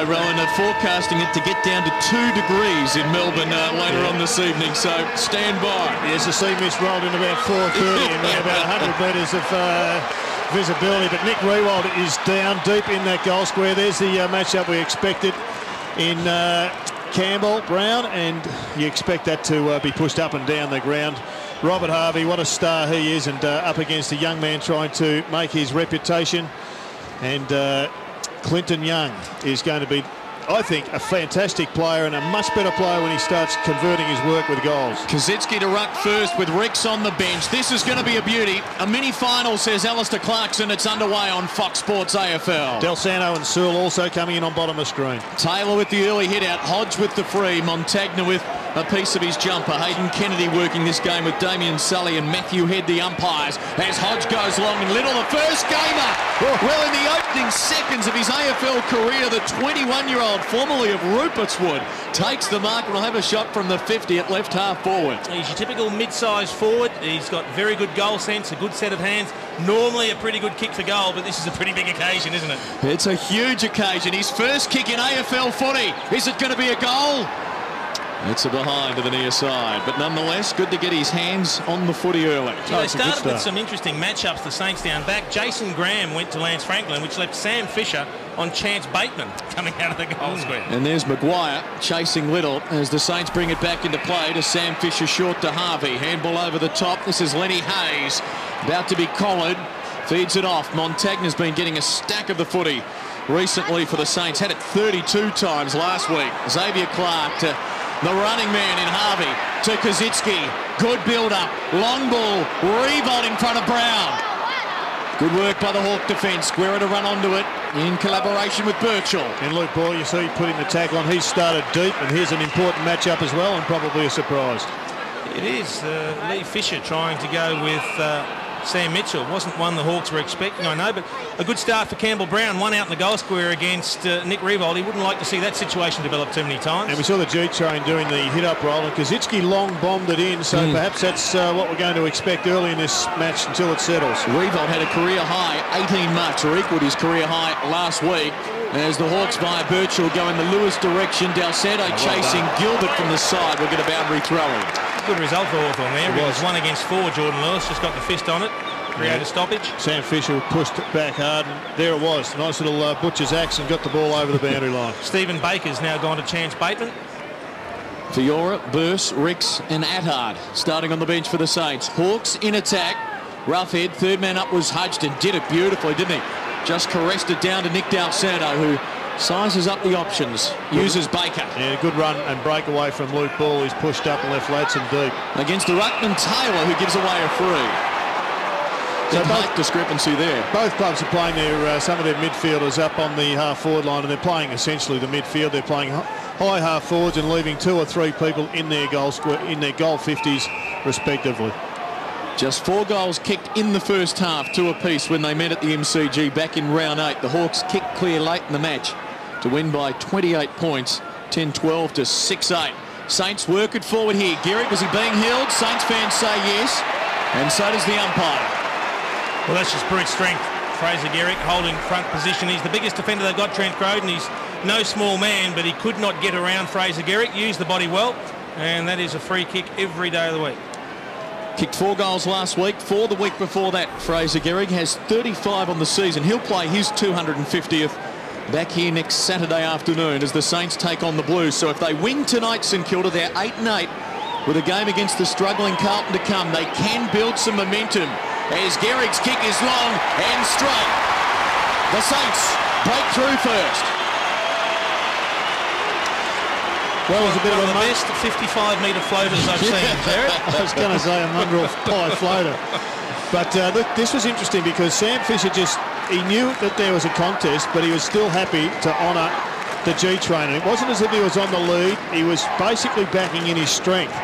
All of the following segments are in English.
Rowan are forecasting it to get down to 2 degrees in Melbourne later on this evening, so stand by. Yes, the sea mist rolled in about 4:30 and we're about 100 metres of visibility, but Nick Riewoldt is down deep in that goal square. There's the matchup we expected in Campbell Brown, and you expect that to be pushed up and down the ground. Robert Harvey, what a star he is, and up against a young man trying to make his reputation. And Clinton Young is going to be, I think, a fantastic player and a much better player when he starts converting his work with goals. Kazitsky to ruck first with Ricks on the bench. This is going to be a beauty. A mini-final, says Alistair Clarkson. It's underway on Fox Sports AFL. Del Santo and Sewell also coming in on bottom of screen. Taylor with the early hit out. Hodge with the free. Montagna with a piece of his jumper. Hayden Kennedy working this game with Damien Sully and Matthew Head, the umpires, as Hodge goes long and Little, the first gamer. Well, in the opening seconds of his AFL career, the 21-year-old, formerly of Rupertswood, takes the mark and will have a shot from the 50 at left half forward. He's your typical mid-sized forward. He's got very good goal sense, a good set of hands. Normally a pretty good kick for goal, but this is a pretty big occasion, isn't it? It's a huge occasion. His first kick in AFL footy. Is it going to be a goal? It's a behind to the near side, but nonetheless, good to get his hands on the footy early. Yeah, they started with some interesting matchups, the Saints down back. Jason Graham went to Lance Franklin, which left Sam Fisher on Chance Bateman coming out of the goal square. And there's Maguire chasing Little as the Saints bring it back into play to Sam Fisher, short to Harvey. Handball over the top. This is Lenny Hayes, about to be collared. Feeds it off. Montagna's been getting a stack of the footy recently for the Saints. Had it 32 times last week. Xavier Clark to the running man in Harvey, to Kazitsky. Good build-up. Long ball. Riewoldt in front of Brown. Good work by the Hawk defence. Guerra to run onto it in collaboration with Birchall. And Luke Ball, you see putting the tackle on. He's started deep, and here's an important matchup as well, and probably a surprise. It is. Lee Fisher trying to go with Sam Mitchell. Wasn't one the Hawks were expecting, I know, but a good start for Campbell Brown. One out in the goal square against Nick Riewoldt. He wouldn't like to see that situation develop too many times. And we saw the G-Train doing the hit-up roll, and Kazitsky long bombed it in, so perhaps that's what we're going to expect early in this match until it settles. Riewoldt had a career high 18 marks, or equalled his career high last week, as the Hawks via Birchall go in the Lewis direction. Del Santo chasing Gilbert from the side. We'll get a boundary throw-in. Good result for Hawthorn there. It was 1 against 4. Jordan Lewis just got the fist on it. Create a stoppage. Sam Fisher pushed it back hard, and there it was. Nice little butcher's axe, and got the ball over the boundary line. Stephen Baker's now gone to Chance Bateman. Fiora, Burse, Ricks and Attard starting on the bench for the Saints. Hawks in attack. Roughhead, third man up was Hudghton. Did it beautifully, didn't he? Just caressed it down to Nick Del Santo, who sizes up the options, uses Baker. Yeah, good run and breakaway from Luke Ball. He's pushed up and left Ladson deep. Against the ruckman Taylor, who gives away a free. So both discrepancy there. Both clubs are playing their some of their midfielders up on the half-forward line, and they're playing essentially the midfield. They're playing high half-forwards and leaving 2 or 3 people in their goal square, in their goal 50s, respectively. Just 4 goals kicked in the first half, 2 apiece when they met at the MCG back in round 8. The Hawks kicked clear late in the match to win by 28 points, 10-12 to 6-8. Saints work it forward here. Garrick, was he being held? Saints fans say yes, and so does the umpire. Well, that's just brute strength. Fraser Garrick holding front position. He's the biggest defender they've got, Trent Croden. He's no small man, but he could not get around Fraser Garrick. Used the body well, and that is a free kick every day of the week. Kicked 4 goals last week, 4 the week before that. Fraser Garrick has 35 on the season. He'll play his 250th back here next Saturday afternoon as the Saints take on the Blues. So if they win tonight, St Kilda, they're 8-8 with a game against the struggling Carlton to come. They can build some momentum as Garrick's kick is long and straight. The Saints break through first. Well, it was a bit of a best 55-metre floaters I've seen, Jared. I was going to say a mongrel pie floater. But look, this was interesting because Sam Fisher he knew that there was a contest, but he was still happy to honour the G-Train. It wasn't as if he was on the lead. He was basically backing in his strength.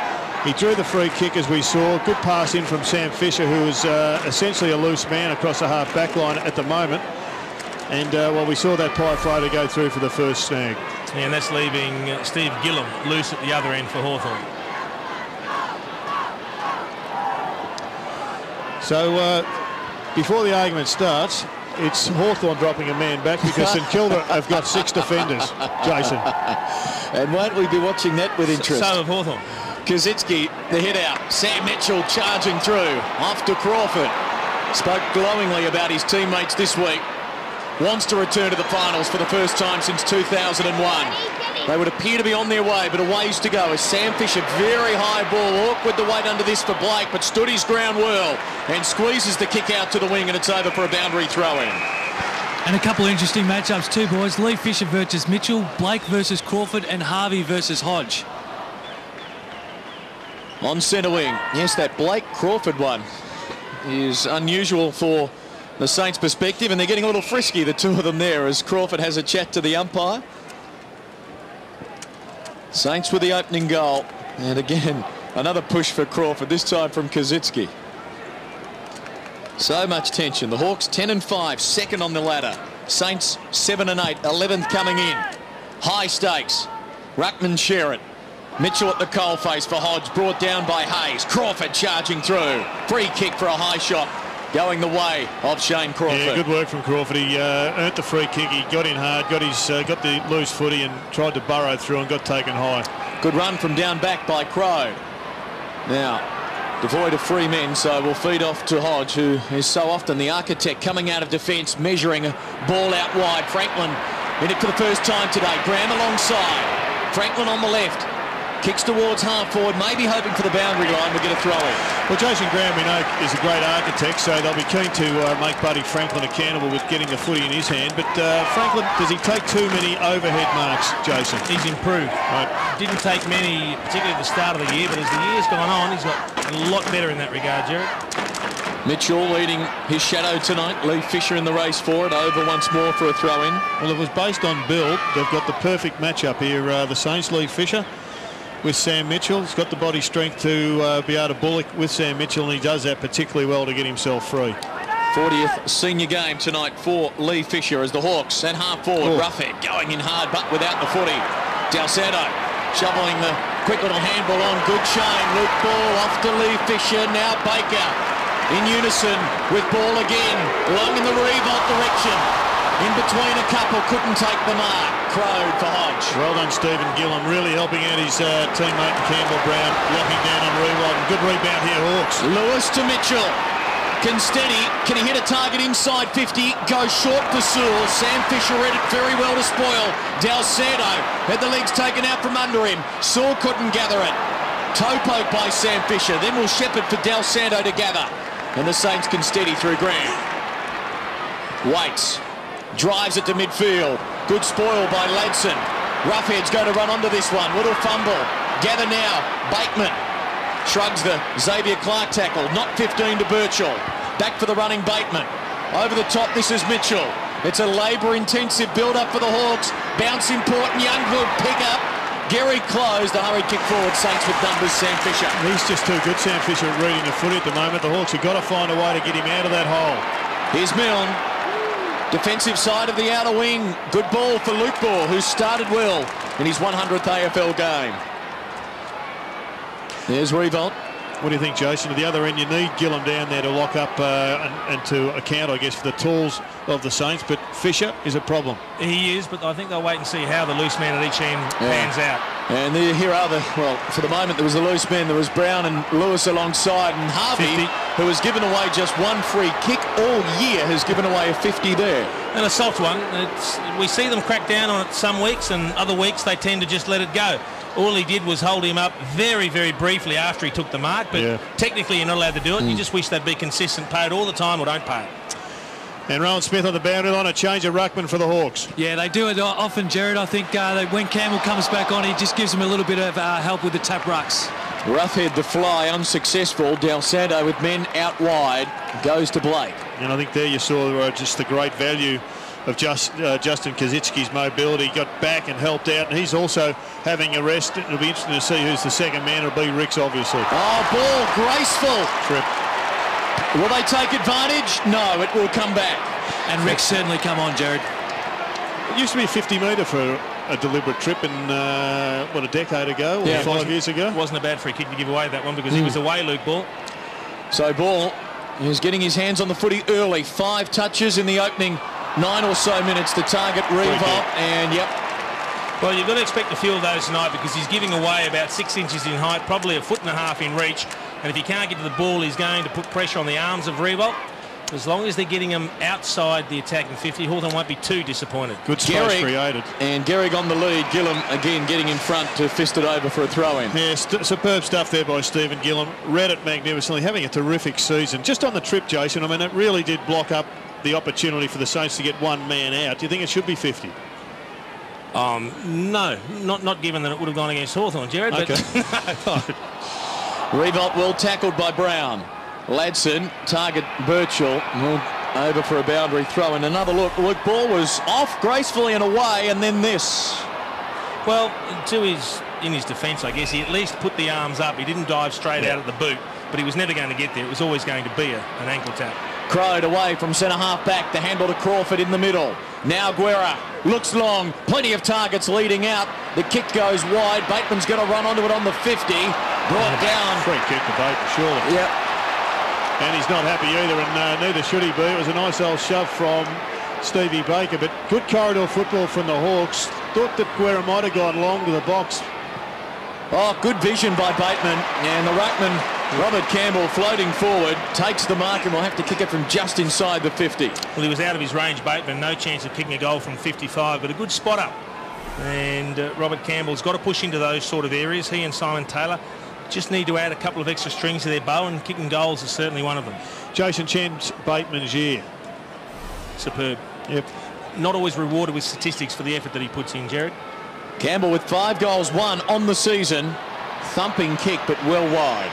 He drew the free kick, as we saw. Good pass in from Sam Fisher, who is essentially a loose man across the half-back line at the moment. And, well, we saw that pie floater go through for the first snag. Yeah, and that's leaving Steve Gillam loose at the other end for Hawthorn. So, before the argument starts, it's Hawthorn dropping a man back because St Kilda have got 6 defenders, Jason. And won't we be watching that with interest? So of Hawthorn. Kazitsky, the hit out. Sam Mitchell charging through. Off to Crawford. Spoke glowingly about his teammates this week. Wants to return to the finals for the first time since 2001. They would appear to be on their way, but a ways to go as Sam Fisher, very high ball, awkward to wait under this for Blake, but stood his ground well and squeezes the kick out to the wing, and it's over for a boundary throw-in. And a couple of interesting matchups too, boys. Lee Fisher versus Mitchell, Blake versus Crawford, and Harvey versus Hodge. On centre wing, yes, that Blake Crawford one is unusual for the Saints' perspective, and they're getting a little frisky, the two of them there, as Crawford has a chat to the umpire. Saints with the opening goal, and again another push for Crawford, this time from Kazitsky. So much tension. The Hawks 10 and 5, second on the ladder. Saints 7 and 8, 11th coming in. High stakes. Ruckman share it. Mitchell at the coalface for Hodge, brought down by Hayes. Crawford charging through. Free kick for a high shot, going the way of Shane Crawford. Yeah, good work from Crawford. He earned the free kick. He got in hard, got the loose footy and tried to burrow through and got taken high. Good run from down back by Crow. Now, devoid of free men, so we'll feed off to Hodge, who is so often the architect coming out of defence, measuring a ball out wide. Franklin in it for the first time today. Graham alongside. Franklin on the left. Kicks towards half forward, maybe hoping for the boundary line. We'll get a throw in. Well, Jason Graham, we know, is a great architect, so they'll be keen to make Buddy Franklin accountable with getting the footy in his hand. But Franklin, does he take too many overhead marks, Jason? He's improved. Right. Didn't take many, particularly at the start of the year, but as the year's gone on, he's got a lot better in that regard, Jared. Mitchell leading his shadow tonight. Lee Fisher in the race for it. Over once more for a throw in. Well, it was based on build. They've got the perfect matchup here. The Saints, Lee Fisher with Sam Mitchell. He's got the body strength to be able to bullock with Sam Mitchell, and he does that particularly well to get himself free. 40th senior game tonight for Lee Fisher as the Hawks at half forward. Roughhead going in hard but without the footy. Dalsado shoveling the quick little handball on. Good chain. Loop ball off to Lee Fisher. Now Baker in unison with ball again. Long in the Revolt direction. In between a couple, couldn't take the mark. Crowed for Hodge. Well done, Stephen Gillam, really helping out his teammate Campbell Brown, locking down on Rewold. Good rebound here, Hawks. Lewis to Mitchell. Steady. Can he hit a target inside 50? Goes short for Sewell. Sam Fisher read it very well to spoil. Dalsado had the legs taken out from under him. Sewell couldn't gather it. Toe poke by Sam Fisher. Then will Shepherd for Dalsado to gather. And the Saints can steady through Graham. Waits. Drives it to midfield. Good spoil by Ladson. Roughheads go to run onto this one. Little fumble. Gather now. Bateman shrugs the Xavier Clark tackle. Not 15 to Birchall. Back for the running Bateman. Over the top, this is Mitchell. It's a labour-intensive build-up for the Hawks. Bounce important. Youngwood pick up. Gary closed. The hurried kick forward. Saints with numbers. Sam Fisher. He's just too good, Sam Fisher, at reading the footy at the moment. The Hawks have got to find a way to get him out of that hole. Here's Milne. Defensive side of the outer wing. Good ball for Luke Ball, who started well in his 100th AFL game. There's Revolt. What do you think, Jason? At the other end, you need Gillam down there to lock up and to account, I guess, for the tools of the Saints. But Fisher is a problem. He is, but I think they'll wait and see how the loose man at each end pans out. And here are the, well, for the moment, there was the loose men. There was Brown and Lewis alongside. And Harvey, 50. who has given away just one free kick all year, has given away a 50 there. And a soft one. We see them crack down on it some weeks, and other weeks they tend to just let it go. All he did was hold him up very, very briefly after he took the mark, but technically you're not allowed to do it. You just wish they'd be consistent, pay it all the time or don't pay it. And Rowan Smith on the boundary line, a change of ruckman for the Hawks. Yeah, they do it often, Jared. I think when Campbell comes back on, he just gives them a little bit of help with the tap rucks. Roughhead the fly, unsuccessful. Dalsado with men out wide, goes to Blake. And I think there you saw just the great value of Justin Kazitsky's mobility. He got back and helped out, and he's also having a rest. It'll be interesting to see who's the second man. It'll be Ricks, obviously. Oh, ball, graceful. Trip. Will they take advantage? No, it will come back. And Ricks certainly come on, Jared. It used to be a 50-metre for a deliberate trip in, what, a decade ago or 5 years ago? It wasn't a bad free kick to give away that one because he was away, Luke Ball. So Ball is getting his hands on the footy early. 5 touches in the opening 9 or so minutes to target Revolt, and yep. Well, you've got to expect to feel those tonight because he's giving away about 6 inches in height, probably 1.5 foot in reach. And if he can't get to the ball, he's going to put pressure on the arms of Revolt. As long as they're getting him outside the attacking 50, Hawthorn won't be too disappointed. Good space created. And Gehrig on the lead. Gillum again getting in front to fist it over for a throw-in. Yeah, superb stuff there by Stephen Gillum. Read it magnificently, having a terrific season. Just on the trip, Jason, I mean, it really did block up the opportunity for the Saints to get one man out. Do you think it should be 50? No, not given that it would have gone against Hawthorn, Jared. Okay. But Revolt well tackled by Brown. Ladson, target Birchall, over for a boundary throw. And another look. Look, ball was off gracefully and away, and then this. Well, in his defence, I guess, he at least put the arms up. He didn't dive straight out at the boot, but he was never going to get there. It was always going to be an ankle tap. Crowed away from centre half back. The handle to Crawford in the middle. Now Guerra looks long. Plenty of targets leading out. The kick goes wide. Bateman's going to run onto it on the 50. Brought down. Free kick to Bateman, surely. Yep. And he's not happy either, and neither should he be. It was a nice old shove from Stevie Baker, but good corridor football from the Hawks. Thought that Guerra might have gone long to the box. Oh, good vision by Bateman. And the ruckman, Robert Campbell, floating forward, takes the mark and will have to kick it from just inside the 50. Well, he was out of his range, Bateman. No chance of kicking a goal from 55, but a good spot up. And Robert Campbell's got to push into those sort of areas. He and Simon Taylor just need to add a couple of extra strings to their bow, and kicking goals is certainly one of them. Jason Chen's Bateman's year. Superb. Yep. Not always rewarded with statistics for the effort that he puts in, Jared. Campbell with 5 goals, 1 on the season. Thumping kick, but well wide.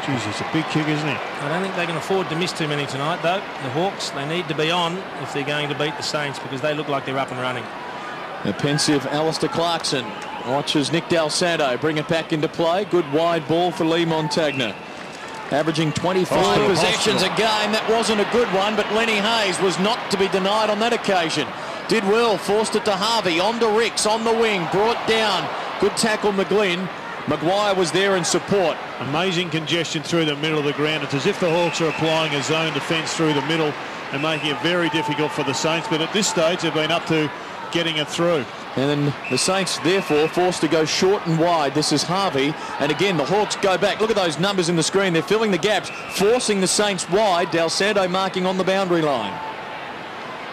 Jeez, it's a big kick, isn't it? I don't think they can afford to miss too many tonight, though. The Hawks, they need to be on if they're going to beat the Saints, because they look like they're up and running. The pensive Alistair Clarkson watches Nick Del Santo bring it back into play. Good wide ball for Lee Montagna. Averaging 25 possessions a game. That wasn't a good one, but Lenny Hayes was not to be denied on that occasion. Did well, forced it to Harvey, on to Ricks, on the wing, brought down. Good tackle, McGlynn. Maguire was there in support. Amazing congestion through the middle of the ground. It's as if the Hawks are applying a zone defence through the middle and making it very difficult for the Saints, but at this stage they've been up to getting it through. And then the Saints, therefore, forced to go short and wide. This is Harvey. And again, the Hawks go back. Look at those numbers in the screen. They're filling the gaps, forcing the Saints wide. Del Santo marking on the boundary line.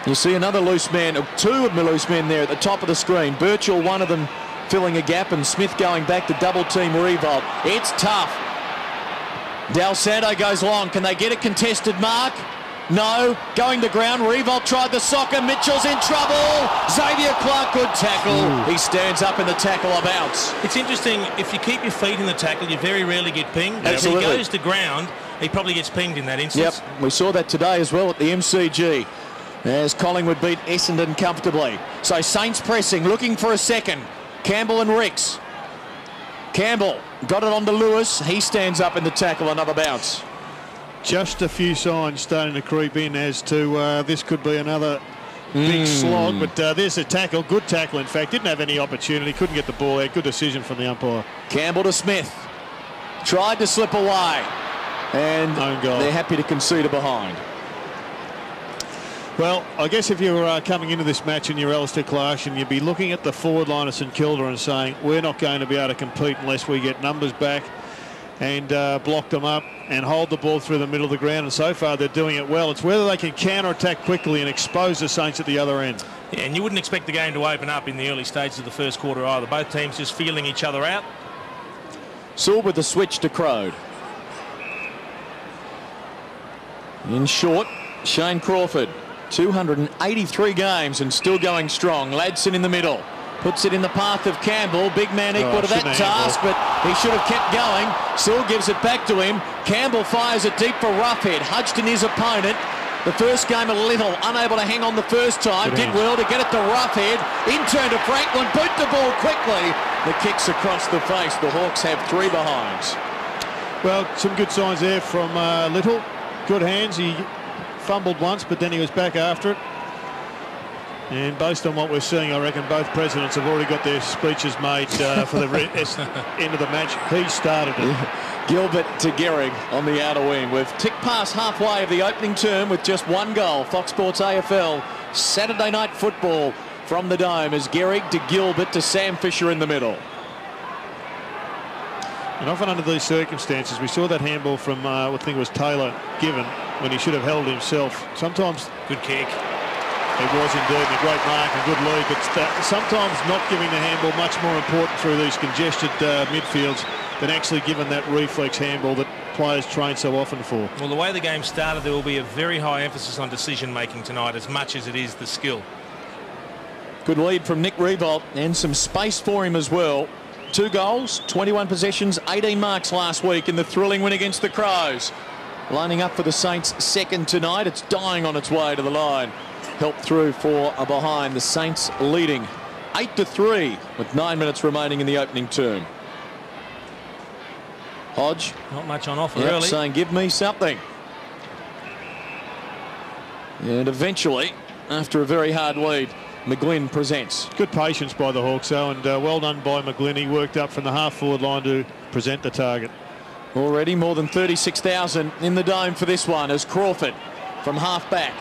You see another loose man, 2 of the loose men there at the top of the screen. Birchall, one of them, filling a gap, and Smith going back to double team Revolt. It's tough. Del Santo goes long. Can they get a contested mark? No, going to ground. Revolt tried the soccer. Mitchell's in trouble. Xavier Clark, good tackle. Ooh. He stands up in the tackle, a bounce. It's interesting, if you keep your feet in the tackle, you very rarely get pinged. Absolutely. If he goes to ground, he probably gets pinged in that instance. Yep, we saw that today as well at the MCG, as Collingwood beat Essendon comfortably. So Saints pressing, looking for a second. Campbell and Ricks. Campbell got it on to Lewis. He stands up in the tackle, another bounce. Just a few signs starting to creep in as to this could be another big slog, but there's a tackle, good tackle in fact, didn't have any opportunity, couldn't get the ball out, good decision from the umpire. Campbell to Smith, tried to slip away, and they're happy to concede a behind. Well, I guess if you're coming into this match and you're Alistair Clarkson, you'd be looking at the forward line of St Kilda and saying, we're not going to be able to compete unless we get numbers back and block them up and hold the ball through the middle of the ground, and so far they're doing it well. It's whether they can counter-attack quickly and expose the Saints at the other end. Yeah, and you wouldn't expect the game to open up in the early stages of the first quarter either. Both teams just feeling each other out. Sewell with the switch to Crowd. In short, Shane Crawford, 283 games and still going strong. Ladson in the middle. Puts it in the path of Campbell. Big man equal to that task, but he should have kept going. Sewell gives it back to him. Campbell fires it deep for Roughhead. Hudghton, his opponent. The first game a little unable to hang on the first time. Did well to get it to Roughhead. In turn to Franklin. Boot the ball quickly. The kicks across the face. The Hawks have 3 behinds. Well, some good signs there from Little. Good hands. He fumbled once, but then he was back after it. And based on what we're seeing, I reckon both presidents have already got their speeches made for the end of the match. He started it. Gilbert to Gehrig on the outer wing. We've ticked past halfway of the opening term with just one goal. Fox Sports AFL Saturday night football from the Dome as Gehrig to Gilbert to Sam Fisher in the middle. And often under these circumstances, we saw that handball from, I think it was Taylor, given when he should have held himself. Sometimes... Good kick. It was indeed a great mark and good lead, but sometimes not giving the handball much more important through these congested midfields than actually giving that reflex handball that players train so often for. Well, the way the game started, there will be a very high emphasis on decision-making tonight as much as it is the skill. Good lead from Nick Riewoldt and some space for him as well. 2 goals, 21 possessions, 18 marks last week in the thrilling win against the Crows. Lining up for the Saints' second tonight. It's dying on its way to the line. Helped through for a behind. The Saints leading 8-3 with 9 minutes remaining in the opening term. Hodge. Not much on offer early. Saying, give me something. And eventually, after a very hard lead, McGlynn presents. Good patience by the Hawks, though, and well done by McGlynn. He worked up from the half-forward line to present the target. Already more than 36,000 in the Dome for this one as Crawford from half-back.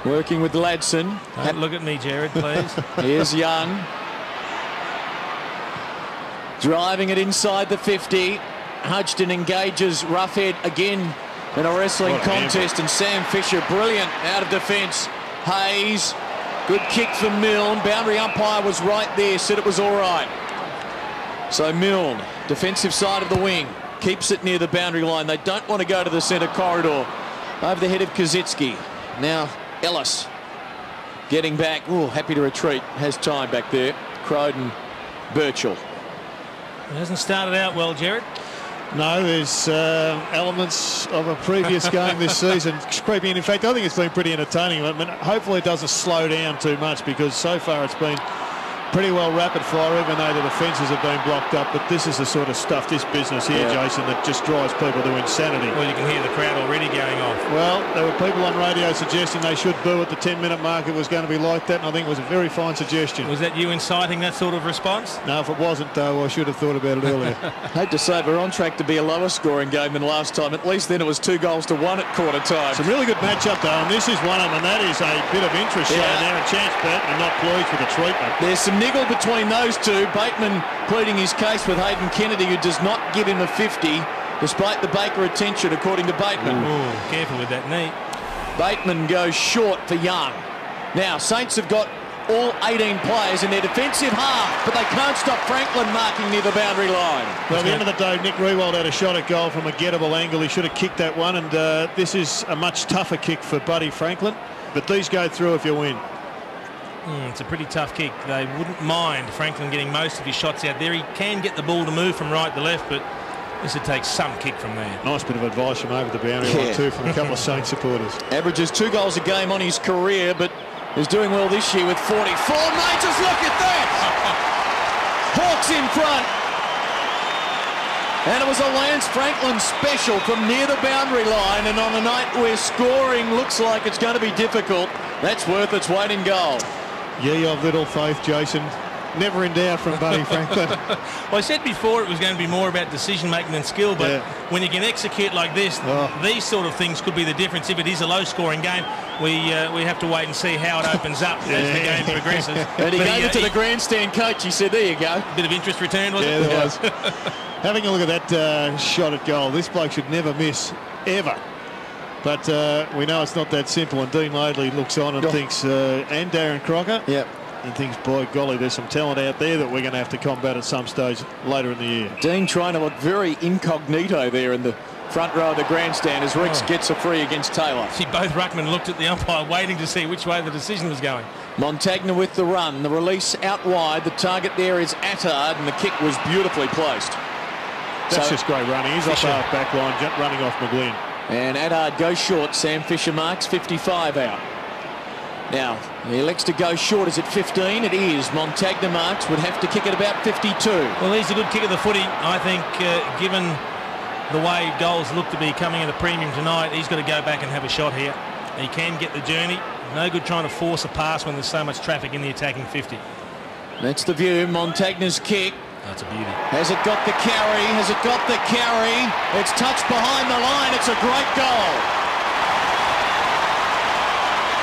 Working with Ladson. Don't look at me, Jared, please. Here's Young. Driving it inside the 50. Hudghton engages Roughhead again in a wrestling contest, and Sam Fisher brilliant out of defence. Hayes, good kick from Milne. Boundary umpire was right there, said it was all right. So Milne, defensive side of the wing, keeps it near the boundary line. They don't want to go to the centre corridor. Over the head of Kazitsky. Now Ellis getting back. Oh, happy to retreat. Has time back there. Crowden, Birchall. It hasn't started out well, Jared. No, there's elements of a previous game this season creeping in. In fact, I think it's been pretty entertaining. I mean, hopefully it doesn't slow down too much, because so far it's been pretty well rapid fire, even though the defences have been blocked up. But this is the sort of stuff, this business here, Jason, that just drives people to insanity. Well, you can hear the crowd already going off. Well, there were people on radio suggesting they should boo at the 10-minute mark. It was going to be like that, and I think it was a very fine suggestion. Was that you inciting that sort of response? No, if it wasn't, though, I should have thought about it earlier. Hate to say we're on track to be a lower scoring game than last time. At least then it was 2 goals to 1 at quarter time. It's a really good matchup, though, and this is one of them, and that is a bit of interest shown there. And Chance Bateman not pleased with the treatment. There's some niggle between those two. Bateman pleading his case with Hayden Kennedy, who does not give him a 50, despite the Baker attention, according to Bateman. Ooh, careful with that knee. Bateman goes short for Young. Now, Saints have got all 18 players in their defensive half, but they can't stop Franklin marking near the boundary line. Well, at the end of the day, Nick Riewoldt had a shot at goal from a gettable angle. He should have kicked that one, and this is a much tougher kick for Buddy Franklin, but these go through if you win. It's a pretty tough kick. They wouldn't mind Franklin getting most of his shots out there. He can get the ball to move from right to left, but this would take some kick from there. Nice bit of advice from over the boundary line too, from a couple of Saints supporters. Averages 2 goals a game on his career, but is doing well this year with 44. Mate, just look at that! Hawks in front. And it was a Lance Franklin special from near the boundary line, and on a night where scoring looks like it's going to be difficult, that's worth its weight in goal. Ye of little faith, Jason. Never in doubt from Buddy Franklin. Well, I said before it was going to be more about decision-making than skill, but when you can execute like this, these sort of things could be the difference. If it is a low-scoring game, we have to wait and see how it opens up as the game progresses. And he gave it to the grandstand coach. He said, there you go. Bit of interest returned, was it? Yeah, there was. Having a look at that shot at goal, this bloke should never miss, ever. But we know it's not that simple, and Dean Laidley looks on and thinks, and Darren Crocker, and thinks, by golly, there's some talent out there that we're going to have to combat at some stage later in the year. Dean trying to look very incognito there in the front row of the grandstand as Ricks gets a free against Taylor. See, both ruckmen looked at the umpire waiting to see which way the decision was going. Montagna with the run, the release out wide, the target there is Attard, and the kick was beautifully placed. That's just great running. He's off our back line, running off McGlynn. And Attard goes short. Sam Fisher marks 55 out. Now, he elects to go short. Is it 15? It is. Montagna marks, would have to kick it about 52. Well, he's a good kick of the footy. I think, given the way goals look to be coming at a premium tonight, he's got to go back and have a shot here. He can get the journey. No good trying to force a pass when there's so much traffic in the attacking 50. That's the view. Montagna's kick. That's a beauty. Has it got the carry? Has it got the carry? It's touched behind the line. It's a great goal.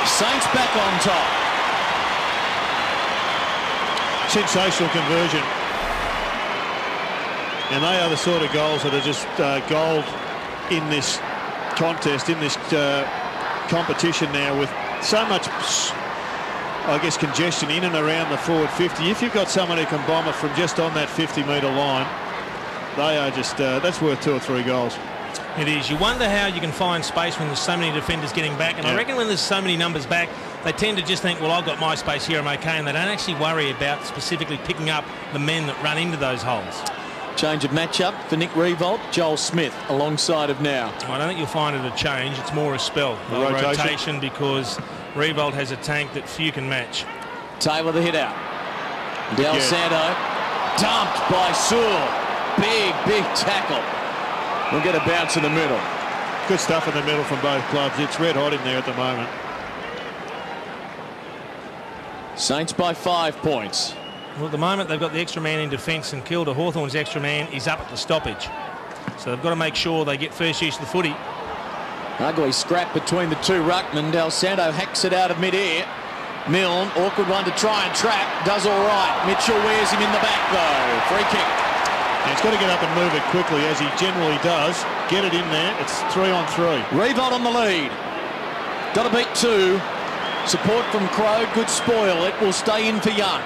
Saints back on top. Sensational conversion. And they are the sort of goals that are just gold in this contest, in this competition now, with so much, I guess, congestion in and around the forward 50. If you've got someone who can bomb it from just on that 50-metre line, they are just, that's worth 2 or 3 goals. It is. You wonder how you can find space when there's so many defenders getting back. And I reckon when there's so many numbers back, they tend to just think, well, I've got my space here, I'm okay. And they don't actually worry about specifically picking up the men that run into those holes. Change of matchup for Nick Riewoldt. Joel Smith alongside of now. I don't think you'll find it a change. It's more a spell. A rotation, because Riewoldt has a tank that few can match. Taylor the hit out. Del Santo dumped by Sewell. Big tackle. We'll get a bounce in the middle. Good stuff in the middle from both clubs. It's red hot in there at the moment. Saints by 5 points. Well, at the moment, they've got the extra man in defence, and Kilda Hawthorn's extra man is up at the stoppage. So they've got to make sure they get first use of the footy. Ugly scrap between the two ruckmen. Del Santo hacks it out of mid-air. Milne, awkward one to try and trap. Does all right. Mitchell wears him in the back, though. Free kick. And he's got to get up and move it quickly, as he generally does. Get it in there. It's 3 on 3. Riewoldt on the lead. Got to beat 2. Support from Crow. Good spoil. It will stay in for Young.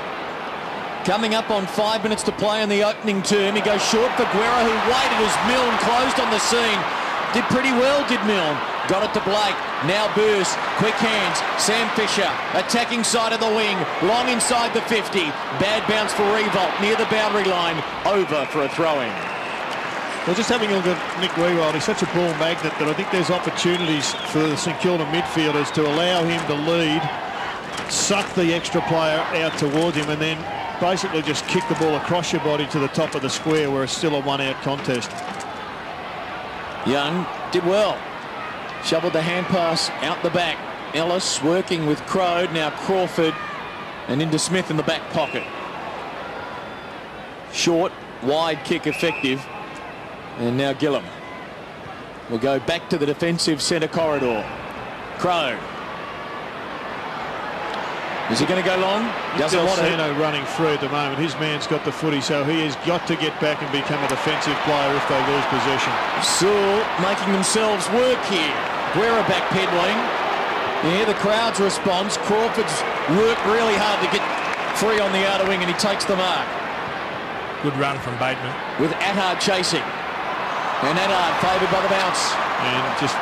Coming up on 5 minutes to play in the opening term. He goes short for Guerra, who waited as Milne closed on the scene. Did pretty well, did Milne. Got it to Blake. Now Burst. Quick hands. Sam Fisher attacking side of the wing. Long inside the 50. Bad bounce for Riewoldt near the boundary line. Over for a throw-in. Well, just having a look at Nick Riewoldt, he's such a ball magnet that I think there's opportunities for the St Kilda midfielders to allow him to lead, suck the extra player out towards him, and then basically just kick the ball across your body to the top of the square where it's still a one-out contest. Young did well. Shoveled the hand pass out the back. Ellis working with Crow. Now Crawford and into Smith in the back pocket. Short, wide kick effective. And now Gillum will go back to the defensive centre corridor. Crow. Is he going to go long? Doesn't want to. Running through at the moment. His man's got the footy, so he has got to get back and become a defensive player if they lose possession. Sewell making themselves work here. Guerra backpedaling. Yeah, the crowd's response. Crawford's worked really hard to get free on the outer wing, and he takes the mark. Good run from Bateman. With Attard chasing. And Attard favoured by the bounce. And just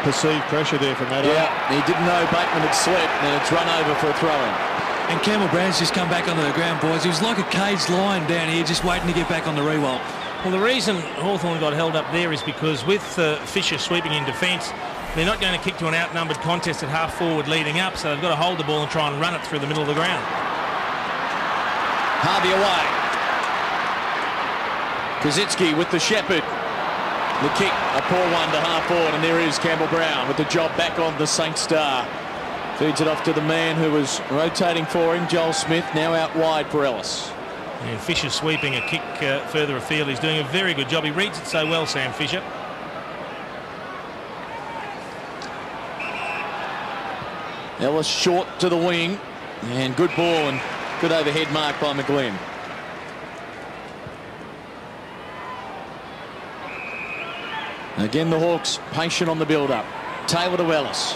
perceived pressure there from Attard. Yeah, he didn't know Bateman had slipped, and it's run over for a throw-in. And Campbell Brown's just come back onto the ground, boys. He was like a caged lion down here, just waiting to get back on the Riewoldt. Well, the reason Hawthorn got held up there is because with Fisher sweeping in defence, they're not going to kick to an outnumbered contest at half forward leading up, so they've got to hold the ball and try and run it through the middle of the ground. Harvey away. Kazitsky with the shepherd. The kick, a poor one to half forward, and there is Campbell Brown with the job back on the Saint Star. Feeds it off to the man who was rotating for him, Joel Smith, now out wide for Ellis. And Fisher sweeping a kick further afield. He's doing a very good job. He reads it so well, Sam Fisher. Ellis short to the wing, and good ball and good overhead mark by McGlynn. Again, the Hawks patient on the build-up. Taylor to Ellis.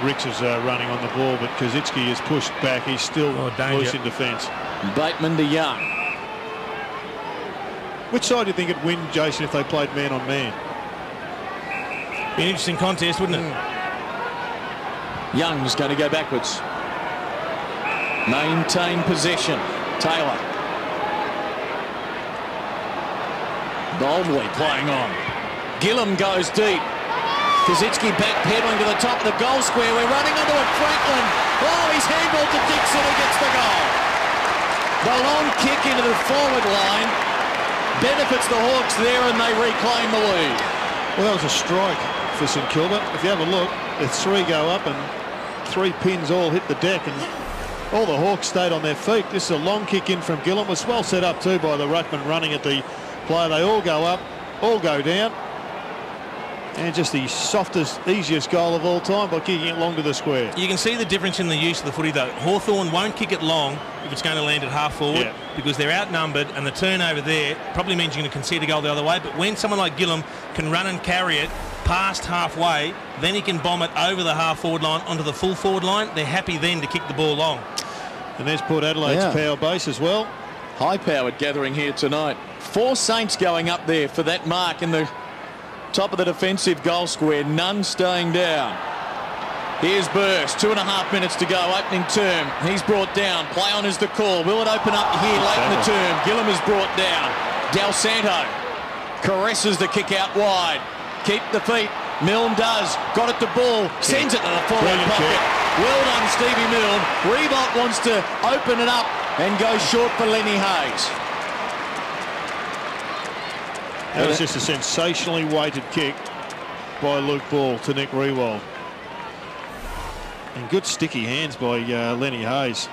Ricks is running on the ball, but Kazitsky is pushed back. He's still loose in defence. Bateman to Young. Which side do you think it'd win, Jason, if they played man on man? Be an interesting contest, wouldn't it? Young's going to go backwards. Maintain possession. Taylor. Boldly playing on. Gillum goes deep. Kazitsky backpedaling to the top of the goal square. We're running onto it. Franklin. Oh, he's handballed to Dixon, who gets the goal. The long kick into the forward line benefits the Hawks there, and they reclaim the lead. Well, that was a strike for St Kilda. If you have a look, the 3 go up, and 3 pins all hit the deck, and all the Hawks stayed on their feet. This is a long kick in from Gillum. Was well set up too by the ruckman running at the play. They all go up, all go down. And just the softest, easiest goal of all time by kicking it long to the square. You can see the difference in the use of the footy, though. Hawthorn won't kick it long if it's going to land at half forward, because they're outnumbered, and the turnover there probably means you're going to concede a goal the other way. But when someone like Gillum can run and carry it past halfway, then he can bomb it over the half forward line onto the full forward line. They're happy then to kick the ball long. And there's Port Adelaide's power base as well. High-powered gathering here tonight. 4 Saints going up there for that mark in the top of the defensive goal square, none staying down. Here's Burst, 2.5 minutes to go, opening term. He's brought down, play on is the call. Will it open up here late in the term? Gillum is brought down. Del Santo caresses the kick out wide. Keep the feet, Milne does, got it to ball, sends it to the forward pocket. Well done, Stevie Milne. Revolt wants to open it up and go short for Lenny Hayes. That was just a sensationally weighted kick by Luke Ball to Nick Riewoldt. And good sticky hands by Lenny Hayes.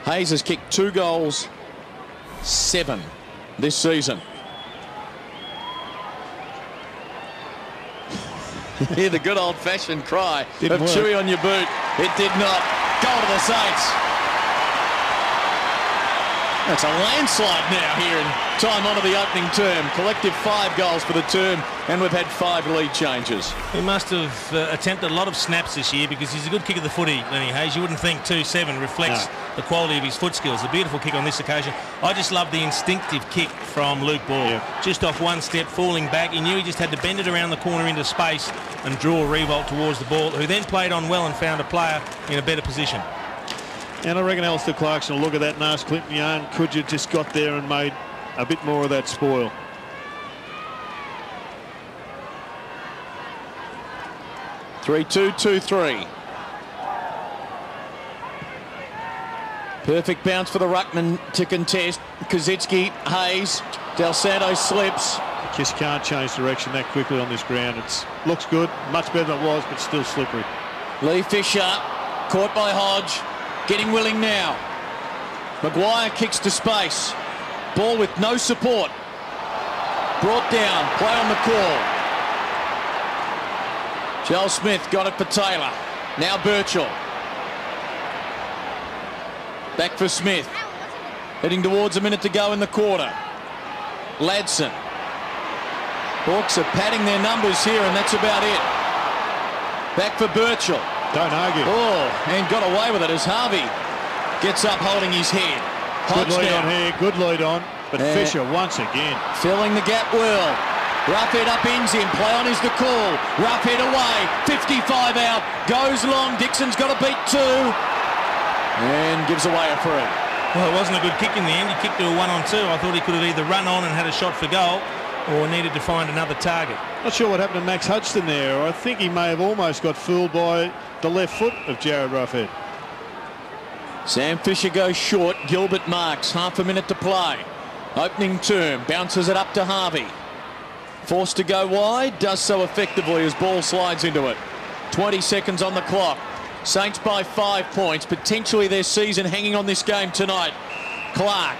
Hayes has kicked 2 goals, 7 this season. Hear the good old-fashioned cry of Chewy on your boot. It did not. Goal to the Saints. It's a landslide now here in time on to the opening term. Collective 5 goals for the term, and we've had 5 lead changes. He must have attempted a lot of snaps this year, because he's a good kick of the footy, Lenny Hayes. You wouldn't think 2-7 reflects the quality of his foot skills. A beautiful kick on this occasion. I just love the instinctive kick from Luke Ball. Just off one step, falling back. He knew he just had to bend it around the corner into space and draw Riewoldt towards the ball, who then played on well and found a player in a better position. And I reckon Alistair Clarkson will look at that and ask Clinton Young, could you just got there and made a bit more of that spoil? Three-two, 2-3. Perfect bounce for the ruckman to contest. Kazitsky, Hayes, Del Santo slips. Just can't change direction that quickly on this ground. It looks good, much better than it was, but still slippery. Lee Fisher, caught by Hodge. Getting willing now. Maguire kicks to space. Ball with no support. Brought down. Play on the call. Joel Smith got it for Taylor. Now Birchall. Back for Smith. Heading towards a minute to go in the quarter. Ladson. Hawks are padding their numbers here, and that's about it. Back for Birchall. Don't argue. Oh, and got away with it as Harvey gets up holding his head. Good lead on here, good lead on. But Fisher once again. Filling the gap well. Roughhead up ends him. Play on is the call. Roughhead away. 55 out. Goes long. Dixon's got to beat 2. And gives away a free. Well, it wasn't a good kick in the end. He kicked to a 1-on-2. I thought he could have either run on and had a shot for goal, or needed to find another target. Not sure what happened to Max Hudghton there. I think he may have almost got fooled by the left foot of Jared Roughhead. Sam Fisher goes short. Gilbert marks. Half a minute to play. Opening term. Bounces it up to Harvey. Forced to go wide. Does so effectively as ball slides into it. 20 seconds on the clock. Saints by 5 points. Potentially their season hanging on this game tonight. Clark.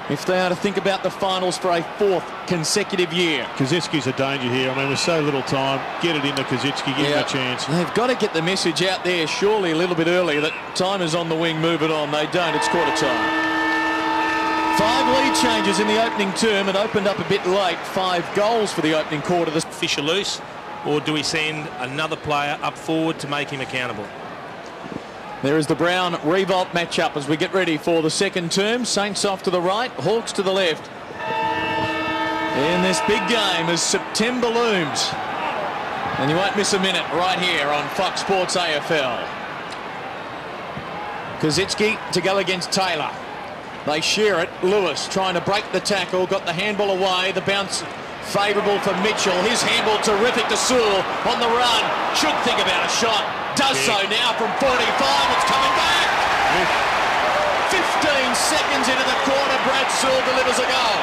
If they are to think about the finals for a 4th consecutive year. Kazitsky's a danger here. I mean, with so little time, get it into Kazitsky, give him a chance. They've got to get the message out there surely a little bit earlier that time is on the wing, move it on. They don't. It's quarter time. 5 lead changes in the opening term. It opened up a bit late. 5 goals for the opening quarter. The Fisher loose, or do we send another player up forward to make him accountable? There is the Brown-Riewoldt matchup as we get ready for the second term. Saints off to the right, Hawks to the left. In this big game as September looms. And you won't miss a minute right here on Fox Sports AFL. Kazitsky to go against Taylor. They share it. Lewis trying to break the tackle, got the handball away. The bounce favourable for Mitchell. His handball terrific to Sewell on the run. Should think about a shot. Does so now from 45. It's coming back. 15 seconds into the quarter. Brad Sewell delivers a goal.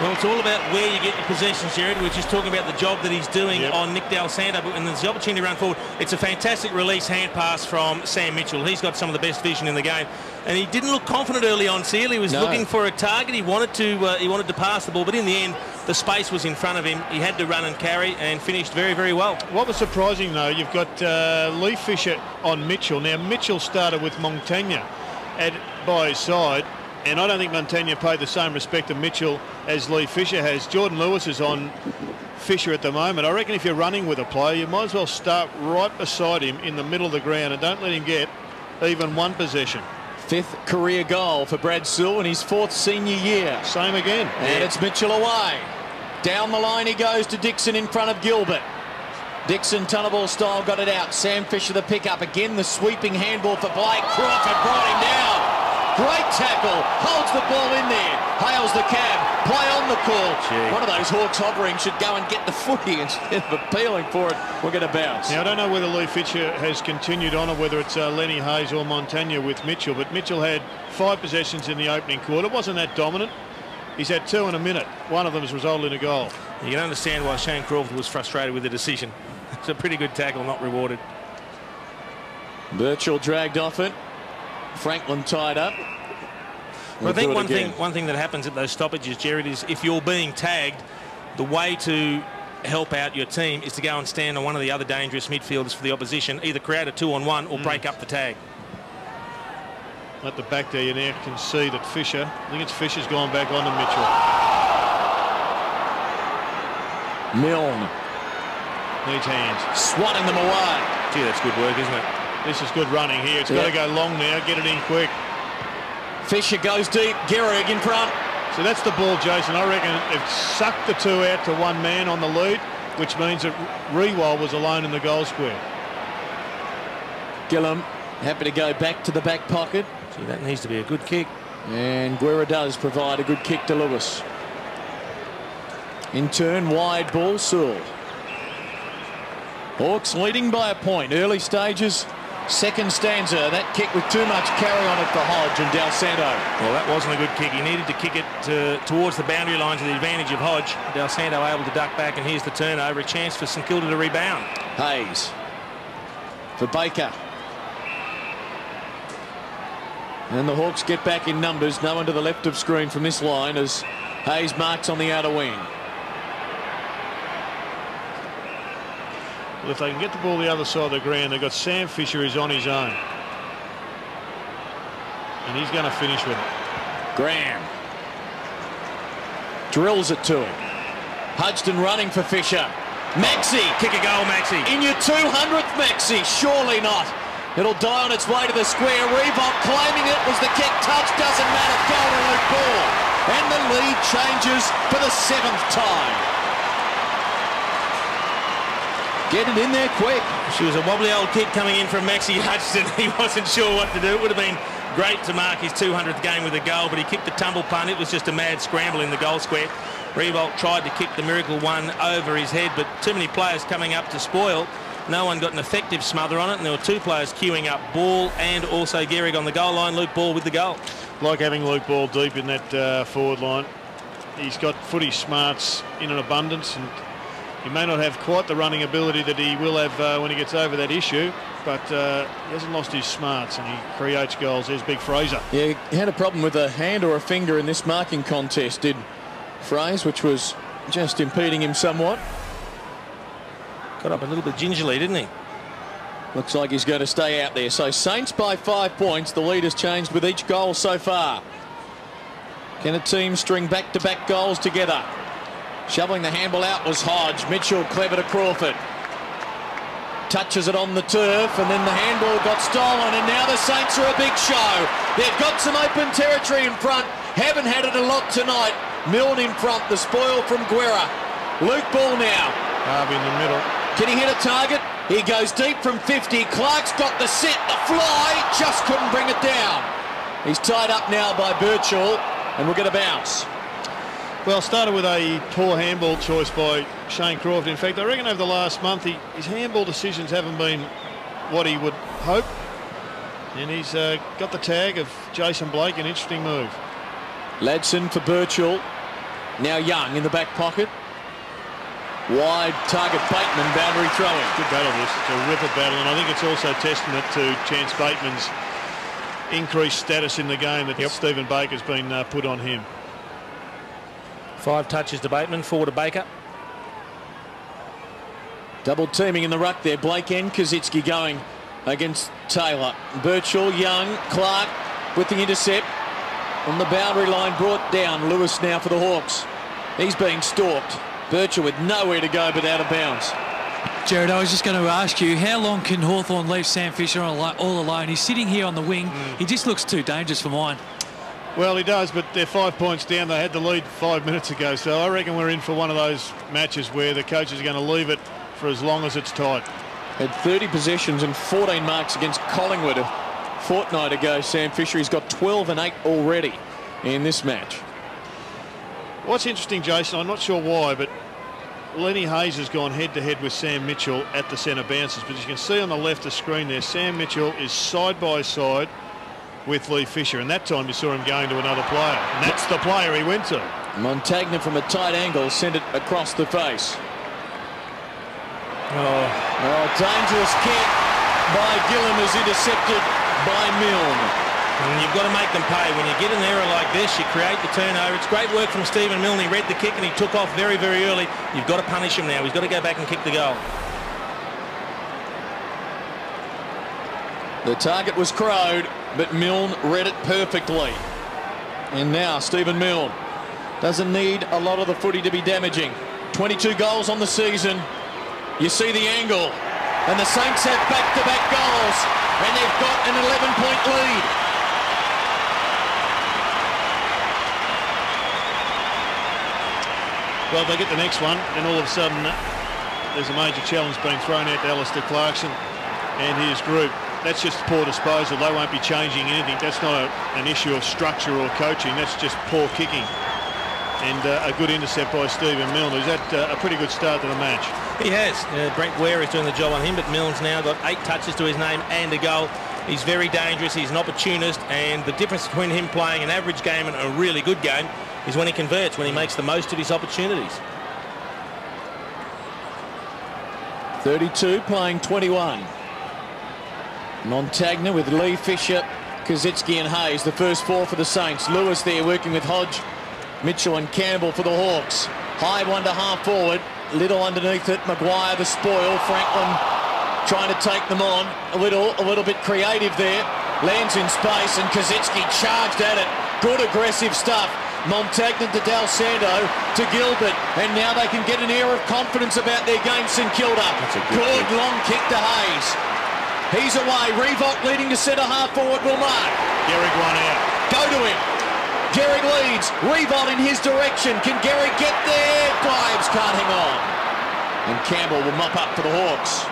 Well, it's all about where you get your possessions, Jared. We're just talking about the job that he's doing on Nick Del Santo, and there's the opportunity to run forward. It's a fantastic release hand pass from Sam Mitchell. He's got some of the best vision in the game, and he didn't look confident early on, Seal. He was looking for a target. He wanted to pass the ball, but in the end, the space was in front of him. He had to run and carry and finished very, very well. What was surprising, though, you've got Lee Fisher on Mitchell. Now, Mitchell started with Montagna by his side, and I don't think Montagna paid the same respect to Mitchell as Lee Fisher has. Jordan Lewis is on Fisher at the moment. I reckon if you're running with a player, you might as well start right beside him in the middle of the ground and don't let him get even one possession. 5th career goal for Brad Sewell in his 4th senior year. Same again. And it's Mitchell away. Down the line he goes to Dixon in front of Gilbert. Dixon, tunnel ball style, got it out. Sam Fisher the pick-up. Again, the sweeping handball for Blake. Crawford brought him down. Great tackle. Holds the ball in there. Hails the cab. Play on the call. Gee. One of those Hawks hovering should go and get the footy instead of appealing for it. We're going to bounce. Now, I don't know whether Lee Fisher has continued on or whether it's Lenny Hayes or Montagna with Mitchell, but Mitchell had 5 possessions in the opening quarter. It wasn't that dominant. He's had 2 in a minute. One of them has resulted in a goal. You can understand why Shane Crawford was frustrated with the decision. It's a pretty good tackle, not rewarded. Birchall dragged off it. Franklin tied up. Well, I think one thing that happens at those stoppages, Jared, is if you're being tagged, the way to help out your team is to go and stand on one of the other dangerous midfielders for the opposition, either create a 2-on-1 or break up the tag. At the back there, you now can see that Fisher, I think it's Fisher's gone back onto Mitchell. Milne needs hands. Swatting them away. Gee, that's good work, isn't it? This is good running here. It's got to go long now. Get it in quick. Fisher goes deep. Gehrig in front. So that's the ball, Jason. I reckon it sucked the 2 out to 1 man on the lead, which means that Riewoldt was alone in the goal square. Gillum happy to go back to the back pocket. Gee, that needs to be a good kick. And Guerra does provide a good kick to Lewis. In turn, wide ball, Sewell. Hawks leading by a point. Early stages. Second stanza, that kick with too much carry on it for Hodge and Del Santo. Well, that wasn't a good kick. He needed to kick it towards the boundary line to the advantage of Hodge. Del Santo able to duck back, and here's the turnover. A chance for St Kilda to rebound. Hayes for Baker. And the Hawks get back in numbers. No one to the left of screen from this line as Hayes marks on the outer wing. Well, if they can get the ball the other side of the ground, they've got Sam Fisher who's on his own. And he's going to finish with it. Graham drills it to him. Hudghton running for Fisher. Maxi. Kick a goal, Maxi. In your 200th, Maxi. Surely not. It'll die on its way to the square. Riewoldt claiming it was the kick touch. Doesn't matter. Goal to Luke Ball. And the lead changes for the 7th time. Get it in there quick. She was a wobbly old kick coming in from Maxi Hudghton. He wasn't sure what to do. It would have been great to mark his 200th game with a goal, but he kicked the tumble punt. It was just a mad scramble in the goal square. Riewoldt tried to kick the miracle one over his head, but too many players coming up to spoil. No one got an effective smother on it, and there were 2 players queuing up. Ball and also Gehrig on the goal line. Luke Ball with the goal. Like having Luke Ball deep in that forward line. He's got footy smarts in an abundance, and he may not have quite the running ability that he will have when he gets over that issue, but he hasn't lost his smarts and he creates goals. There's Big Fraser. Yeah, he had a problem with a hand or a finger in this marking contest, did Fraser, which was just impeding him somewhat. Got up a little bit gingerly, didn't he? Looks like he's going to stay out there. So Saints by 5 points. The lead has changed with each goal so far. Can a team string back-to-back goals together? Shoveling the handball out was Hodge. Mitchell clever to Crawford. Touches it on the turf, and then the handball got stolen, and now the Saints are a big show. They've got some open territory in front. Haven't had it a lot tonight. Milne in front, the spoil from Guerra. Luke Ball now. Harvey in the middle. Can he hit a target? He goes deep from 50. Clark's got the sit, the fly, just couldn't bring it down. He's tied up now by Birchall, and we're going to bounce. Well, started with a poor handball choice by Shane Crawford. In fact, I reckon over the last month, his handball decisions haven't been what he would hope. And he's got the tag of Jason Blake, an interesting move. Ladson for Birchall. Now Young in the back pocket. Wide target Bateman, boundary throwing. Good battle this. It's a ripper battle, and I think it's also testament to Chance Bateman's increased status in the game that Stephen Baker's been put on him. 5 touches to Bateman, 4 to Baker. Double teaming in the ruck there. Blake and Kazitsky going against Taylor. Birchall, Young, Clark with the intercept. On the boundary line, brought down. Lewis now for the Hawks. He's being stalked. Birchall with nowhere to go but out of bounds. Jared, I was just going to ask you, how long can Hawthorn leave Sam Fisher all alone? He's sitting here on the wing. He just looks too dangerous for mine. Well, he does, but they're 5 points down. They had the lead 5 minutes ago, so I reckon we're in for one of those matches where the coaches are going to leave it for as long as it's tight. Had 30 possessions and 14 marks against Collingwood a fortnight ago. Sam Fisher, he's got 12 and 8 already in this match. What's interesting, Jason, I'm not sure why, but Lenny Hayes has gone head-to-head with Sam Mitchell at the centre bounces. But as you can see on the left of the screen there, Sam Mitchell is side by side with Lee Fisher. And that time you saw him going to another player. And that's the player he went to. Montagna from a tight angle sent it across the face. Oh, dangerous kick by Gillam is intercepted by Milne. And you've got to make them pay. When you get an error like this, you create the turnover. It's great work from Stephen Milne. He read the kick and he took off very, very early. You've got to punish him now. He's got to go back and kick the goal. The target was crowed, but Milne read it perfectly. And now Stephen Milne doesn't need a lot of the footy to be damaging. 22 goals on the season. You see the angle. And the Saints have back-to-back goals. And they've got an 11-point lead. Well, they get the next one, and all of a sudden there's a major challenge being thrown out to Alistair Clarkson and his group. That's just poor disposal. They won't be changing anything. That's not an issue of structure or coaching. That's just poor kicking. And a good intercept by Stephen Milne, who's had a pretty good start to the match. He has. Brent Ware is doing the job on him, but Milne's now got 8 touches to his name and a goal. He's very dangerous. He's an opportunist, and the difference between him playing an average game and a really good game is when he converts, when he makes the most of his opportunities. 32 playing 21. Montagna with Lee Fisher, Kazitsky and Hayes, the first 4 for the Saints. Lewis there working with Hodge, Mitchell and Campbell for the Hawks. High one to half forward, Little underneath it. Maguire the spoil. Franklin trying to take them on. A little bit creative there. Lands in space and Kazitsky charged at it. Good aggressive stuff. Montagna to Del Sando to Gilbert, and now they can get an air of confidence about their game. St.Kilda. Good long kick to Hayes. He's away. Revolt leading to centre half forward will mark. Gehrig one out. Go to him. Gehrig leads. Revolt in his direction. Can Gehrig get there? Dives can't hang on. And Campbell will mop up for the Hawks.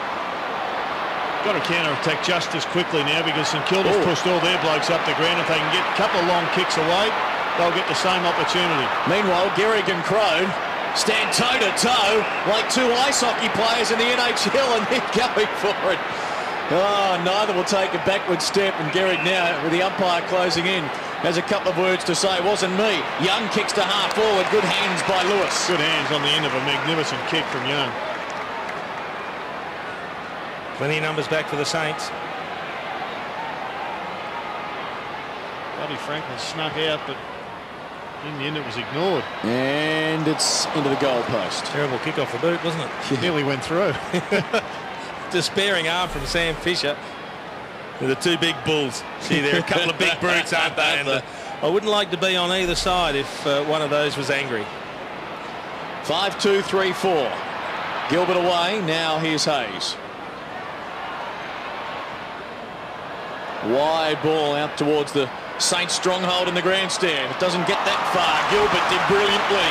Got to counter-attack just as quickly now because St Kilda's pushed all their blokes up the ground. If they can get a couple of long kicks away, they'll get the same opportunity. Meanwhile, Gehrig and Crone stand toe-to-toe like two ice hockey players in the NHL, and they're going for it. Oh, neither will take a backward step, and Gehrig now, with the umpire closing in, has a couple of words to say. It wasn't me. Young kicks to half forward. Good hands by Lewis. Good hands on the end of a magnificent kick from Young. Plenty of numbers back for the Saints. Buddy Franklin snuck out, but in the end it was ignored. And it's into the goal post. Terrible kick off the boot, wasn't it? Yeah. Nearly went through. Despairing arm from Sam Fisher. With the two big bulls. See, they're a couple of big brutes, aren't they? And I wouldn't like to be on either side if one of those was angry. 5-2-3-4. Gilbert away. Now here's Hayes. Wide ball out towards the Saints stronghold in the grandstand. It doesn't get that far. Gilbert did brilliantly.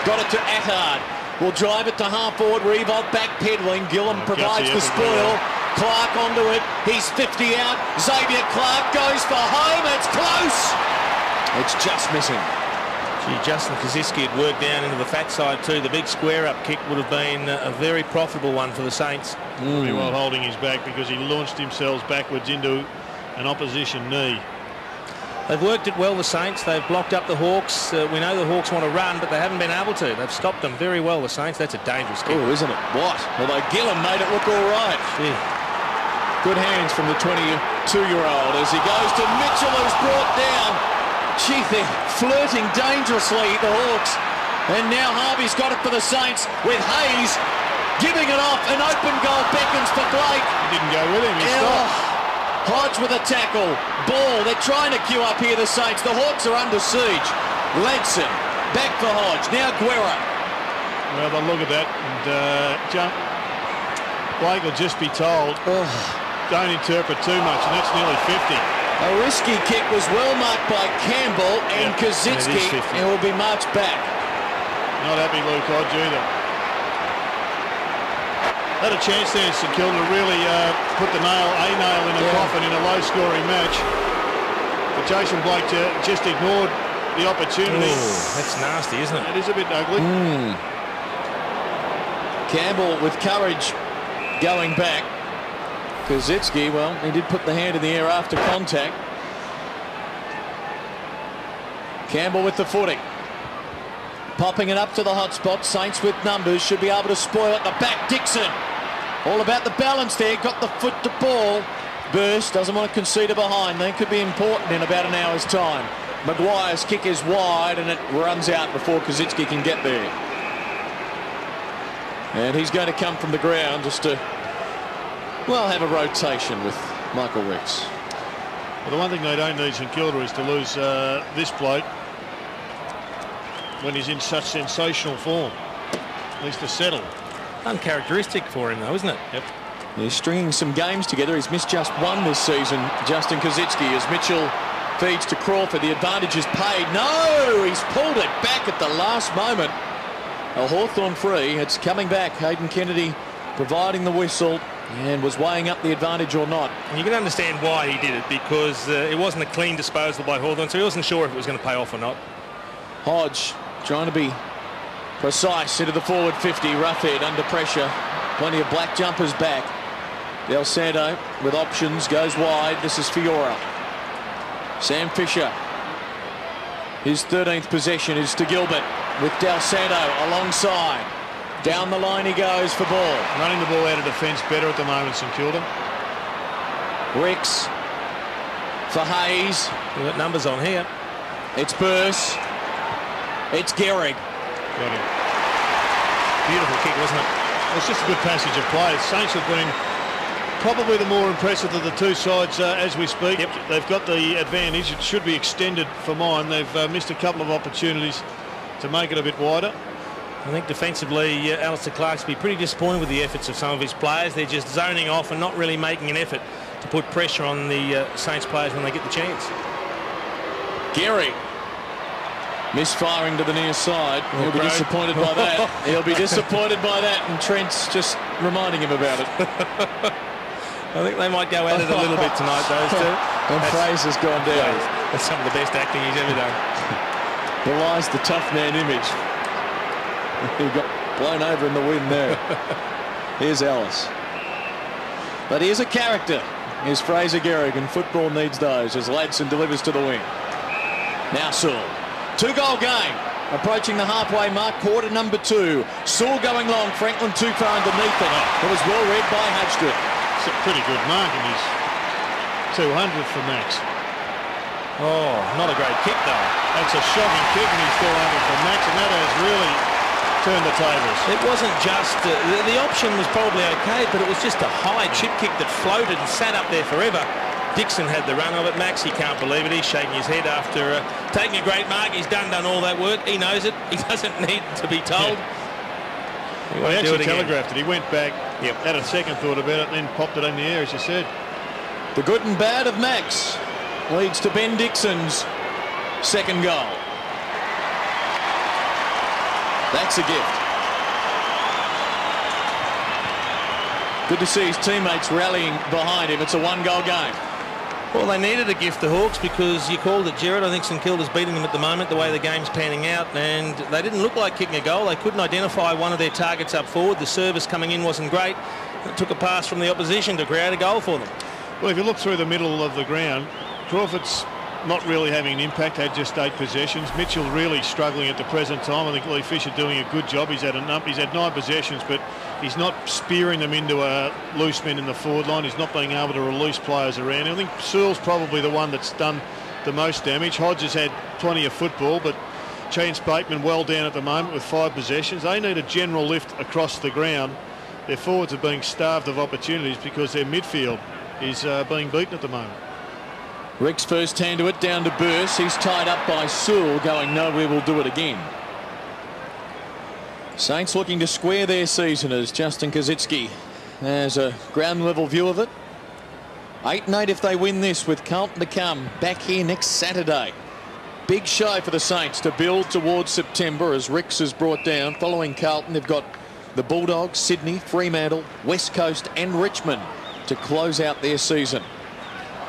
Got it to Attard. Will drive it to half forward. Revolt backpedaling. Gillam provides the spoil. Clark onto it. He's 50 out. Xavier Clark goes for home. It's close. It's just missing. Gee, Justin Kazitsky had worked down into the fat side too. The big square-up kick would have been a very profitable one for the Saints. Pretty well holding his back because he launched himself backwards into an opposition knee. They've worked it well, the Saints. They've blocked up the Hawks. We know the Hawks want to run, but they haven't been able to. They've stopped them very well, the Saints. That's a dangerous kick. Oh, isn't it? What? Although Gillen made it look all right. Gee. Good hands from the 22-year-old as he goes to Mitchell, who's brought down. Gee, they're flirting dangerously, the Hawks. And now Harvey's got it for the Saints with Hayes giving it off. An open goal beckons for Blake. He didn't go with him. He stopped. Hodge with a tackle. Ball. They're trying to queue up here, the Saints. The Hawks are under siege. Ledson. Back for Hodge. Now Guerra. Well, they'll look at that. And Blake will just be told, don't interpret too much. And that's nearly 50. A risky kick was well marked by Campbell and Kazitsky. And will be marched back. Not happy Luke Hodge either. Had a chance there, St.Kilda, to really put a nail in a coffin in a low-scoring match. But Jason Blake just ignored the opportunity. Ooh, that's nasty, isn't it? It is a bit ugly. Campbell with courage going back. Kazitsky, well, he did put the hand in the air after contact. Campbell with the footing. Popping it up to the hot spot. Saints with numbers should be able to spoil it. The back, Dixon. All about the balance there. Got the foot to ball. Burst doesn't want to concede a behind. That could be important in about an hour's time. Maguire's kick is wide and it runs out before Kazitsky can get there. And he's going to come from the ground just to, well, have a rotation with Michael Ricks. Well, the one thing they don't need, St Kilda, is to lose this bloke when he's in such sensational form. At least to settle. Uncharacteristic for him, though, isn't it? Yep. He's stringing some games together. He's missed just one this season, Justin Kazitsky, as Mitchell feeds to Crawford. The advantage is paid. No! He's pulled it back at the last moment. A Hawthorn free. It's coming back. Hayden Kennedy providing the whistle and was weighing up the advantage or not. And you can understand why he did it, because it wasn't a clean disposal by Hawthorn, so he wasn't sure if it was going to pay off or not. Hodge trying to be precise into the forward 50. Roughhead under pressure. Plenty of black jumpers back. Del Santo with options goes wide. This is Fiora. Sam Fisher. His 13th possession is to Gilbert with Del Santo alongside. Down the line he goes for ball. Running the ball out of defence better at the moment, St Kilda. Ricks for Hayes. We've got numbers on here. It's Burse. It's Gehrig. Got him. Beautiful kick, wasn't it? It's just a good passage of play. Saints have been probably the more impressive of the two sides as we speak. Yep. They've got the advantage. It should be extended for mine. They've missed a couple of opportunities to make it a bit wider. I think defensively, Alistair Clark's be pretty disappointed with the efforts of some of his players. They're just zoning off and not really making an effort to put pressure on the Saints players when they get the chance. Gehrig. Misfiring to the near side. He'll be disappointed by that. He'll be disappointed by that, and Trent's just reminding him about it. I think they might go at it a little bit tonight, those two. And Fraser's gone down. That's some of the best acting he's ever done. Belies the tough man image. He got blown over in the wind there. Here's Ellis. But here's a character. Here's Fraser Gehrig, and football needs those as Ladson delivers to the wing. Now Sewell. 2-goal game. Approaching the halfway mark, quarter number 2. Sewell going long, Franklin too far underneath it. It was well read by Hudghton. It's a pretty good mark in his 200th for Max. Oh, not a great kick though. That's a shocking kick in his 400 for Max, and that has really turned the tables. It wasn't just, the option was probably okay, but it was just a high chip kick that floated and sat up there forever. Dixon had the run of it. Max, he can't believe it. He's shaking his head after taking a great mark. He's done all that work. He knows it. He doesn't need to be told. Yeah. Well, he actually telegraphed it. He went back, had a second thought about it, and then popped it in the air, as you said. The good and bad of Max leads to Ben Dixon's second goal. That's a gift. Good to see his teammates rallying behind him. It's a 1-goal game. Well, they needed a gift, the Hawks, because you called it, Gerard. I think St Kilda's beating them at the moment, the way the game's panning out, and they didn't look like kicking a goal. They couldn't identify one of their targets up forward. The service coming in wasn't great. It took a pass from the opposition to create a goal for them. Well, if you look through the middle of the ground, Crawford's not really having an impact, had just 8 possessions. Mitchell really struggling at the present time. I think Lee Fisher doing a good job. He's had 9 possessions, but he's not spearing them into loose men in the forward line. He's not being able to release players around. I think Searle's probably the one that's done the most damage. Hodge has had plenty of football, but Chance Bateman well down at the moment with 5 possessions. They need a general lift across the ground. Their forwards are being starved of opportunities because their midfield is being beaten at the moment. Rick's first hand to it, down to Burse. He's tied up by Sewell, going nowhere, we'll do it again. Saints looking to square their season as Justin Kazitsky has a ground level view of it. 8-8 if they win this, with Carlton to come back here next Saturday. Big show for the Saints to build towards September as Ricks is brought down. Following Carlton, they've got the Bulldogs, Sydney, Fremantle, West Coast and Richmond to close out their season.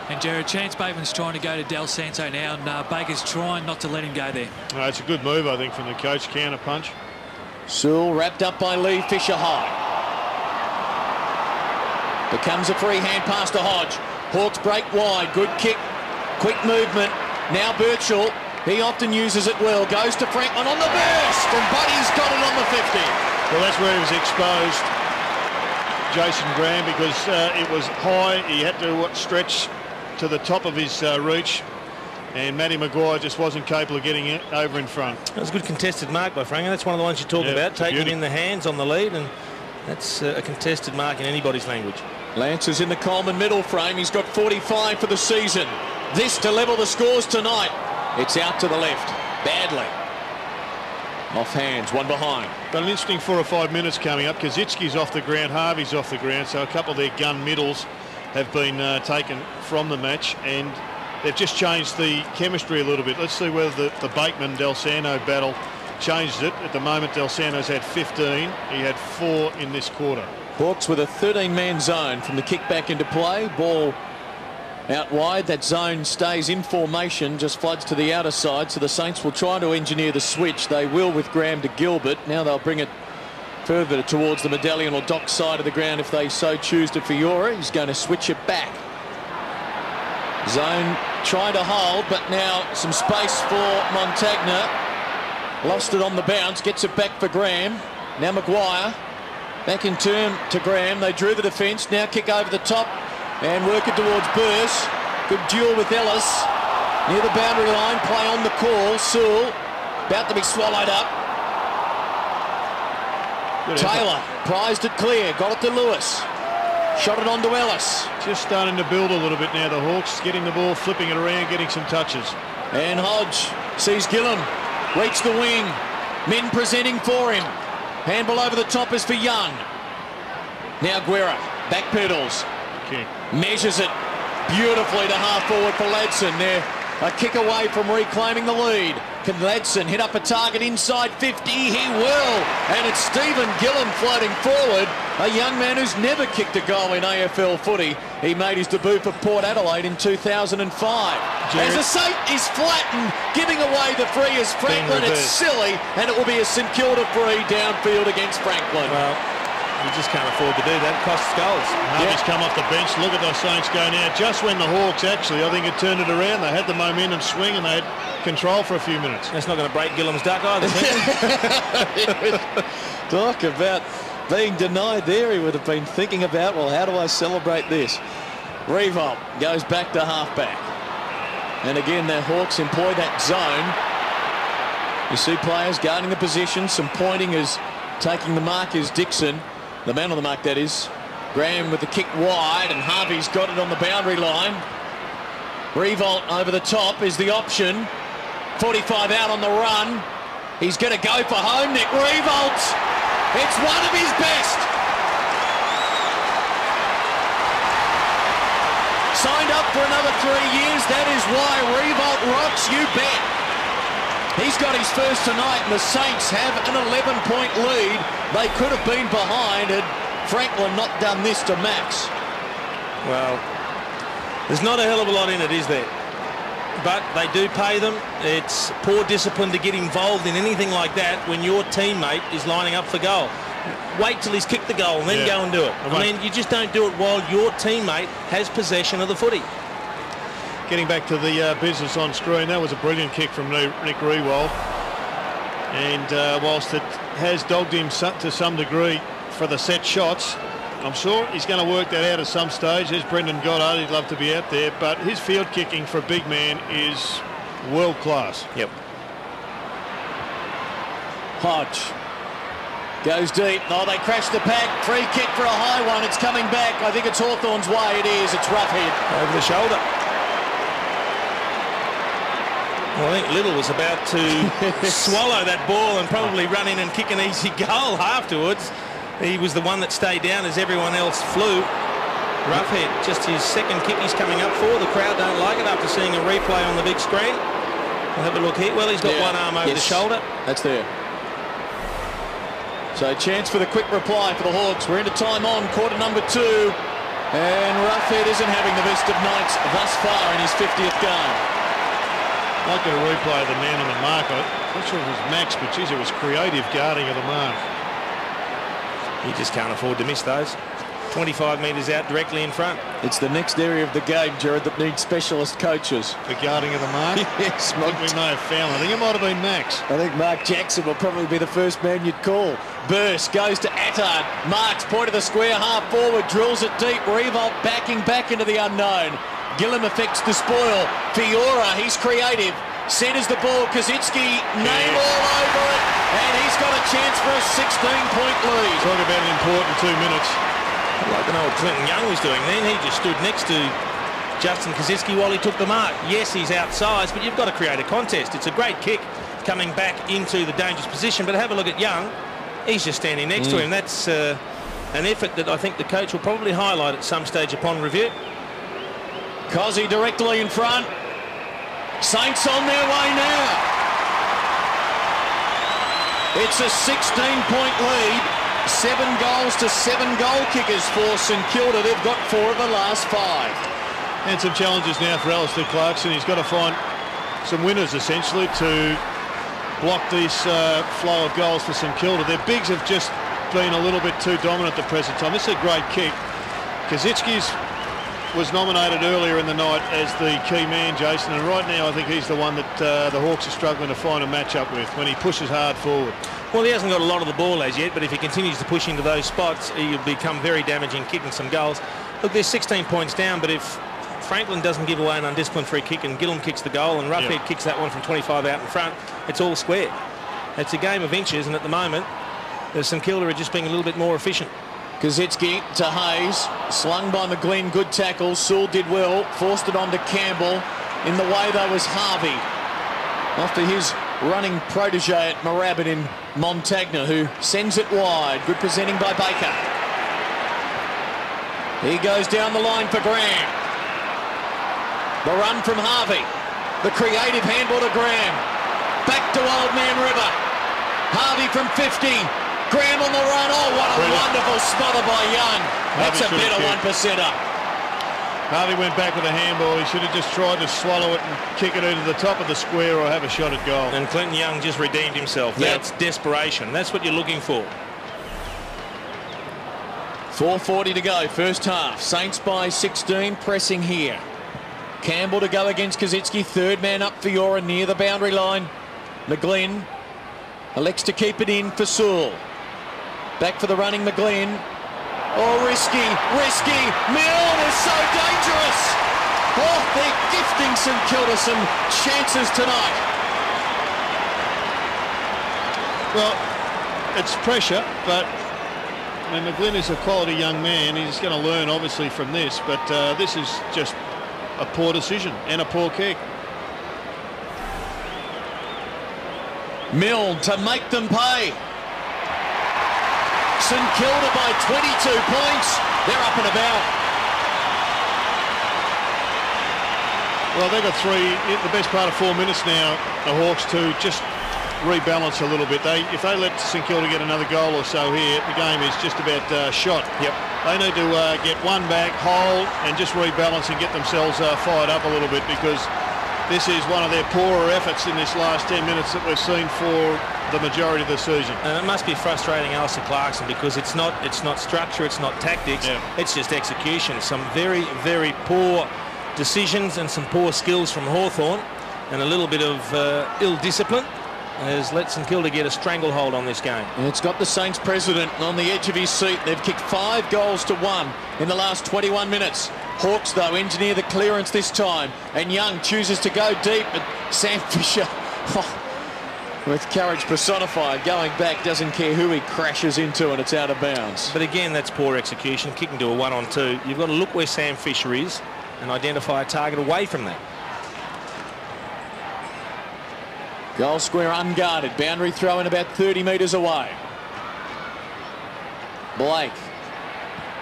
And Jared, Chance Bateman's trying to go to Del Santo now, and Baker's trying not to let him go there. It's a good move, I think, from the coach. Counter punch. Sewell wrapped up by Lee Fisher high. Becomes a free hand pass to Hodge. Hawks break wide. Good kick. Quick movement. Now Birchall. He often uses it well. Goes to Franklin on the burst. And Buddy's got it on the 50. Well, that's where he was exposed, Jason Graham, because it was high. He had to stretch to the top of his reach. And Matty Maguire just wasn't capable of getting it over in front. That was a good contested mark by Franklin. That's one of the ones you talk about, taking in the hands on the lead, and that's a contested mark in anybody's language. Lance is in the Coleman middle frame. He's got 45 for the season. This to level the scores tonight. It's out to the left. Badly. Off hands, one behind. But an interesting 4 or 5 minutes coming up. Kazitsky's off the ground, Harvey's off the ground, so a couple of their gun middles have been taken from the match, and they've just changed the chemistry a little bit. Let's see whether the Bateman-Del Santo battle changes it. At the moment, Del Santo's had 15. He had 4 in this quarter. Hawks with a 13-man zone from the kick back into play. Ball out wide. That zone stays in formation, just floods to the outer side. So the Saints will try to engineer the switch. They will with Graham to Gilbert. Now they'll bring it further towards the Medallion or Dock side of the ground if they so choose to Fiora. He's going to switch it back. Zone trying to hold, but now some space for Montagna. Lost it on the bounce, gets it back for Graham. Now Maguire back in turn to Graham. They drew the defence, now kick over the top and work it towards Burse. Good duel with Ellis near the boundary line. Play on the call. Sewell about to be swallowed up. Good Taylor effort. Prized it clear, got it to Lewis. Shot it on to Ellis. Just starting to build a little bit now, the Hawks, getting the ball, flipping it around, getting some touches. And Hodge sees Gillum reach the wing. Men presenting for him. Handball over the top is for Young. Now Guerra backpedals. Okay. Measures it beautifully to half forward for Ladson. There, a kick away from reclaiming the lead. Can Ladson hit up a target inside 50? He will. And it's Stephen Gillum floating forward. A young man who's never kicked a goal in AFL footy. He made his debut for Port Adelaide in 2005. As the Saint is flattened, giving away the free as Franklin. It's silly, and it will be a St Kilda free downfield against Franklin. Well, you just can't afford to do that. It costs goals. Harvey's come off the bench. Look at the Saints go now. Just when the Hawks actually, I think, had turned it around. They had the momentum swing and they had control for a few minutes. That's not going to break Gillum's duck either. Talk about being denied there. He would have been thinking about, well, how do I celebrate this? Revolt goes back to halfback. And again, the Hawks employ that zone. You see players guarding the position. Some pointing is taking the mark is Dixon. The man on the mark, that is. Graham with the kick wide, and Harvey's got it on the boundary line. Revolt over the top is the option. 45 out on the run. He's going to go for home, Nick Revolt. It's one of his best. Signed up for another 3 years. That is why Revolt rocks, you bet. He's got his first tonight, and the Saints have an 11-point lead. They could have been behind had Franklin not done this to Max. Well, there's not a hell of a lot in it, is there? But they do pay them. It's poor discipline to get involved in anything like that when your teammate is lining up for goal. Wait till he's kicked the goal and then go and do it. I mean, you just don't do it while your teammate has possession of the footy. Getting back to the business on screen, that was a brilliant kick from Nick Riewoldt. And whilst it has dogged him to some degree for the set shots, I'm sure he's going to work that out at some stage. There's Brendan Goddard, he'd love to be out there, but his field kicking for a big man is world class. Yep. Hodge goes deep. Oh, they crash the pack. Free kick for a high one. It's coming back. I think it's Hawthorn's way. It is. It's Roughhead. Over the shoulder. Well, I think Little was about to swallow that ball and probably run in and kick an easy goal afterwards. He was the one that stayed down as everyone else flew. Roughhead, just his second kick he's coming up for. The crowd don't like it after seeing a replay on the big screen. We'll have a look here. Well, he's got one arm over the shoulder. That's there. So chance for the quick reply for the Hawks. We're into time on, quarter number 2. And Roughhead isn't having the best of nights thus far in his 50th game. Might get a replay of the man on the mark. I'm not sure if it was Max, but geez, it was creative guarding of the mark. He just can't afford to miss those. 25 metres out directly in front. It's the next area of the game, Jared, that needs specialist coaches. The guarding of the mark? Yes, I think we may have found. I think it might have been Max. I think Mark Jackson will probably be the first man you'd call. Burst goes to Attard. Marks point of the square, half forward, drills it deep. Riewoldt backing back into the unknown. Gillum affects the spoil. Fiora, he's creative. Centres the ball. Kazitsky, name all over it. And he's got a chance for a 16-point lead. Talk about an important 2 minutes. Like an old Clinton Young was doing then. He just stood next to Justin Kazitsky while he took the mark. Yes, he's outsized, but you've got to create a contest. It's a great kick coming back into the dangerous position. But have a look at Young. He's just standing next to him. That's an effort that I think the coach will probably highlight at some stage upon review. Cozzy directly in front. Saints on their way now. It's a 16-point lead. 7 goals to 7 goal kickers for St Kilda. They've got 4 of the last 5. And some challenges now for Alistair Clarkson. He's got to find some winners, essentially, to block this flow of goals for St Kilda. Their bigs have just been a little bit too dominant at the present time. This is a great kick. Kazitsky's was nominated earlier in the night as the key man, Jason, and right now I think he's the one that the Hawks are struggling to find a match-up with when he pushes hard forward. Well, he hasn't got a lot of the ball as yet, but if he continues to push into those spots, he'll become very damaging, kicking some goals. Look, there's 16 points down, but if Franklin doesn't give away an undisciplined free kick and Gillum kicks the goal and Roughhead kicks that one from 25 out in front, it's all square. It's a game of inches, and at the moment, St Kilda are just being a little bit more efficient. Kazitsky to Hayes, slung by McGlynn, good tackle. Sewell did well, forced it on to Campbell. In the way though was Harvey, after his running protege at Moorabbin in Montagna, who sends it wide. Good presenting by Baker. He goes down the line for Graham. The run from Harvey. The creative handball to Graham. Back to Old Man River. Harvey from 50. Graham on the run. Oh, what a wonderful smother by Young. That's a better one-percenter. Harvey went back with a handball. He should have just tried to swallow it and kick it into the top of the square or have a shot at goal. And Clinton Young just redeemed himself. Yep. That's desperation. That's what you're looking for. 4:40 to go, first half. Saints by 16, pressing here. Campbell to go against Kazitsky. Third man up for Fiora near the boundary line. McGlynn elects to keep it in for Sewell. Back for the running McGlynn. Oh, risky. Milne is so dangerous. Oh, they're gifting St Kilda some chances tonight. Well, it's pressure, but I mean, McGlynn is a quality young man. He's going to learn, obviously, from this, but this is just a poor decision and a poor kick. Milne to make them pay. St Kilda by 22 points. They're up and about. Well, they've got the best part of 4 minutes now, the Hawks, to just rebalance a little bit. If they let St Kilda get another goal or so here, the game is just about shot. Yep. They need to get one back, hold, and just rebalance and get themselves fired up a little bit, because this is one of their poorer efforts in this last 10 minutes that we've seen for the majority of the season. And it must be frustrating Alistair Clarkson, because it's not structure, it's not tactics, it's just execution. Some very, very poor decisions and some poor skills from Hawthorn, and a little bit of ill discipline has let St Kilda get a stranglehold on this game. And it's got the Saints president on the edge of his seat. They've kicked 5 goals to 1 in the last 21 minutes. Hawks, though, engineer the clearance this time, and Young chooses to go deep, but Sam Fisher, with courage personified, going back, doesn't care who he crashes into, and it's out of bounds. But again, that's poor execution, kicking to a 1-on-2. You've got to look where Sam Fisher is and identify a target away from that. Goal square unguarded. Boundary throw in about 30 metres away. Blake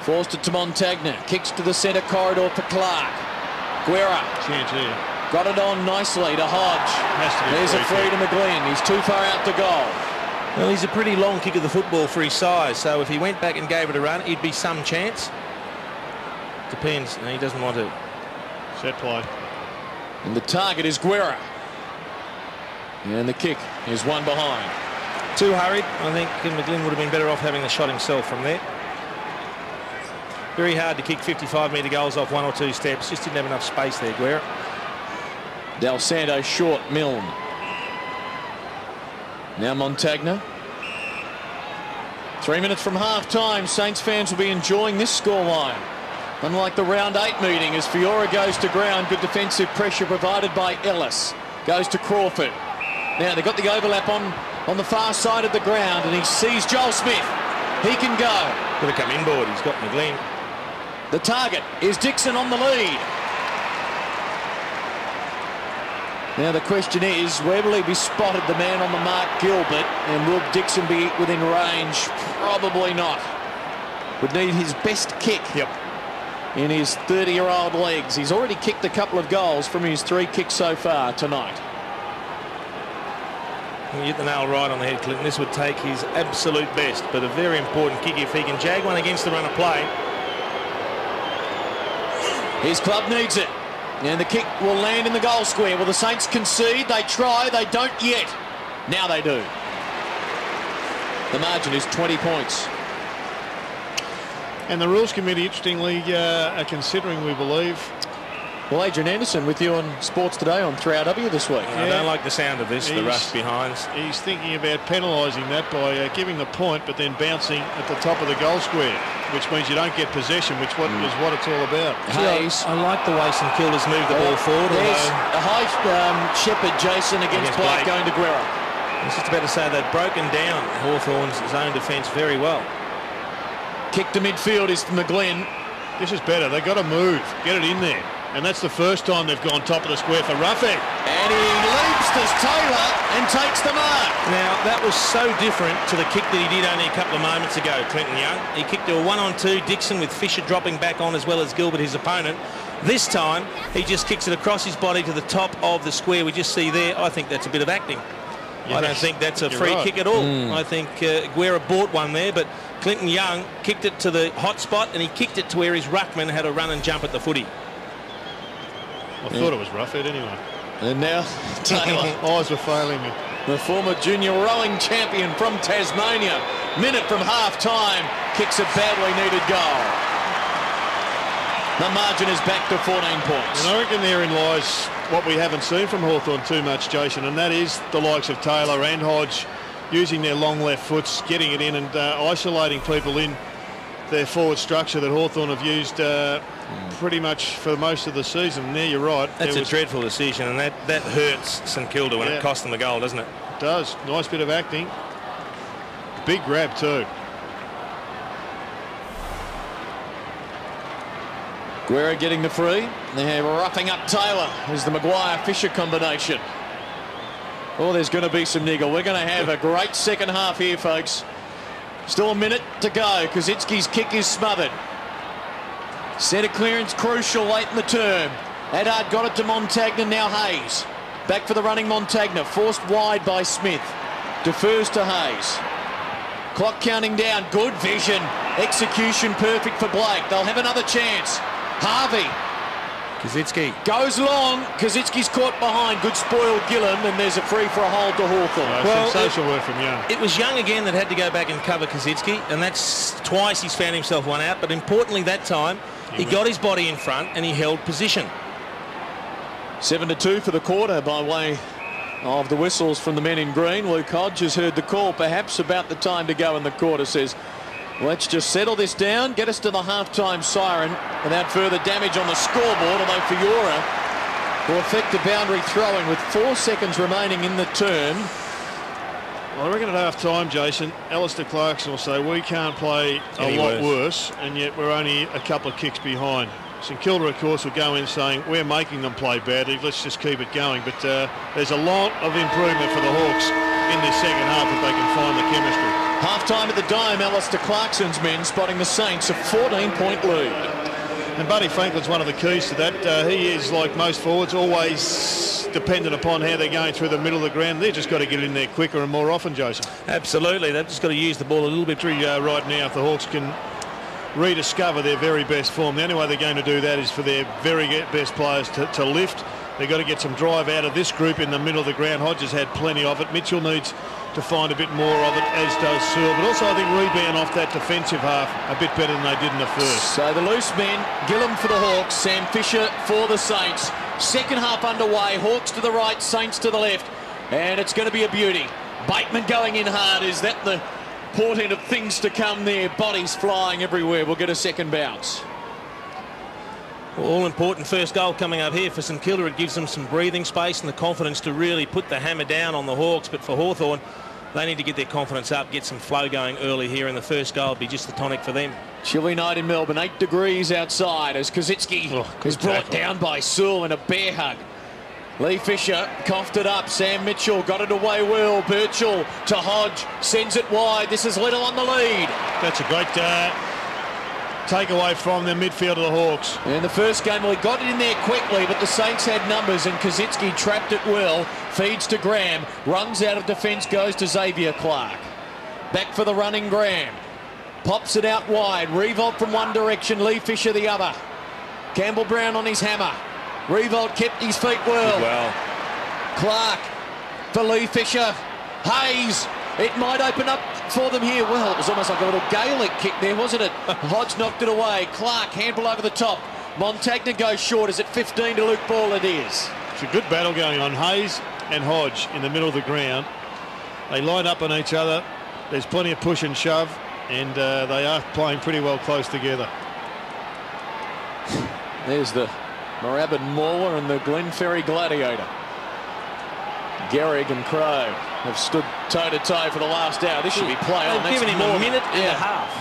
forced it to Montagna. Kicks to the centre corridor for Clark. Guerra. Chance here. Got it on nicely to Hodge. There's a free to McGlynn. He's too far out to goal. Well, he's a pretty long kick of the football for his size, so if he went back and gave it a run, it'd be some chance. Depends. No, he doesn't want to. Set play. And the target is Guerra. And the kick is one behind. Too hurried. I think McGlynn would have been better off having the shot himself from there. Very hard to kick 55-metre goals off 1 or 2 steps. Just didn't have enough space there, Guerra. Del Santo short, Milne. Now Montagna. 3 minutes from half-time. Saints fans will be enjoying this scoreline. Unlike the round 8 meeting, as Fiora goes to ground, good defensive pressure provided by Ellis. Goes to Crawford. Now they've got the overlap on the far side of the ground, and he sees Joel Smith. He can go. Could have come inboard. He's got McGlynn. The target is Dixon on the lead. Now the question is, where will he be spotted, the man on the mark, Gilbert, and will Dixon be within range? Probably not. Would need his best kick. Yep. In his 30-year-old legs. He's already kicked a couple of goals from his 3 kicks so far tonight. You hit the nail right on the head, Clinton. This would take his absolute best, but a very important kick if he can jag one against the run of play. His club needs it. And the kick will land in the goal square. Will the Saints concede? They try. They don't yet. Now they do. The margin is 20 points. And the Rules Committee, interestingly, are considering, we believe. Well, Adrian Anderson with you on Sports Today on 3RW this week. I don't like the sound of this, the rush behinds. He's thinking about penalising that by giving the point, but then bouncing at the top of the goal square, which means you don't get possession, which is what it's all about. Hayes, I like the way St Kilda's moved the ball forward. There's a high shepherd, Jason, against Blake going to Guerra. I was just about to say they've broken down Hawthorn's zone defence very well. Kick to midfield is McGlynn. This is better. They've got to move, get it in there. And that's the first time they've gone top of the square for Ruffing. And he leaps to Taylor and takes the mark. Now, that was so different to the kick that he did only a couple of moments ago, Clinton Young. He kicked to a 1-on-2, Dixon with Fisher dropping back on as well as Gilbert, his opponent. This time, he just kicks it across his body to the top of the square. We just see there, I think that's a bit of acting. Yes, I don't think that's a free kick at all. I think Guerra bought one there, but Clinton Young kicked it to the hot spot, and he kicked it to where his ruckman had to run and jump at the footy. I thought it was Roughhead anyway. And now Taylor. Eyes were failing me. The former junior rowing champion from Tasmania. Minute from half-time. Kicks a badly needed goal. The margin is back to 14 points. And I reckon therein lies what we haven't seen from Hawthorn too much, Jason, and that is the likes of Taylor and Hodge using their long left foots, getting it in and isolating people in their forward structure that Hawthorn have used pretty much for most of the season. And there you're right. That's a dreadful decision, and that hurts St Kilda when it costs them the goal, doesn't it? It does. Nice bit of acting. Big grab too. Guerra getting the free. They're roughing up Taylor as the Maguire-Fisher combination. Oh, there's going to be some niggle. We're going to have a great second half here, folks. Still a minute to go. Kosicki's kick is smothered. Centre clearance crucial late in the term. Haddad got it to Montagna, now Hayes. Back for the running Montagna, forced wide by Smith. Defers to Hayes. Clock counting down, good vision. Execution perfect for Blake. They'll have another chance. Harvey. Kosicki goes long. Kosicki's caught behind. Good spoil Gillam, and there's a free for a hold to Hawthorn. Sensational work from Young. It was Young again that had to go back and cover Kosicki, and that's twice he's found himself one out. But importantly that time, he got his body in front and he held position. 7-2 for the quarter by way of the whistles from the men in green. Luke Hodge has heard the call, perhaps about the time to go in the quarter, says, let's just settle this down, get us to the half-time siren without further damage on the scoreboard, although Fiora will affect the boundary throwing with 4 seconds remaining in the term. Well, I reckon at half-time, Jason, Alistair Clarkson will say we can't play a lot worse, and yet we're only a couple of kicks behind. St Kilda, of course, will go in saying we're making them play badly, let's just keep it going. But there's a lot of improvement for the Hawks in this second half if they can find the chemistry. Half-time at the Dome, Alistair Clarkson's men spotting the Saints a 14-point lead. And Buddy Franklin's one of the keys to that. He is, like most forwards, always dependent upon how they're going through the middle of the ground. They've just got to get in there quicker and more often, Jason. Absolutely. They've just got to use the ball a little bit. Right now, if the Hawks can rediscover their very best form, the only way they're going to do that is for their very best players to lift. They've got to get some drive out of this group in the middle of the ground. Hodges had plenty of it. Mitchell needs to find a bit more of it, as does Searle. But also, I think rebound off that defensive half a bit better than they did in the first. So the loose men, Gillum for the Hawks, Sam Fisher for the Saints. Second half underway, Hawks to the right, Saints to the left. And it's going to be a beauty. Bateman going in hard. Is that the portent of things to come there? Bodies flying everywhere. We'll get a second bounce. All important first goal coming up here for St Kilda. It gives them some breathing space and the confidence to really put the hammer down on the Hawks. But for Hawthorn, they need to get their confidence up, get some flow going early here, and the first goal will be just the tonic for them. Chilly night in Melbourne, 8 degrees outside as Kosicki is brought down by Searle in a bear hug. Lee Fisher coughed it up. Sam Mitchell got it away well. Birchall to Hodge, sends it wide. This is Little on the lead. That's a great takeaway from the midfield of the Hawks. In the first game, well, he got it in there quickly, but the Saints had numbers and Kosicki trapped it well. Feeds to Graham, runs out of defence, goes to Xavier Clark. Back for the running Graham. Pops it out wide. Revolt from one direction, Lee Fisher the other. Campbell Brown on his hammer. Revolt kept his feet well. Clark for Lee Fisher. Hayes. It might open up for them here. Well, it was almost like a little Gaelic kick there, wasn't it? Hodge knocked it away. Clark, handball over the top. Montagna goes short. Is it 15 to Luke Ball? It is. It's a good battle going on. Hayes and Hodge in the middle of the ground. They line up on each other. There's plenty of push and shove, and they are playing pretty well close together. There's the Moorabbin Mauler and the Glenferrie Gladiator. Gehrig and Crowe have stood toe-to-toe for the last hour. This should be play on. They've given him a minute and a half.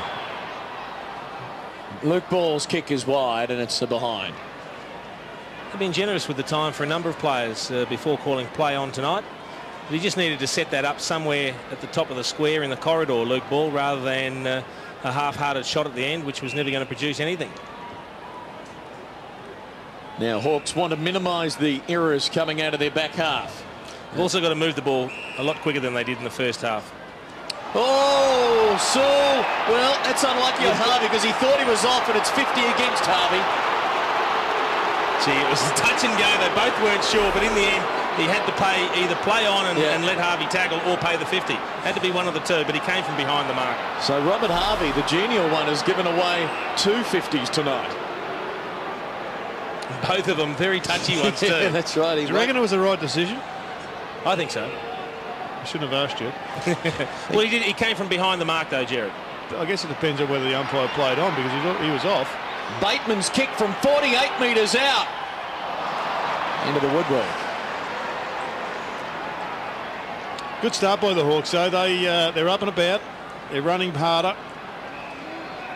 Luke Ball's kick is wide and it's a behind. They've been generous with the time for a number of players before calling play on tonight. But he just needed to set that up somewhere at the top of the square in the corridor, Luke Ball, rather than a half-hearted shot at the end, which was never going to produce anything. Now Hawks want to minimise the errors coming out of their back half. They've also got to move the ball a lot quicker than they did in the first half. Oh, Searle. Well, that's unlucky on Harvey because he thought he was off, and it's 50 against Harvey. Gee, it was a touch and go. They both weren't sure, but in the end, he had to either play on and let Harvey tackle or pay the 50. Had to be one of the two, but he came from behind the mark. So Robert Harvey, the genial one, has given away 2 50s tonight. Both of them very touchy ones too. Yeah, that's right. Do you reckon it was the right decision? I think so. I shouldn't have asked you. Well, he came from behind the mark, though, Jared. I guess it depends on whether the umpire played on because he was off. Bateman's kick from 48 metres out. Into the woodwork. Good start by the Hawks, though. They're up and about. They're running harder.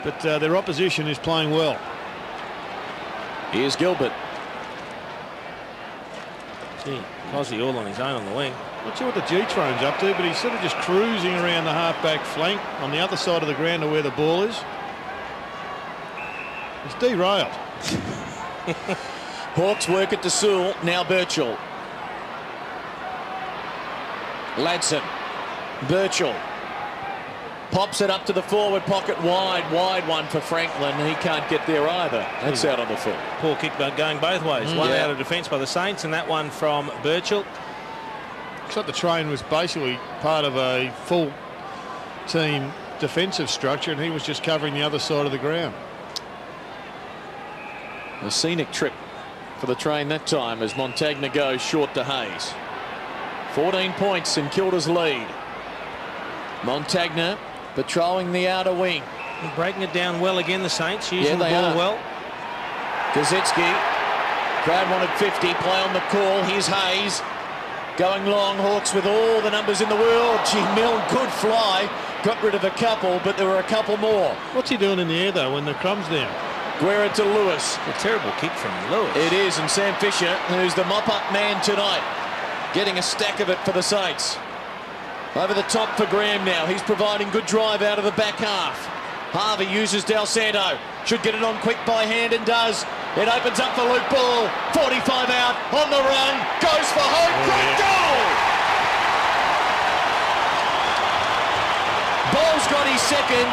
But their opposition is playing well. Here's Gilbert. Gee, Cosy all on his own on the wing. Not sure what the G-Trone's up to, but he's sort of just cruising around the half-back flank on the other side of the ground to where the ball is. It's derailed. Hawks work it to Searle. Now Birchall. Ladson. Birchall. Pops it up to the forward pocket. Wide one for Franklin. He can't get there either. That's out on the foot. Poor kick going both ways. One out of defence by the Saints and that one from Birchall. Looks like the train was basically part of a full team defensive structure and he was just covering the other side of the ground. A scenic trip for the train that time as Montagna goes short to Hayes. 14 points, St Kilda's lead. Montagna patrolling the outer wing. And breaking it down well again, the Saints. Using the they ball are. well. Kazitsky. Crowd wanted 50. Play on the call. Here's Hayes. Going long. Hawks with all the numbers in the world. Gee, Milne, good fly. Got rid of a couple, but there were a couple more. What's he doing in the air, though, when the crumb's down? Guerra to Lewis. A terrible kick from Lewis. It is, and Sam Fisher, who's the mop-up man tonight, getting a stack of it for the Saints. Over the top for Graham now. He's providing good drive out of the back half. Harvey uses Del Santo. Should get it on quick by hand and does. It opens up for Luke Ball. 45 out, on the run, goes for home. Great goal! Ball's got his second,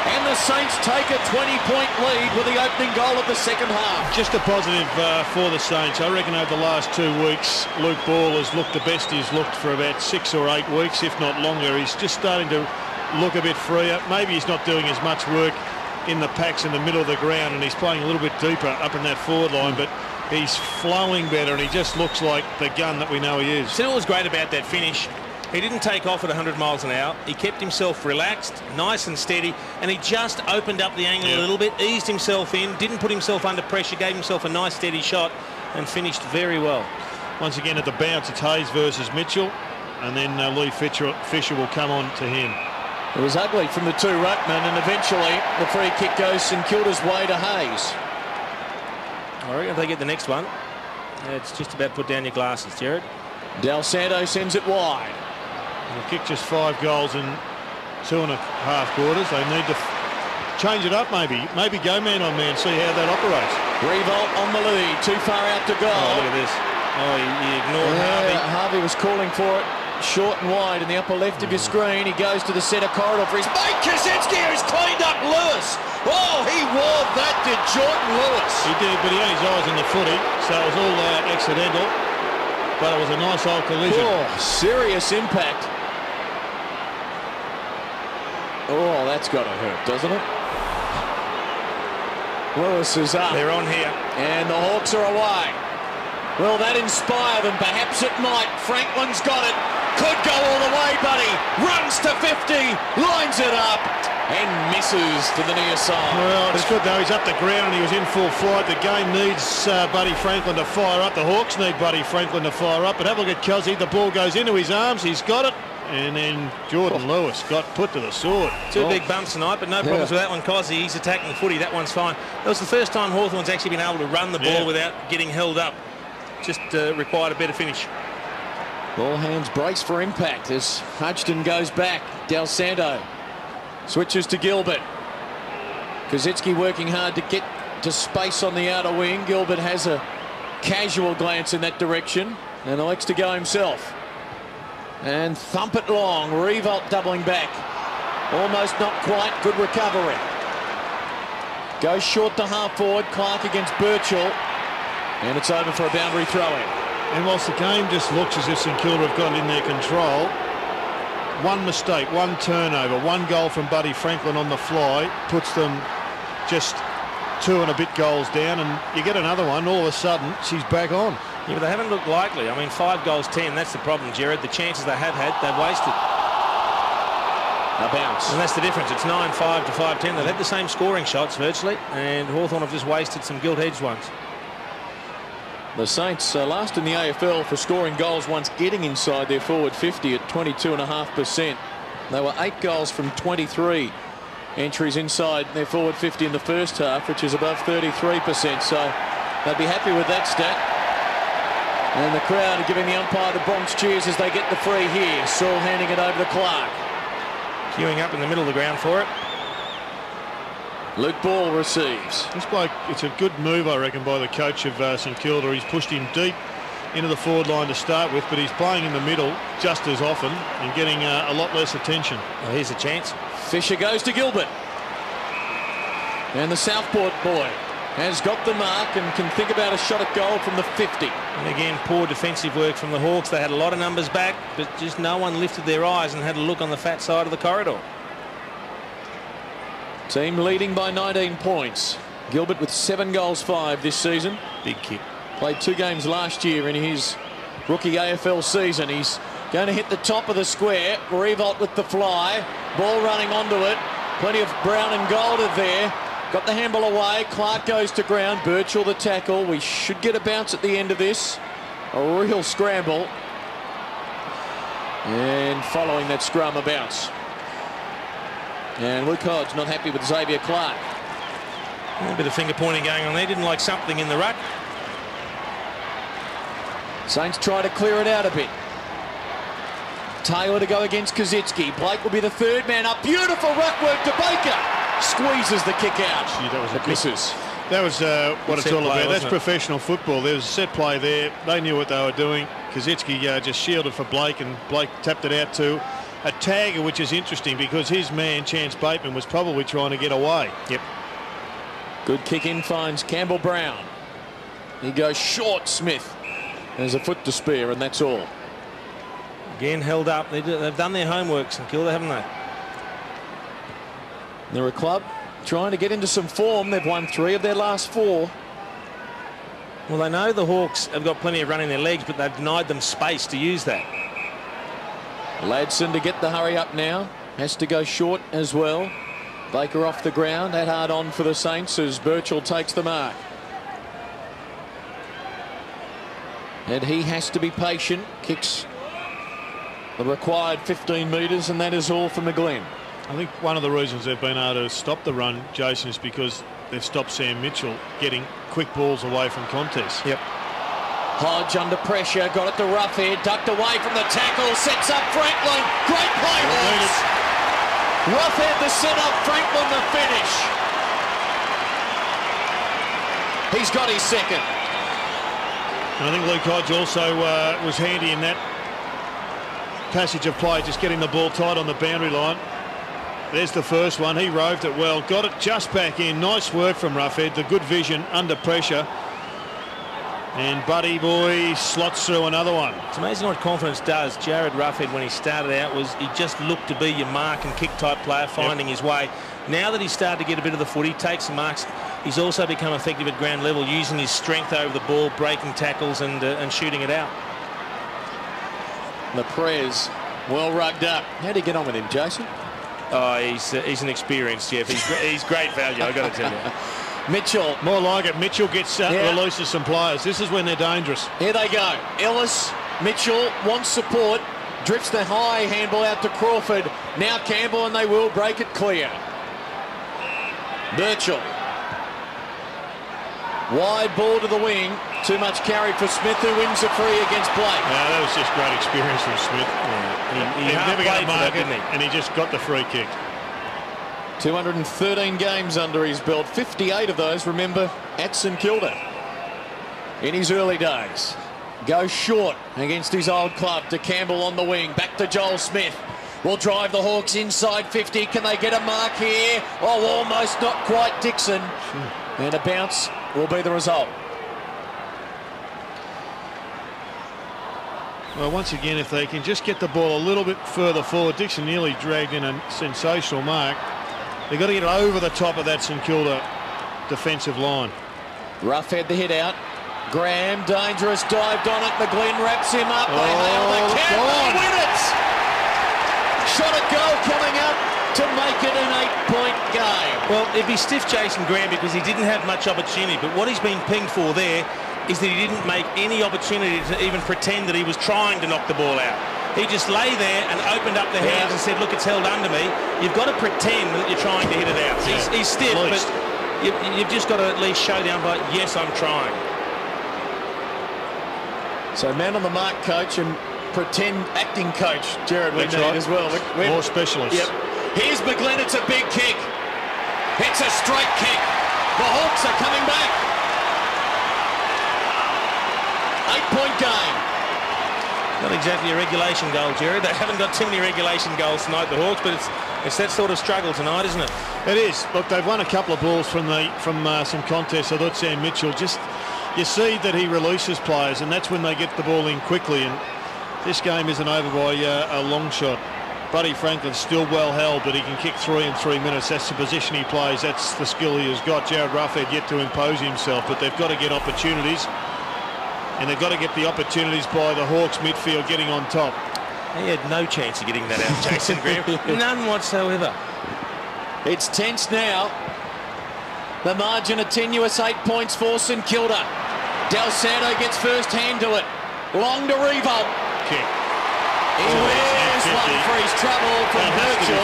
and the Saints take a 20-point lead with the opening goal of the second half. Just a positive for the Saints. I reckon over the last 2 weeks, Luke Ball has looked the best he's looked for about 6 or 8 weeks, if not longer. He's just starting to look a bit freer. Maybe he's not doing as much work in the packs in the middle of the ground, and he's playing a little bit deeper up in that forward line, but he's flowing better, and he just looks like the gun that we know he is. See what was great about that finish? He didn't take off at 100 miles an hour. He kept himself relaxed, nice and steady, and he just opened up the angle a little bit, eased himself in, didn't put himself under pressure, gave himself a nice steady shot, and finished very well. Once again at the bounce, it's Hayes versus Mitchell, and then Lee Fisher will come on to him. It was ugly from the two ruckmen, and eventually the free kick goes St Kilda's way to Hayes. I reckon if they get the next one, it's just about put down your glasses, Jared. Del Santo sends it wide. They've kicked just 5 goals in 2.5 quarters. They need to change it up, maybe. Maybe go man on man, see how that operates. Revolt on the lead, too far out to go. Oh, look at this. Oh, he ignored Harvey. Harvey was calling for it. Short and wide in the upper left of your screen. He goes to the centre corridor for his mate Kaczynski, who's cleaned up Lewis. Oh, he wore that to Jordan Lewis. He did, but he had his eyes on the footy, so it was all accidental. But it was a nice old collision. Oh, serious impact. Oh, that's got to hurt, doesn't it? Lewis is up. They're on here. And the Hawks are away. Will that inspire them? Perhaps it might. Franklin's got it. Could go all the way, buddy. Runs to 50. Lines it up. And misses to the near side. Well, it's good though. He's up the ground and he was in full flight. The game needs Buddy Franklin to fire up. The Hawks need Buddy Franklin to fire up. But have a look at Kelsey. The ball goes into his arms. He's got it. And then Jordan Lewis got put to the sword. Two big bumps tonight, but no problems with that one. Cozzy, he's attacking the footy. That one's fine. That was the first time Hawthorn's actually been able to run the ball without getting held up. Just required a better finish. All hands brace for impact as Hudghton goes back. Del Santo switches to Gilbert. Kazitsky working hard to get to space on the outer wing. Gilbert has a casual glance in that direction and elects to go himself. And thump it long. Revolt doubling back. Almost not quite. Good recovery. Goes short to half forward. Clark against Birchall. And it's over for a boundary throw-in. And whilst the game just looks as if St Kilda have got it in their control, one mistake, one turnover, one goal from Buddy Franklin on the fly puts them just 2 and a bit goals down, and you get another one, all of a sudden she's back on. Yeah, but they haven't looked likely. I mean, 5 goals, 10, that's the problem, Jared. The chances they have had, they've wasted. A bounce. And that's the difference. It's 9-5 to 5-10. They've had the same scoring shots virtually, and Hawthorn have just wasted some gilt-edged ones. The Saints last in the AFL for scoring goals once getting inside their forward 50 at 22.5%. They were 8 goals from 23 entries inside their forward 50 in the first half, which is above 33%. So they'd be happy with that stat. And the crowd are giving the umpire the Bronx cheers as they get the free here. Saul handing it over to Clark. Queuing up in the middle of the ground for it. Luke Ball receives. This bloke, it's a good move, I reckon, by the coach of St Kilda. He's pushed him deep into the forward line to start with, but he's playing in the middle just as often and getting a lot less attention. Well, here's a chance. Fisher goes to Gilbert. And the Southport boy has got the mark and can think about a shot at goal from the 50. And again, poor defensive work from the Hawks. They had a lot of numbers back, but just no one lifted their eyes and had a look on the fat side of the corridor. Team leading by 19 points. Gilbert with 7 goals, 5 this season. Big kick. Played 2 games last year in his rookie AFL season. He's going to hit the top of the square. Revolt with the fly. Ball running onto it. Plenty of brown and gold there. Got the handball away. Clark goes to ground. Birchall the tackle. We should get a bounce at the end of this. A real scramble. And following that scrum, a bounce. And Luke Hodge not happy with Xavier Clark. A bit of finger pointing going on there. Didn't like something in the ruck. Saints try to clear it out a bit. Taylor to go against Kazitsky. Blake will be the 3rd man up. Beautiful ruck work to Baker. Squeezes the kick out. Gee, that was a misses. That was what it's all about. That's professional football. There was a set play there. They knew what they were doing. Kazitsky just shielded for Blake, and Blake tapped it out to a tagger, which is interesting because his man, Chance Bateman, was probably trying to get away. Yep. Good kick in finds Campbell Brown. He goes short, Smith. There's a foot to spare, and that's all. Again, held up. They've done their homework, St Kilda, haven't they? They're a club trying to get into some form. They've won 3 of their last 4. Well, they know the Hawks have got plenty of run in their legs, but they've denied them space to use that. Ladson to get the hurry up now. Has to go short as well. Baker off the ground. That hard on for the Saints as Birchall takes the mark. And he has to be patient. Kicks the required 15 metres, and that is all for McGlynn. I think one of the reasons they've been able to stop the run, Jason, is because they've stopped Sam Mitchell getting quick balls away from contests. Yep. Hodge under pressure, got it to Roughhead, ducked away from the tackle, sets up Franklin. Great play, Hawks. Roughhead the set up, Franklin the finish. He's got his 2nd. And I think Luke Hodge also was handy in that passage of play, just getting the ball tight on the boundary line. There's the first one. He roved it well, got it just back in. Nice work from Roughhead, the good vision under pressure. And Buddy Boy slots through another one. It's amazing what confidence does. Jared Roughhead, when he started out, he just looked to be your mark and kick type player, finding his way. Now that he's started to get a bit of the footy, takes some marks, he's also become effective at ground level, using his strength over the ball, breaking tackles and shooting it out. The Prez well rugged up. How'd he get on with him, Jason? Oh, he's an experienced Jeff. He's great value, I've got to tell you. Mitchell. More like it. Mitchell gets releases some players. This is when they're dangerous. Here they go. Ellis, Mitchell wants support. Drifts the high handball out to Crawford. Now Campbell, and they will break it clear. Birchall. Wide ball to the wing. Too much carry for Smith, who wins a free against Blake. Yeah, that was just great experience from Smith. Yeah. He never got a mark, and he just got the free kick. 213 games under his belt, 58 of those, remember, at St Kilda in his early days. Goes short against his old club to Campbell on the wing. Back to Joel Smith. Will drive the Hawks inside 50. Can they get a mark here? Oh, almost, not quite. Dixon. And a bounce will be the result. Well, once again, if they can just get the ball a little bit further forward, Dixon nearly dragged in a sensational mark. They've got to get it over the top of that St Kilda defensive line. Roughhead the hit out. Graham, dangerous, dived on it. McGlynn wraps him up. They hail the camp. They win it. Shot at goal coming up to make it an 8-point game. Well, it'd be stiff Jason Graham because he didn't have much opportunity, but what he's been pinged for there is that he didn't make any opportunity to even pretend that he was trying to knock the ball out. He just lay there and opened up the hands and said, look, it's held under me. You've got to pretend that you're trying to hit it out. He's stiff, but you've just got to at least show the umpire, yes, I'm trying. So man on the mark coach and pretend acting coach, Jared Wigney as well. More specialists. Yep. Here's McGlynn, it's a big kick. It's a straight kick. The Hawks are coming back. 8-point game. Not exactly a regulation goal, Jerry. They haven't got too many regulation goals tonight, the Hawks, but it's that sort of struggle tonight, isn't it? It is. Look, they've won a couple of balls from some contests. I thought Sam Mitchell, you see that he releases players, and that's when they get the ball in quickly. And this game isn't over by a long shot. Buddy Franklin's still well held, but he can kick 3 in 3 minutes. That's the position he plays. That's the skill he has got. Jared Roughhead yet to impose himself, but they've got to get opportunities. and they've got to get the opportunities by the Hawks midfield getting on top. He had no chance of getting that out, Jason Graham. None whatsoever. It's tense now. The margin a tenuous 8 points for St Kilda. Del Santo gets first hand to it. Long to Revolt. Kick. He wears one for his trouble from Virgil.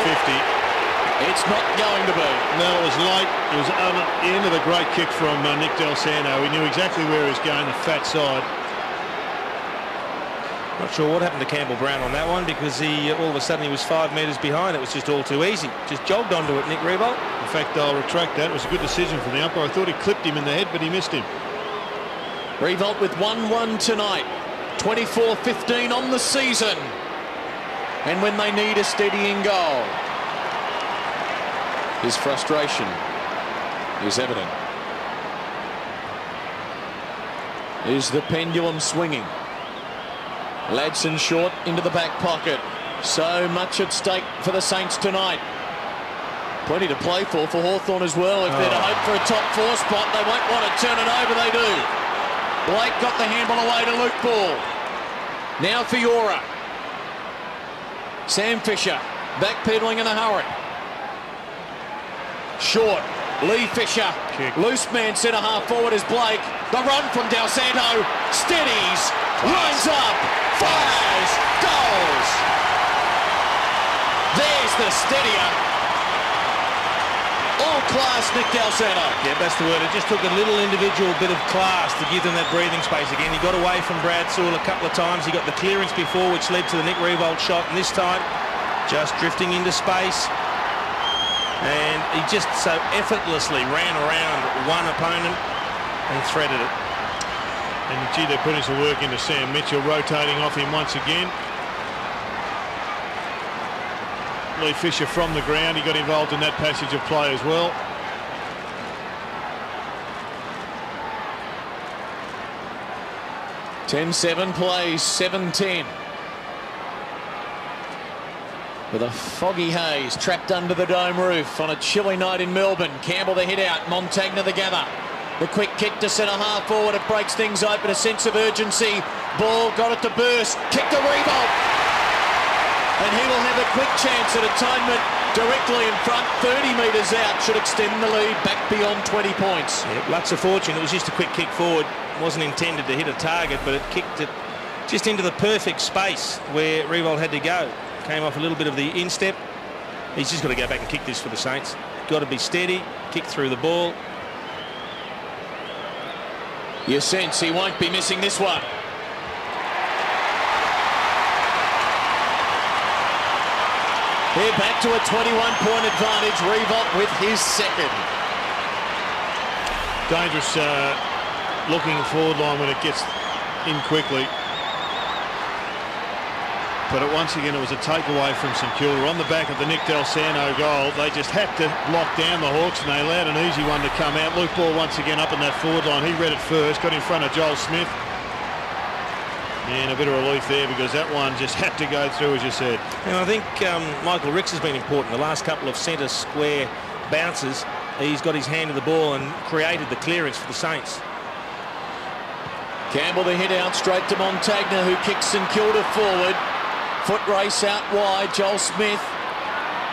It's not going to be. No, it was late. It was on the end of a great kick from Nick Del Santo. He knew exactly where he was going, the fat side. Not sure what happened to Campbell Brown on that one, because he all of a sudden he was 5 metres behind. It was just all too easy. Just jogged onto it, Nick Revolt. In fact, I'll retract that. It was a good decision from the umpire. I thought he clipped him in the head, but he missed him. Revolt with 1-1 tonight. 24-15 on the season. And when they need a steadying goal, his frustration is evident. Is the pendulum swinging? Ladson short into the back pocket. So much at stake for the Saints tonight. Plenty to play for Hawthorn as well. If they're to hope for a top 4 spot, they won't want to turn it over. They do. Blake got the handball away to Luke Ball. Now Fiora. Sam Fisher backpedaling in a hurry. Short. Lee Fisher. Kick. Loose man centre half forward is Blake. The run from Del Santo. Steadies. Lines up. Fires. Goals. There's the steadier. All class Nick Del Santo. Yeah, that's the word. It just took a little individual bit of class to give them that breathing space again. He got away from Brad Sewell a couple of times. He got the clearance before, which led to the Nick Revolt shot. And this time, just drifting into space. And he just so effortlessly ran around one opponent and threaded it. And gee, they're putting some work into Sam Mitchell, rotating off him once again. Lee Fisher from the ground. He got involved in that passage of play as well. (10-7) plays 7-10. With a foggy haze trapped under the dome roof on a chilly night in Melbourne. Campbell the hit out, Montagna the gather. The quick kick to centre half forward. It breaks things open. A sense of urgency. Ball got it to burst. Kick to Revolt. And he will have a quick chance at atonement directly in front. 30 metres out. Should extend the lead back beyond 20 points. Yep, Lutz of fortune. It was just a quick kick forward. It wasn't intended to hit a target, but it kicked it just into the perfect space where Revolt had to go. Came off a little bit of the instep. He's just got to go back and kick this for the Saints. Got to be steady. Kick through the ball. You sense he won't be missing this one. Here back to a 21-point advantage. Revolt with his second. Dangerous looking forward line when it gets in quickly. But once again, it was a takeaway from St Kilda on the back of the Nick Del Santo goal. They just had to lock down the Hawks, and they allowed an easy one to come out. Luke Ball once again up in that forward line. He read it first, got in front of Joel Smith. And a bit of relief there because that one just had to go through, as you said. And I think Michael Ricks has been important. The last couple of centre square bounces, he's got his hand to the ball and created the clearance for the Saints. Campbell the hit out straight to Montagna, who kicks St Kilda forward. Foot race out wide. Joel Smith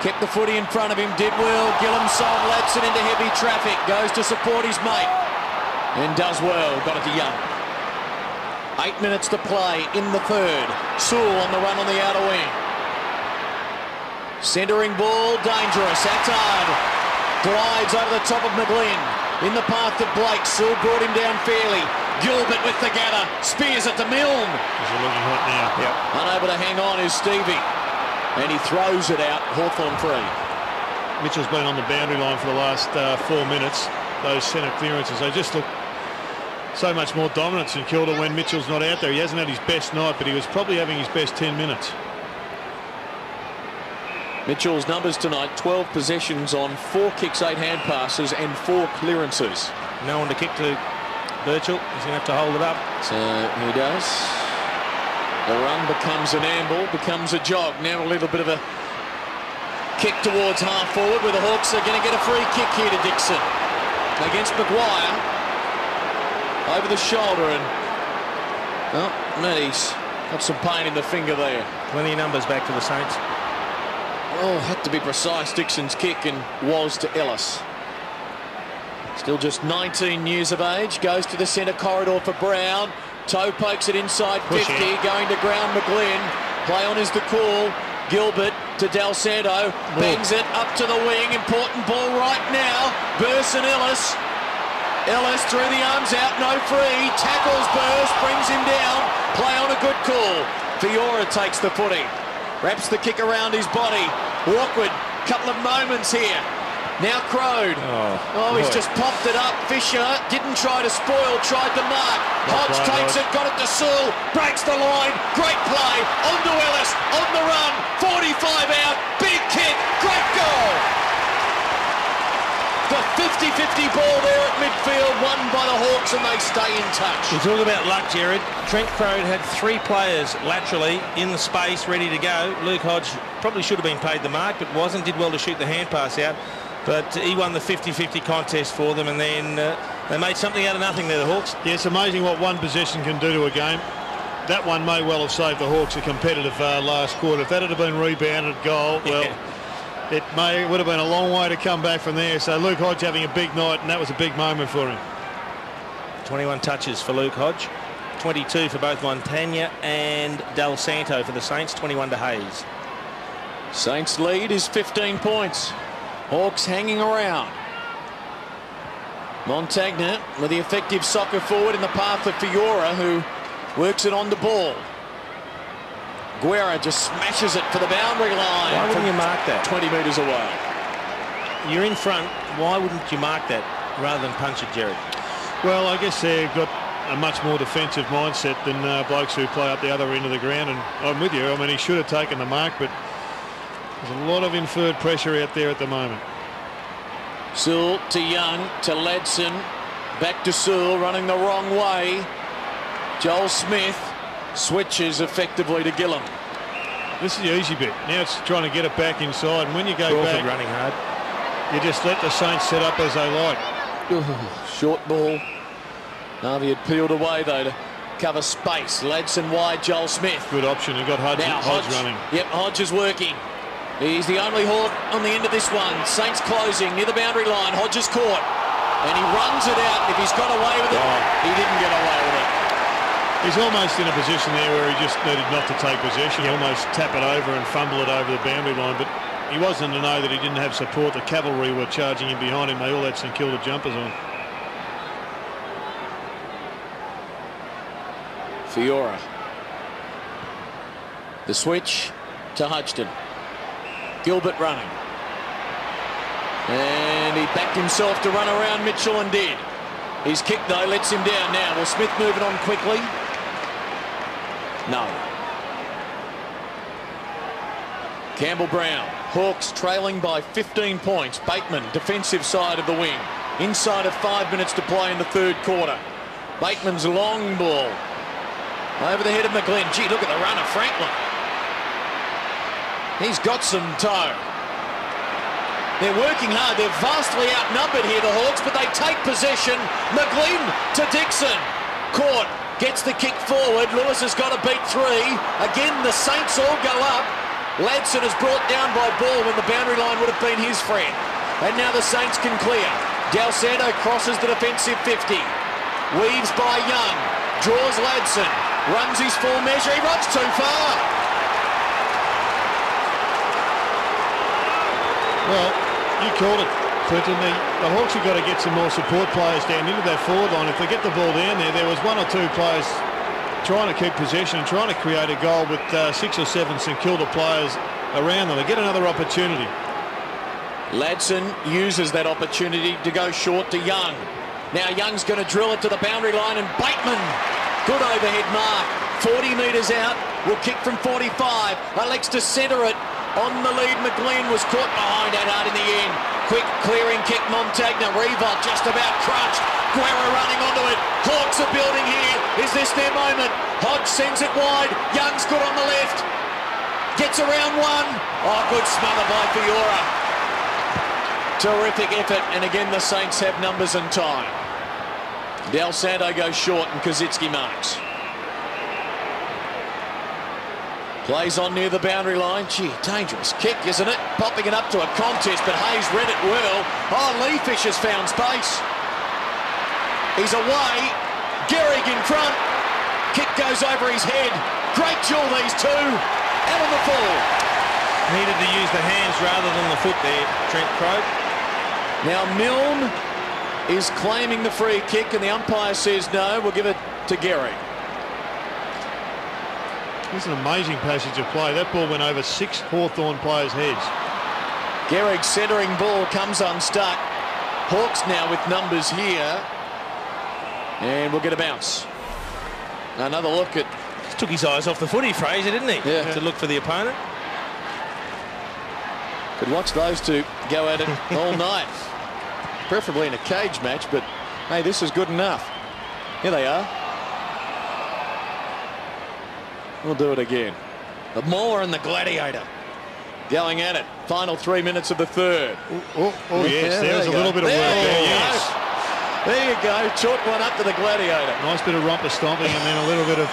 kept the footy in front of him, did well. Gillum sold Ladson into heavy traffic, goes to support his mate and does well. Got it to Young. 8 minutes to play in the third. Sewell on the run on the outer wing. Centering ball, dangerous. Attard glides over the top of McGlynn. In the path to Blake. Sewell brought him down fairly. Gilbert with the gather. Spears it to Milne. He's looking hot now. Yep. Unable to hang on is Stevie. And he throws it out. Hawthorn free. Mitchell's been on the boundary line for the last 4 minutes. Those centre clearances, they just look so much more dominant in Kilda when Mitchell's not out there. He hasn't had his best night, but he was probably having his best 10 minutes. Mitchell's numbers tonight: 12 possessions on 4 kicks, 8 hand passes and 4 clearances. No one to kick to Birchall. He's going to have to hold it up. So he does. The run becomes an amble, becomes a jog. Now a little bit of a kick towards half forward, where the Hawks are going to get a free kick here to Dixon against Maguire. Over the shoulder, and Well, Matty's got some pain in the finger there. Plenty of numbers back to the Saints. Oh, had to be precise. Dixon's kick and was to Ellis. Still just 19 years of age. Goes to the centre corridor for Brown. Toe pokes it inside 50. Going to ground McGlynn. Play on is the call. Gilbert to Del Santo. Bangs it up to the wing. Important ball right now. Burst and Ellis. Ellis through the arms out. No free. Tackles Burst. Brings him down. Play on a good call. Fiora takes the footy. Wraps the kick around his body. Awkward. Couple of moments here. Now Crode. Oh, he's just popped it up. Fisher didn't try to spoil, tried to mark. Hodge takes it, got it to Sewell, breaks the line. Great play. On to Ellis, on the run. 45 out. Big kick. Great goal. The 50-50 ball there at midfield, won by the Hawks, and they stay in touch. You talk about luck, Jared. Trent Crode had 3 players laterally in the space ready to go. Luke Hodge probably should have been paid the mark, but wasn't. Did well to shoot the hand pass out. But he won the 50-50 contest for them, and then they made something out of nothing there, the Hawks. Yeah, it's amazing what one possession can do to a game. That one may well have saved the Hawks a competitive last quarter. If that had been rebounded goal, well, it would have been a long way to come back from there. So Luke Hodge having a big night, and that was a big moment for him. 21 touches for Luke Hodge, 22 for both Montagna and Del Santo for the Saints, 21 to Hayes. Saints lead is 15 points. Hawks hanging around. Montagna with the effective soccer forward in the path of Fiora, who works it on the ball. Guerra just smashes it for the boundary line. Why wouldn't you mark that? 20 metres away. You're in front. Why wouldn't you mark that rather than punch it, Jared? Well, I guess they've got a much more defensive mindset than blokes who play up the other end of the ground. And I'm with you. I mean, he should have taken the mark, but there's a lot of inferred pressure out there at the moment. Sewell to Young to Ladson. Back to Sewell, running the wrong way. Joel Smith switches effectively to Gillam. This is the easy bit. Now it's trying to get it back inside, and when you go Crawford back, running hard. You just let the Saints set up as they like. Short ball. Harvey had peeled away though to cover space. Ladson wide, Joel Smith. Good option. He got Hodge running. Yep, Hodge is working. He's the only Hawk on the end of this one. Saints closing near the boundary line. Hodge is caught. And he runs it out. If he's got away with it, he didn't get away with it. He's almost in a position there where he just needed not to take possession. Almost tap it over and fumble it over the boundary line. But he wasn't to know that he didn't have support. The cavalry were charging in behind him. They all had St Kilda jumpers on. Fiora. The switch to Hudghton. Gilbert running. And he backed himself to run around Mitchell and did. His kick, though, lets him down now. Will Smith move it on quickly? No. Campbell Brown. Hawks trailing by 15 points. Bateman, defensive side of the wing. Inside of 5 minutes to play in the third quarter. Bateman's long ball. Over the head of McGlynn. Gee, look at the run of Franklin. He's got some toe. They're working hard. They're vastly outnumbered here, the Hawks, but they take possession. McGlynn to Dixon. Caught. Gets the kick forward. Lewis has got to beat 3. Again, the Saints all go up. Ladson is brought down by ball when the boundary line would have been his friend. And now the Saints can clear. Del Santo crosses the defensive 50. Weaves by Young. Draws Ladson. Runs his full measure. He runs too far. Well, you called it, Clinton. The Hawks have got to get some more support players down into that forward line. If they get the ball down there was 1 or 2 players trying to keep possession and trying to create a goal with 6 or 7 St Kilda players around them. They get another opportunity. Ladson uses that opportunity to go short to Young. Now Young's going to drill it to the boundary line, and Bateman, good overhead mark. 40 metres out, will kick from 45. Elects to centre it. On the lead, McGlynn was caught behind that hard in the end. Quick clearing kick, Montagna. Revolt just about crunched. Guerra running onto it. Hawks are building here. Is this their moment? Hodge sends it wide. Young's good on the left. Gets around 1. Oh, good smother by Fiora. Terrific effort, and again the Saints have numbers and time. Del Santo goes short and Kazitsky marks. Plays on near the boundary line. Gee, dangerous kick, isn't it? Popping it up to a contest, but Hayes read it well. Oh, Lee Fisher's found space. He's away. Gehrig in front. Kick goes over his head. Great duel, these two. Out on the full. Needed to use the hands rather than the foot there, Trent Crowe. Now Milne is claiming the free kick, and the umpire says no. We'll give it to Gehrig. This is an amazing passage of play. That ball went over 6 Hawthorn players' heads. Gehrig's centering ball comes unstuck. Hawks now with numbers here. And we'll get a bounce. Another look at... He took his eyes off the footy, Fraser, didn't he? Yeah. To look for the opponent. Could watch those two go at it all night. Preferably in a cage match, but hey, this is good enough. Here they are. We'll do it again. The Mauler and the Gladiator going at it. Final 3 minutes of the third. Oh yes, there was a little bit of work there. Yes. There you go. Chalk one up to the Gladiator. Nice bit of romper stomping and then a little bit of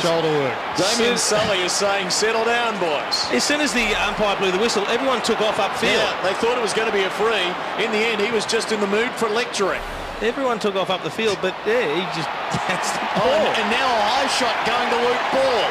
shoulder work. Damien Sully is saying, settle down, boys. As soon as the umpire blew the whistle, everyone took off upfield. Yeah, they thought it was going to be a free. In the end, he was just in the mood for lecturing. Everyone took off up the field, but yeah, he just that's the ball. And now a high shot going to Luke Ball.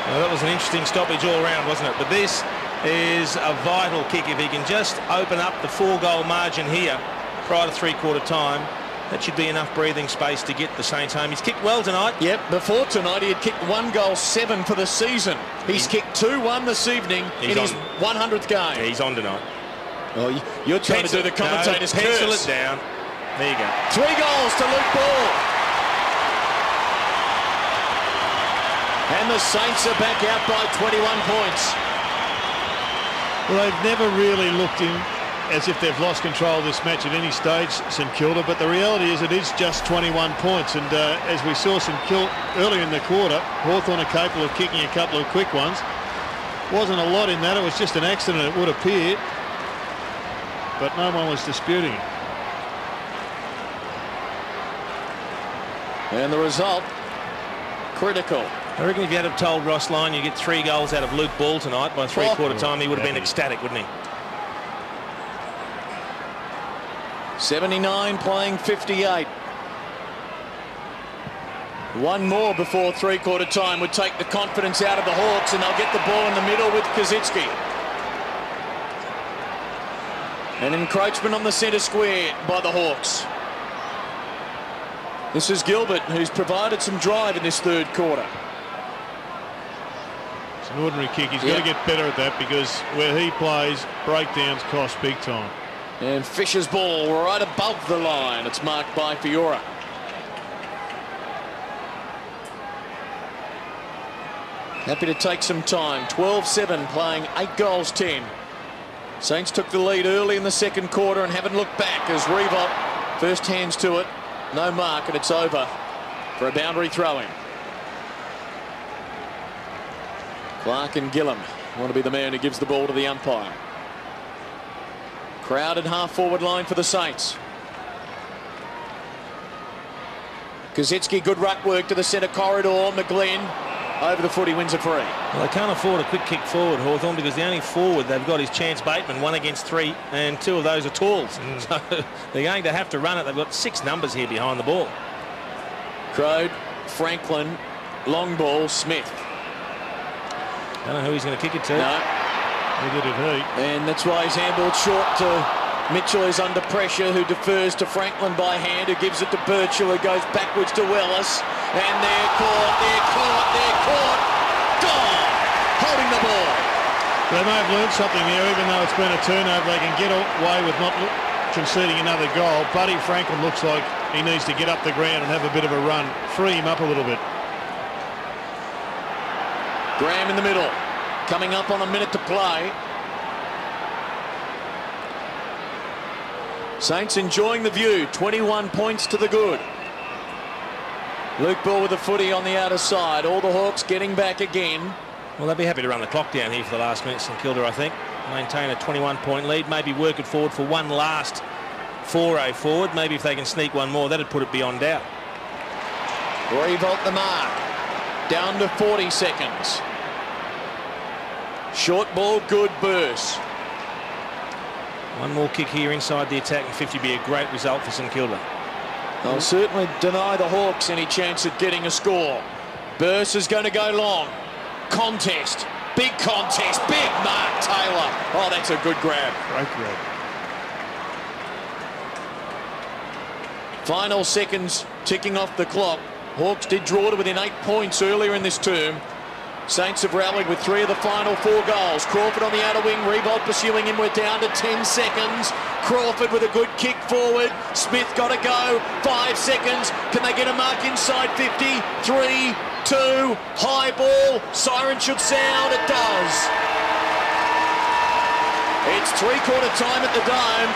Well, that was an interesting stoppage all round, wasn't it? But this is a vital kick. If he can just open up the 4-goal margin here prior to three-quarter time, that should be enough breathing space to get the Saints home. He's kicked well tonight. Yep, before tonight he had kicked 1 goal, 7 for the season. He's kicked 2-1 this evening in his 100th game. Yeah, he's on tonight. Oh, you're trying to do the commentator's curse. Pencil it down. There you go. 3 goals to Luke Ball. And the Saints are back out by 21 points. Well, they've never really looked in as if they've lost control of this match at any stage, St Kilda, but the reality is it is just 21 points, and as we saw St Kilda earlier in the quarter, Hawthorn are capable of kicking a couple of quick ones. Wasn't a lot in that, it was just an accident, it would appear, but no one was disputing it. And the result, critical. I reckon if you had have told Ross Lyon you get 3 goals out of Luke Ball tonight by three-quarter time, he would have been ecstatic, wouldn't he? 79 playing 58. 1 more before three-quarter time would take the confidence out of the Hawks, and they'll get the ball in the middle with Kosicki. An encroachment on the centre square by the Hawks. This is Gilbert, who's provided some drive in this third quarter. It's an ordinary kick. He's got to get better at that, because where he plays, breakdowns cost big time. And Fisher's ball right above the line. It's marked by Fiora. Happy to take some time. 12-7 playing 8 goals 10. Saints took the lead early in the second quarter and haven't looked back as Revolt first hands to it. No mark, and it's over for a boundary throw-in. Clark and Gillam want to be the man who gives the ball to the umpire. Crowded half-forward line for the Saints. Kosicki, good ruck work to the centre corridor. McGlynn over the foot, he wins a free. Well, they can't afford a quick kick forward, Hawthorn, because the only forward they've got is Chance Bateman, 1 against 3, and 2 of those are talls. So they're going to have to run it. They've got 6 numbers here behind the ball. Crode, Franklin, long ball, Smith. Don't know who he's going to kick it to. No. He did it, he. And that's why he's handballed short to Mitchell, who's under pressure, who defers to Franklin by hand, who gives it to Birchall, who goes backwards to Wellis. And they're caught, they're caught, they're caught. Gone! Holding the ball. They may have learned something there, even though it's been a turnover. They can get away with not conceding another goal. Buddy Franklin looks like he needs to get up the ground and have a bit of a run. Free him up a little bit. Graham in the middle. Coming up on a minute to play. Saints enjoying the view. 21 points to the good. Luke Ball with a footy on the outer side. All the Hawks getting back again. Well, they'd be happy to run the clock down here for the last minute, St Kilda, I think. Maintain a 21-point lead. Maybe work it forward for one last foray forward. Maybe if they can sneak one more, that'd put it beyond doubt. Revolt the mark. Down to 40 seconds. Short ball, good burst. One more kick here inside the attack and 50 be a great result for St Kilda. They'll certainly deny the Hawks any chance at getting a score. Burst is going to go long. Contest. Big contest. Big mark, Taylor. Oh, that's a good grab. Great grab. Final seconds ticking off the clock. Hawks did draw to within 8 points earlier in this term. Saints have rallied with 3 of the final 4 goals. Crawford on the outer wing. Revolt pursuing him. We're down to 10 seconds. Crawford with a good kick forward. Smith got to go. 5 seconds. Can they get a mark inside 50? 3, 2, high ball. Siren should sound. It does. It's three-quarter time at the Dome.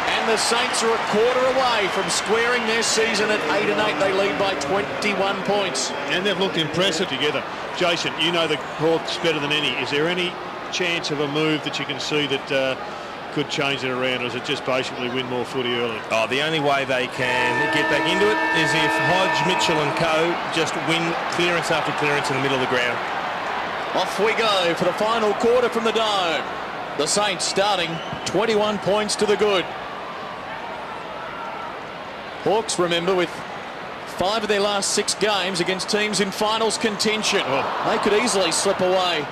And the Saints are a quarter away from squaring their season at 8-8. They lead by 21 points. And they've looked impressive together. Jason, you know the Hawks better than any. Is there any chance of a move that you can see that could change it around, or is it just basically win more footy early? Oh, the only way they can get back into it is if Hodge, Mitchell and co just win clearance after clearance in the middle of the ground. Off we go for the final quarter from the Dome. The Saints starting 21 points to the good. Hawks, remember, with 5 of their last 6 games against teams in finals contention. They could easily slip away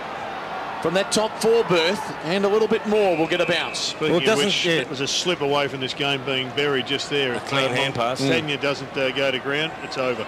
from that top 4 berth, and a little bit more will get a bounce. Speaking of which, it was a slip away from this game being buried just there. A clean hand pass. Tanya doesn't go to ground, it's over.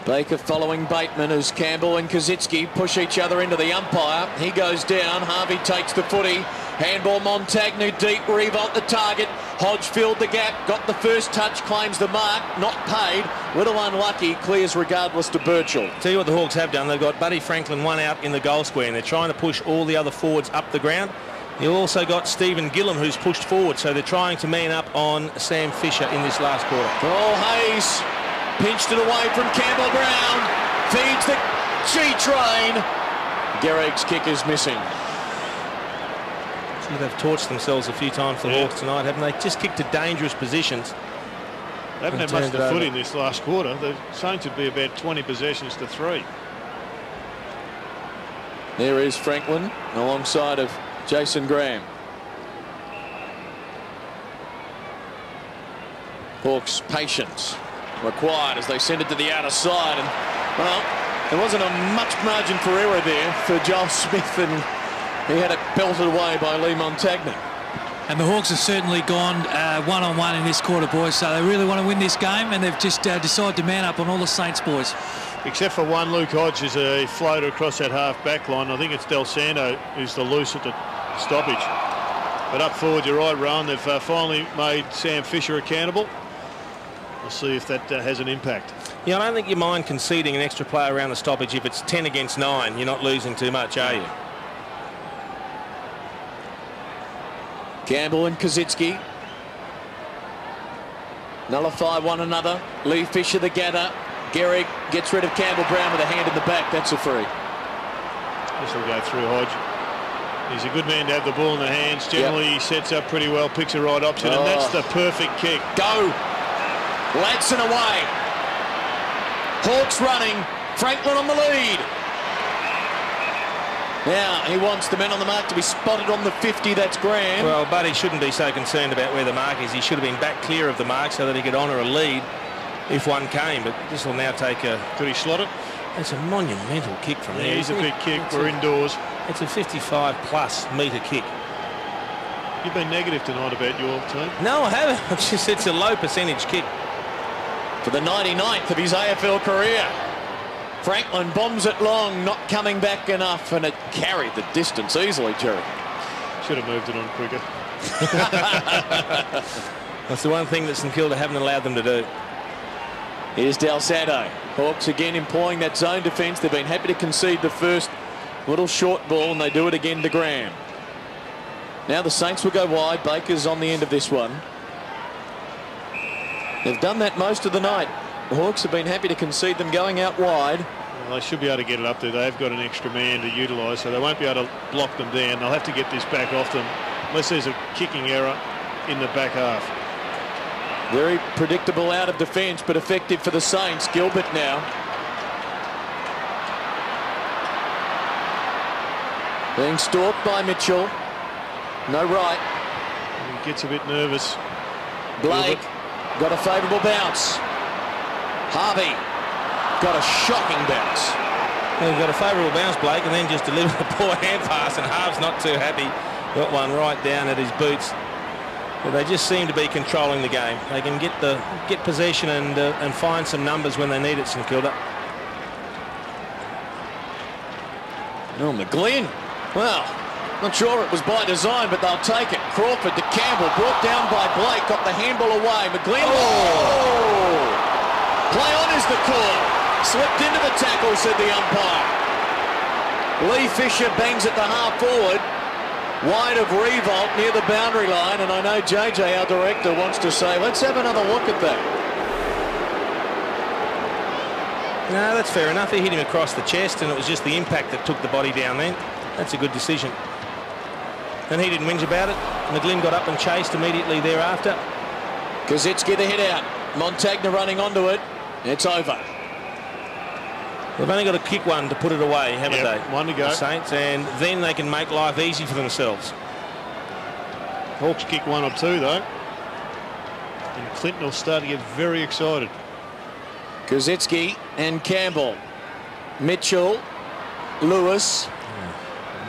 Baker following Bateman as Campbell and Kazitsky push each other into the umpire. He goes down. Harvey takes the footy. Handball, Montagnu deep. Revolt the target. Hodge filled the gap. Got the first touch. Claims the mark. Not paid. Little unlucky. Clears regardless to Birchall. Tell you what the Hawks have done. They've got Buddy Franklin one out in the goal square, and they're trying to push all the other forwards up the ground. You've also got Stephen Gillum, who's pushed forward, so they're trying to man up on Sam Fisher in this last quarter. Oh, Hayes pinched it away from Campbell Brown. Feeds the G-train. Gereg's kick is missing. See, they've torched themselves a few times, the Hawks, tonight, haven't they? Just kicked to dangerous positions. They haven't had much of the footy in this last quarter. The Saints would be about 20 possessions to 3. There is Franklin alongside of Jason Graham. Hawks' patience required as they send it to the outer side, and well, there wasn't a much margin for error there for Joel Smith, and he had it belted away by Lee Montagnu. And the Hawks have certainly gone one-on-one in this quarter, boys, so they really want to win this game, and they've just decided to man up on all the Saints boys. Except for one, Luke Hodge is a floater across that half-back line. I think it's Del Santo who's the loose at the stoppage. But up forward, you're right, Rowan, they've finally made Sam Fisher accountable. We'll see if that has an impact. Yeah, I don't think you mind conceding an extra player around the stoppage if it's 10 against 9. You're not losing too much, are you? Campbell and Kazitsky nullify one another. Lee Fisher the gather. Gehrig gets rid of Campbell Brown with a hand in the back. That's a free. This will go through Hodge. He's a good man to have the ball in the hands. Generally, he sets up pretty well, picks the right option, and that's the perfect kick. Go. Ladson away. Hawks running. Franklin on the lead. Now he wants the men on the mark to be spotted on the 50. That's Graham. Well, Buddy shouldn't be so concerned about where the mark is. He should have been back clear of the mark so that he could honour a lead if one came. But this will now take a... Could he slot it? It's a monumental kick from there. He's a big kick. We're indoors. It's a 55-plus metre kick. You've been negative tonight about your team. No, I haven't. It's a low percentage kick. For the 99th of his AFL career. Franklin bombs it long, not coming back enough, and it carried the distance easily, Jerry. Should have moved it on quicker. That's the one thing that St Kilda haven't allowed them to do. Here's Del Santo. Hawks again employing that zone defence. They've been happy to concede the first little short ball, and they do it again to Graham. Now the Saints will go wide. Baker's on the end of this one. They've done that most of the night. The Hawks have been happy to concede them going out wide. Well, they should be able to get it up there. They've got an extra man to utilise, so they won't be able to block them down. They'll have to get this back off them, unless there's a kicking error in the back half. Very predictable out of defence, but effective for the Saints. Gilbert now. Being stalked by Mitchell. No right. He gets a bit nervous. Blake got a favourable bounce. Harvey got a shocking bounce. Well, he got a favourable bounce, Blake, and then just delivered a poor hand pass, and Harv's not too happy. Got one right down at his boots. But they just seem to be controlling the game. They can get possession and find some numbers when they need it, St Kilda. Oh, McGlynn. Well, not sure it was by design, but they'll take it. Crawford to Campbell, brought down by Blake, got the handball away. McGlynn. Oh! Play on is the call. Slipped into the tackle, said the umpire. Lee Fisher bangs at the half forward. Wide of Revolt near the boundary line, and I know JJ, our director, wants to say, let's have another look at that. No, that's fair enough. He hit him across the chest, and it was just the impact that took the body down then. That's a good decision. And he didn't whinge about it. McGlynn got up and chased immediately thereafter. Kazitsky the hit out. Montagna running onto it. It's over. They've only got to kick one to put it away, haven't they? One to go. The Saints, and then they can make life easy for themselves. Hawks kick one or two, though. And Clinton will start to get very excited. Kazitsky and Campbell. Mitchell. Lewis.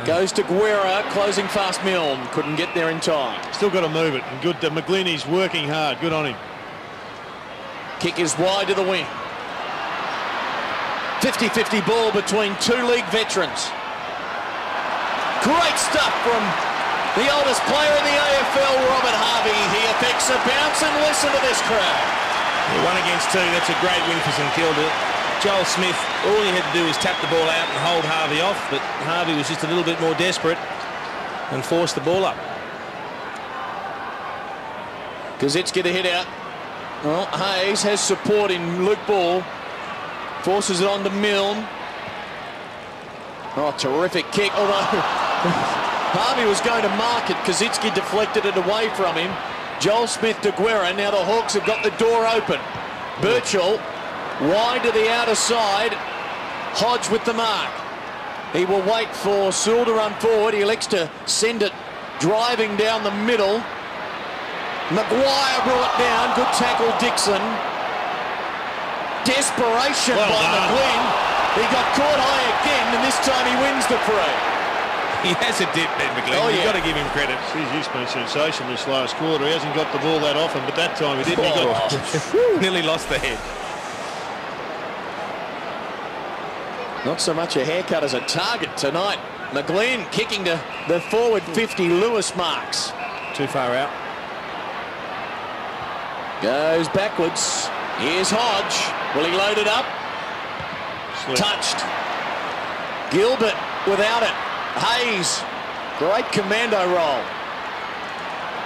Goes to Guerra, closing fast Milne. Couldn't get there in time. Still got to move it. And good. McGlynn, he's working hard. Good on him. Kick is wide to the wing. 50-50 ball between two league veterans. Great stuff from the oldest player in the AFL, Robert Harvey. He affects a bounce, and listen to this crowd. Yeah, 1 against 2, that's a great win for St Kilda. Joel Smith, all he had to do was tap the ball out and hold Harvey off, but Harvey was just a little bit more desperate and forced the ball up. Kazitsky the hit out. Well, Hayes has support in Luke Ball. Forces it on to Milne. Oh, terrific kick. Although Harvey was going to mark it, Kazitsky deflected it away from him. Joel Smith to Guerra. Now the Hawks have got the door open. Birchall wide to the outer side. Hodge with the mark. He will wait for Sewell to run forward. He elects to send it driving down the middle. Maguire brought down. Good tackle, Dixon. Desperation by McGlynn. He got caught high again, and this time he wins the free. He has a dip then, McGlynn. Oh, You've yeah. got to give him credit. He's been sensational this last quarter. He hasn't got the ball that often, but that time he didn't. He got Nearly lost the head. Not so much a haircut as a target tonight. McGlynn kicking to the forward 50. Lewis marks. Too far out. Goes backwards. Here's Hodge. Will he load it up? Slip. Touched. Gilbert without it. Hayes. Great commando roll.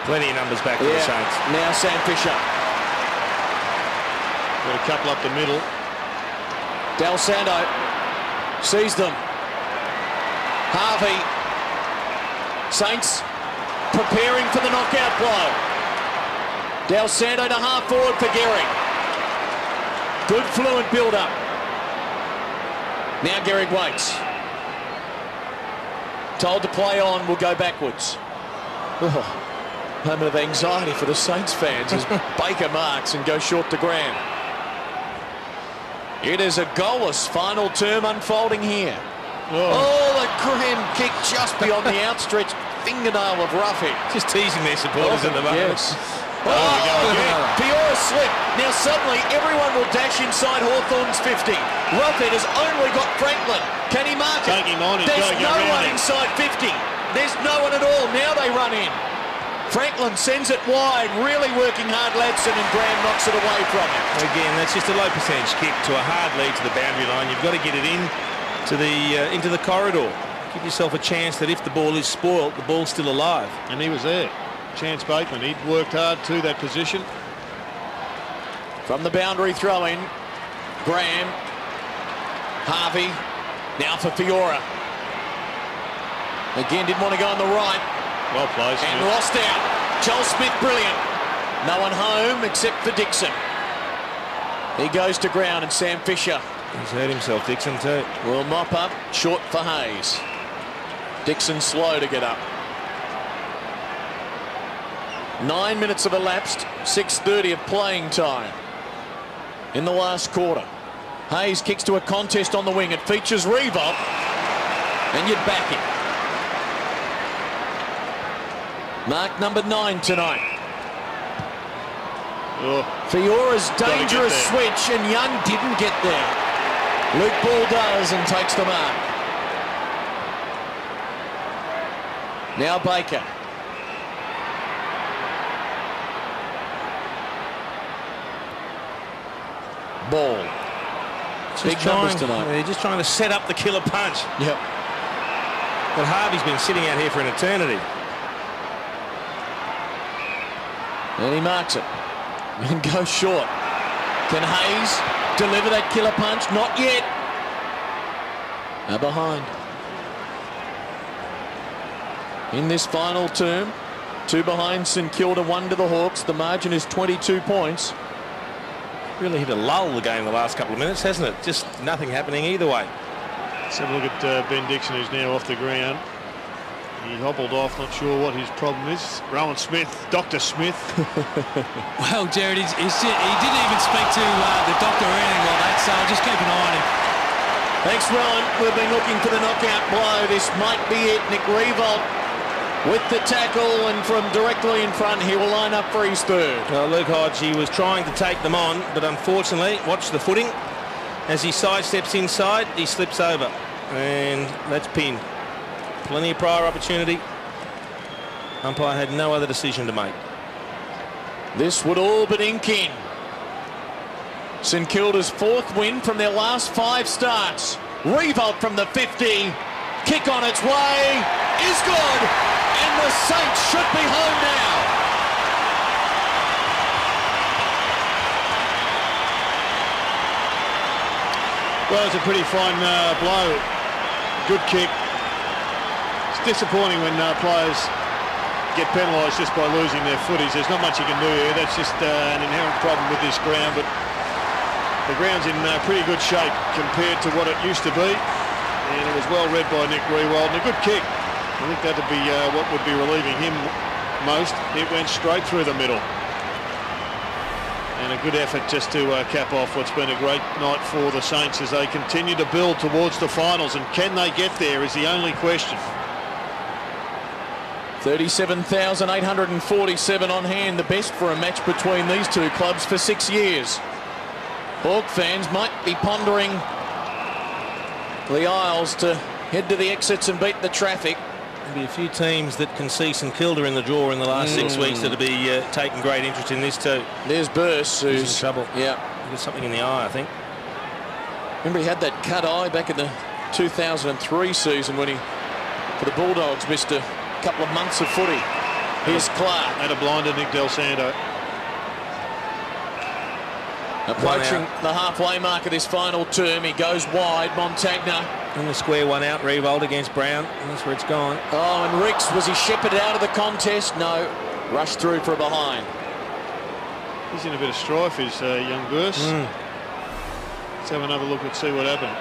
Plenty of numbers back for the Saints. Now Sam Fisher. Got a couple up the middle. Del Santo sees them. Harvey. Saints preparing for the knockout blow. Del Santo to half forward for Gehrig. Good fluent build-up. Now Gehrig waits. Told to play on, will go backwards. Oh, moment of anxiety for the Saints fans as Baker marks and goes short to Graham. It is a goalless final term unfolding here. Oh, the Graham kick just beyond the outstretched fingernail of Roughhead. Just teasing their supporters at the moment. Yes. Fiora slip. Now suddenly everyone will dash inside Hawthorn's 50. Roughhead has only got Franklin. Can he mark it? Take him on. He's There's got to go no one round him. inside 50. There's no one at all. Now they run in. Franklin sends it wide. Really working hard, Ladson, and Graham knocks it away from him. Again, that's just a low percentage kick to a hard lead to the boundary line. You've got to get it in to the into the corridor. Give yourself a chance that if the ball is spoiled, the ball's still alive. And he was there. Chance Bateman, he'd worked hard to that position. From the boundary throw-in, Graham, Harvey, now for Fiora. Again, didn't want to go on the right. Well placed. And lost out. Joel Smith, brilliant. No one home except for Dixon. He goes to ground, and Sam Fisher. He's hurt himself, Dixon, too. Will mop up, short for Hayes. Dixon slow to get up. 9 minutes have elapsed, 6:30 of playing time in the last quarter. Hayes kicks to a contest on the wing. It features Revolt, and you'd back him. Mark number 9 tonight. Oh, Fiora's dangerous switch, and Young didn't get there. Luke Ball does and takes the mark. Now Baker. Ball. Big numbers tonight. They're just trying to set up the killer punch. Yep. But Harvey's been sitting out here for an eternity. And he marks it. And goes short. Can Hayes deliver that killer punch? Not yet. Now behind. In this final term, 2 behind St Kilda, 1 to the Hawks. The margin is 22 points. Really hit a lull the game the last couple of minutes, hasn't it? Just nothing happening either way. let's have a look at Ben Dixon, who's now off the ground. He hobbled off, not sure what his problem is. Rowan Smith, Dr. Smith. Well, Jared, he didn't even speak to the doctor or anything like that, so I'll just keep an eye on him. Thanks, Rowan. We've been looking for the knockout blow. This might be it. Nick Revolt with the tackle, and from directly in front, he will line up for his third. Well, Luke Hodge, he was trying to take them on, but unfortunately, watch the footing. As he sidesteps inside, he slips over, and that's pinned. Plenty of prior opportunity. Umpire had no other decision to make. This would all but ink in St Kilda's 4th win from their last 5 starts. Revolt from the 50. Kick on its way is good, and the Saints should be home now. Well, it's a pretty fine blow. Good kick. It's disappointing when players get penalised just by losing their footies. There's not much you can do here. That's just an inherent problem with this ground, but the ground's in pretty good shape compared to what it used to be, and it was well read by Nick Riewoldt, and a good kick. I think that'd be what would be relieving him most. It went straight through the middle. And a good effort just to cap off what's been a great night for the Saints as they continue to build towards the finals. And can they get there is the only question. 37,847 on hand, the best for a match between these two clubs for 6 years. Hawk fans might be pondering the aisles to head to the exits and beat the traffic. There'll be a few teams that can see St Kilda in the draw in the last 6 weeks that'll be taking great interest in this too. There's Burse, who's in trouble. Yeah, he got something in the eye, I think. Remember, he had that cut eye back in the 2003 season when he, for the Bulldogs, missed a couple of months of footy. Here's Clark. And a blinder, Nick Del Santo. Approaching the halfway mark of this final term, he goes wide. Montagna. In the square, 1 out, Riewoldt against Brown. That's where it's gone. Oh, and Ricks, was he shepherded out of the contest? No. Rushed through for a behind. He's in a bit of strife, is young Burse. Let's have another look and see what happened.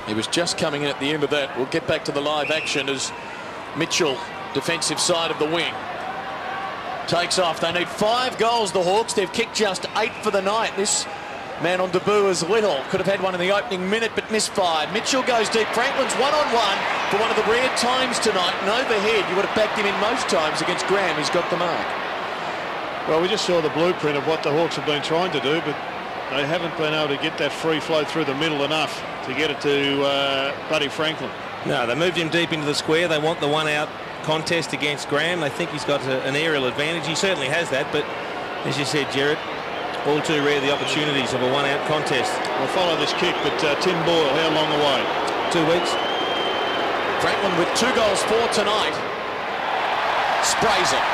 He was just coming in at the end of that. We'll get back to the live action as Mitchell, defensive side of the wing, takes off. They need 5 goals, the Hawks. They've kicked just 8 for the night. This man on debut is Little. Could have had one in the opening minute, but misfired. Mitchell goes deep. Franklin's one-on-one for one of the rare times tonight. And overhead, you would have backed him in most times against Graham. He's got the mark. Well, we just saw the blueprint of what the Hawks have been trying to do, but they haven't been able to get that free flow through the middle enough to get it to Buddy Franklin. No, they moved him deep into the square. They want the 1-out contest against Graham. They think he's got an aerial advantage. He certainly has that, but as you said, Jared, all too rare the opportunities of a 1-out contest. We'll follow this kick, but Tim Boyle, how long away? 2 weeks. Franklin with 2 goals for tonight. Sprays it.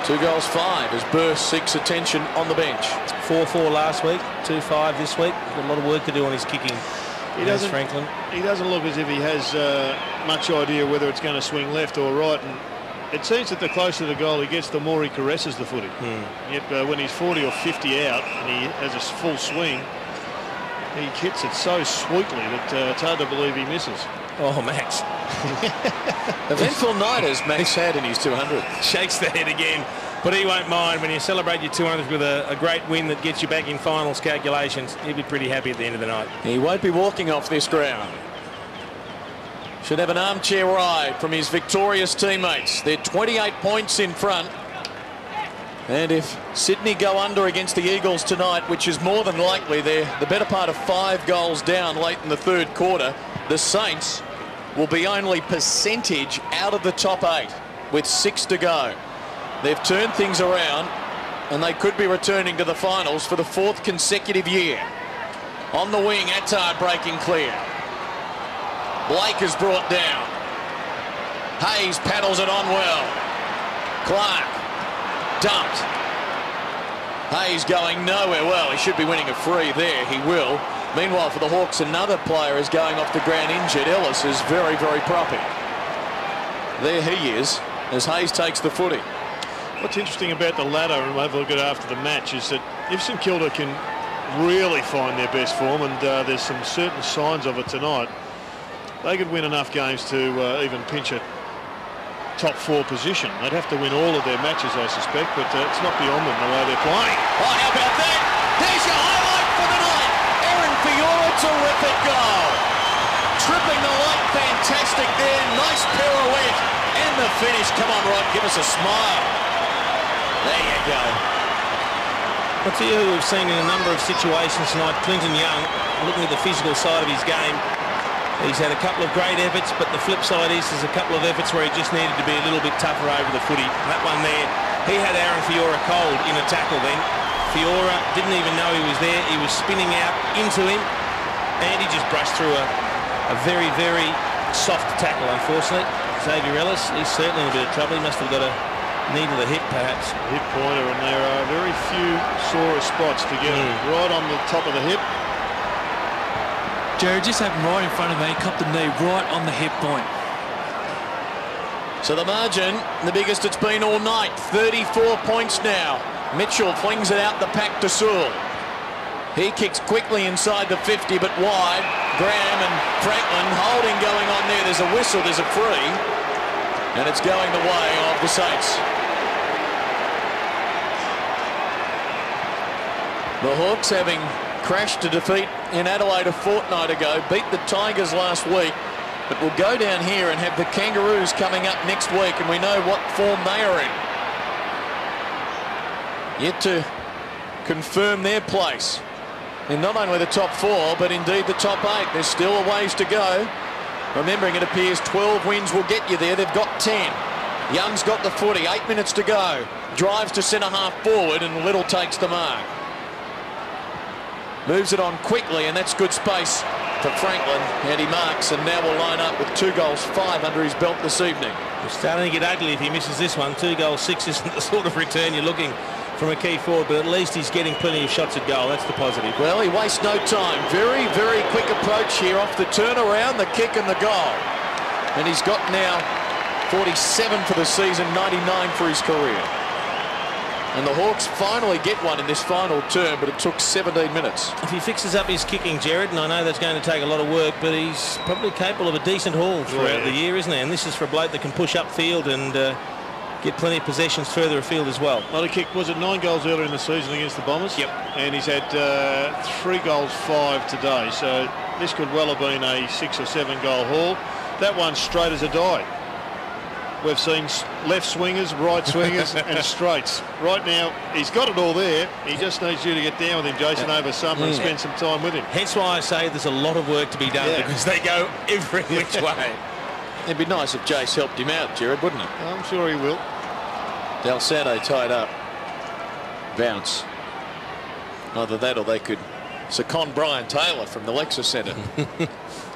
2 goals 5 as Burse seeks attention on the bench. 4-4 last week, 2-5 this week. Got a lot of work to do on his kicking. He doesn't, Franklin. he doesn't look as if he has much idea whether it's going to swing left or right. And it seems that the closer the goal he gets, the more he caresses the footy. Yet when he's 40 or 50 out and he has a full swing, he hits it so sweetly that it's hard to believe he misses. Oh, Max. Eventful night as Max had in his 200. Shakes the head again. But he won't mind when you celebrate your 200 with a great win that gets you back in finals calculations. He'll be pretty happy at the end of the night. He won't be walking off this ground. Should have an armchair ride from his victorious teammates. They're 28 points in front. And if Sydney go under against the Eagles tonight, which is more than likely, they're the better part of 5 goals down late in the third quarter, the Saints will be only percentage out of the top 8 with 6 to go. They've turned things around and they could be returning to the finals for the 4th consecutive year. On the wing, Attard breaking clear. Blake is brought down. Hayes paddles it on well. Clark dumped. Hayes going nowhere. Well, he should be winning a free there. He will. Meanwhile, for the Hawks, another player is going off the ground injured. Ellis is very, very proppy. There he is as Hayes takes the footy. What's interesting about the ladder, and we'll have a look at it after the match, is that if St Kilda can really find their best form, and there's some certain signs of it tonight, they could win enough games to even pinch a top 4 position. They'd have to win all of their matches, I suspect, but it's not beyond them the way they're playing. Oh, how about that? There's your highlight for the night. Aaron Fiora, terrific goal. Tripping the light, fantastic there. Nice pirouette. And the finish. Come on, Rod, give us a smile. There you go. But to you, we've seen in a number of situations tonight, Clinton Young, looking at the physical side of his game, he's had a couple of great efforts, but the flip side is there's a couple of efforts where he just needed to be a little bit tougher over the footy. That one there, he had Aaron Fiora cold in a tackle then. Fiora didn't even know he was there. He was spinning out into him, and he just brushed through a very, very soft tackle, unfortunately. Xavier Ellis, he's certainly in a bit of trouble. He must have got a knee to the hip, perhaps. Hip pointer, and there are very few sore spots to get right on the top of the hip. Jared just happened right in front of me, copped the knee right on the hip point. So the margin, the biggest it's been all night, 34 points now. Mitchell flings it out the pack to Sewell. He kicks quickly inside the 50, but wide. Graham and Franklin holding going on there. There's a whistle, there's a free, and it's going the way of the Saints. The Hawks, having crashed to defeat in Adelaide a fortnight ago, beat the Tigers last week, but will go down here and have the Kangaroos coming up next week, and we know what form they are in. Yet to confirm their place in not only the top 4, but indeed the top 8. There's still a ways to go. Remembering, it appears 12 wins will get you there. They've got 10. Young's got the footy. 8 minutes to go. Drives to centre half forward, and Little takes the mark. Moves it on quickly, and that's good space for Franklin, and he marks, and now will line up with 2 goals, 5 under his belt this evening. It's starting to get ugly if he misses this one. 2 goals, 6 isn't the sort of return you're looking from a key forward, but at least he's getting plenty of shots at goal. That's the positive. Well, he wastes no time. Very, very quick approach here off the turnaround, the kick and the goal. And he's got now 47 for the season, 99 for his career. And the Hawks finally get one in this final term, but it took 17 minutes. If he fixes up his kicking, Jared, and I know that's going to take a lot of work, but he's probably capable of a decent haul throughout the year, isn't he? And this is for a bloke that can push upfield and get plenty of possessions further afield as well. Well, he kicked, was it 9 goals earlier in the season against the Bombers? Yep. And he's had 3 goals, 5 today. So this could well have been a 6 or 7 goal haul. That one's straight as a die. We've seen left swingers, right swingers and straights. Right now, he's got it all there. He just needs you to get down with him, Jason, over summer and spend some time with him. Hence why I say there's a lot of work to be done, because they go every which way. It'd be nice if Jace helped him out, Jared, wouldn't it? I'm sure he will. Del Santo tied up. Bounce. Either that or they could second Brian Taylor from the Lexus Centre.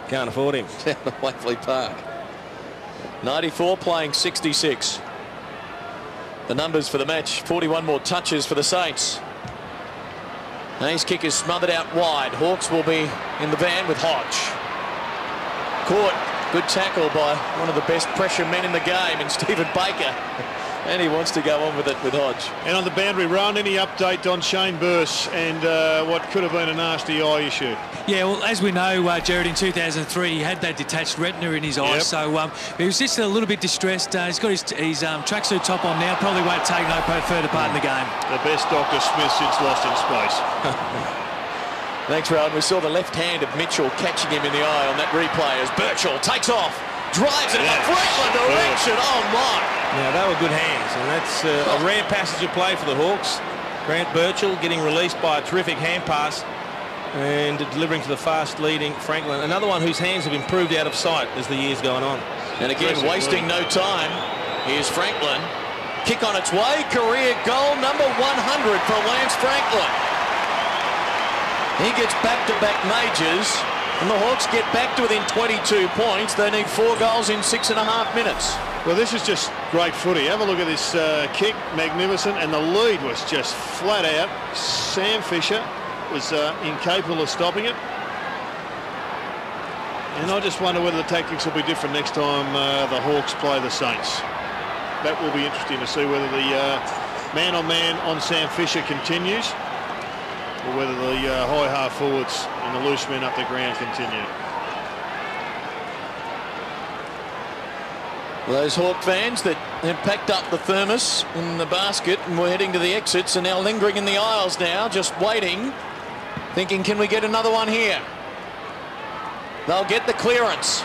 Can't afford him. Down to Waverley Park. 94 playing 66. The numbers for the match, 41 more touches for the Saints. His kick is smothered out wide. Hawks will be in the van with Hodge. Caught. Good tackle by one of the best pressure men in the game in Stephen Baker. And he wants to go on with it with Hodge. And on the boundary run, any update on Shane Burse and what could have been a nasty eye issue? Yeah, well, as we know, Jared, in 2003, he had that detached retina in his eye, so he was just a little bit distressed. He's got his tracksuit top on now, probably won't take no further part in the game. The best Dr. Smith since Lost in Space. Thanks, Rowan. We saw the left hand of Mitchell catching him in the eye on that replay as Birchall takes off, drives it in the Franklin direction. Oh, my. Now, they were good hands, and that's a rare passage of play for the Hawks. Grant Birchall getting released by a terrific hand pass and delivering to the fast-leading Franklin. Another one whose hands have improved out of sight as the year's gone on. And again, wasting no time. Here's Franklin. Kick on its way. Career goal number 100 for Lance Franklin. He gets back-to-back majors, and the Hawks get back to within 22 points. They need 4 goals in 6.5 minutes. Well, this is just great footy. Have a look at this kick, magnificent, and the lead was just flat out. Sam Fisher was incapable of stopping it. And I just wonder whether the tactics will be different next time the Hawks play the Saints. That will be interesting to see whether the man-on-man on Sam Fisher continues, or whether the high half forwards and the loose men up the ground continue. Those Hawk fans that had packed up the thermos in the basket and were heading to the exits are now lingering in the aisles now, just waiting, thinking, can we get another one here? They'll get the clearance.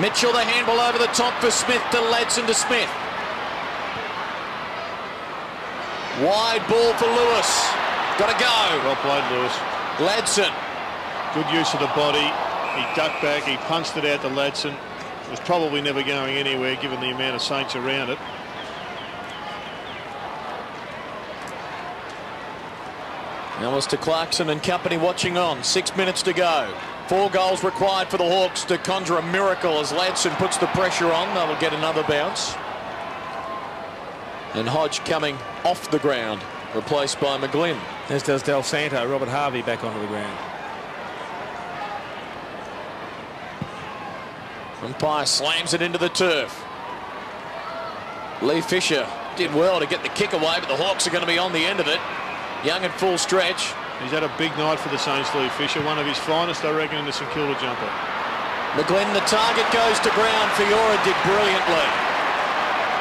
Mitchell, the handball over the top for Smith to Ladson to Smith. Wide ball for Lewis. Got to go. Well played, Lewis. Ladson. Good use of the body. He ducked back. He punched it out to Ladson. It was probably never going anywhere given the amount of Saints around it. Now it's to Clarkson and company watching on. 6 minutes to go. 4 goals required for the Hawks to conjure a miracle as Ladson puts the pressure on. They will get another bounce. And Hodge coming off the ground, replaced by McGlynn. As does Del Santo. Robert Harvey back onto the ground. Umpire slams it into the turf. Lee Fisher did well to get the kick away, but the Hawks are going to be on the end of it. Young at full stretch. He's had a big night for the Saints, Lee Fisher. One of his finest, I reckon, in the St.Kilda jumper. McGlynn, the target, goes to ground. Fiora did brilliantly.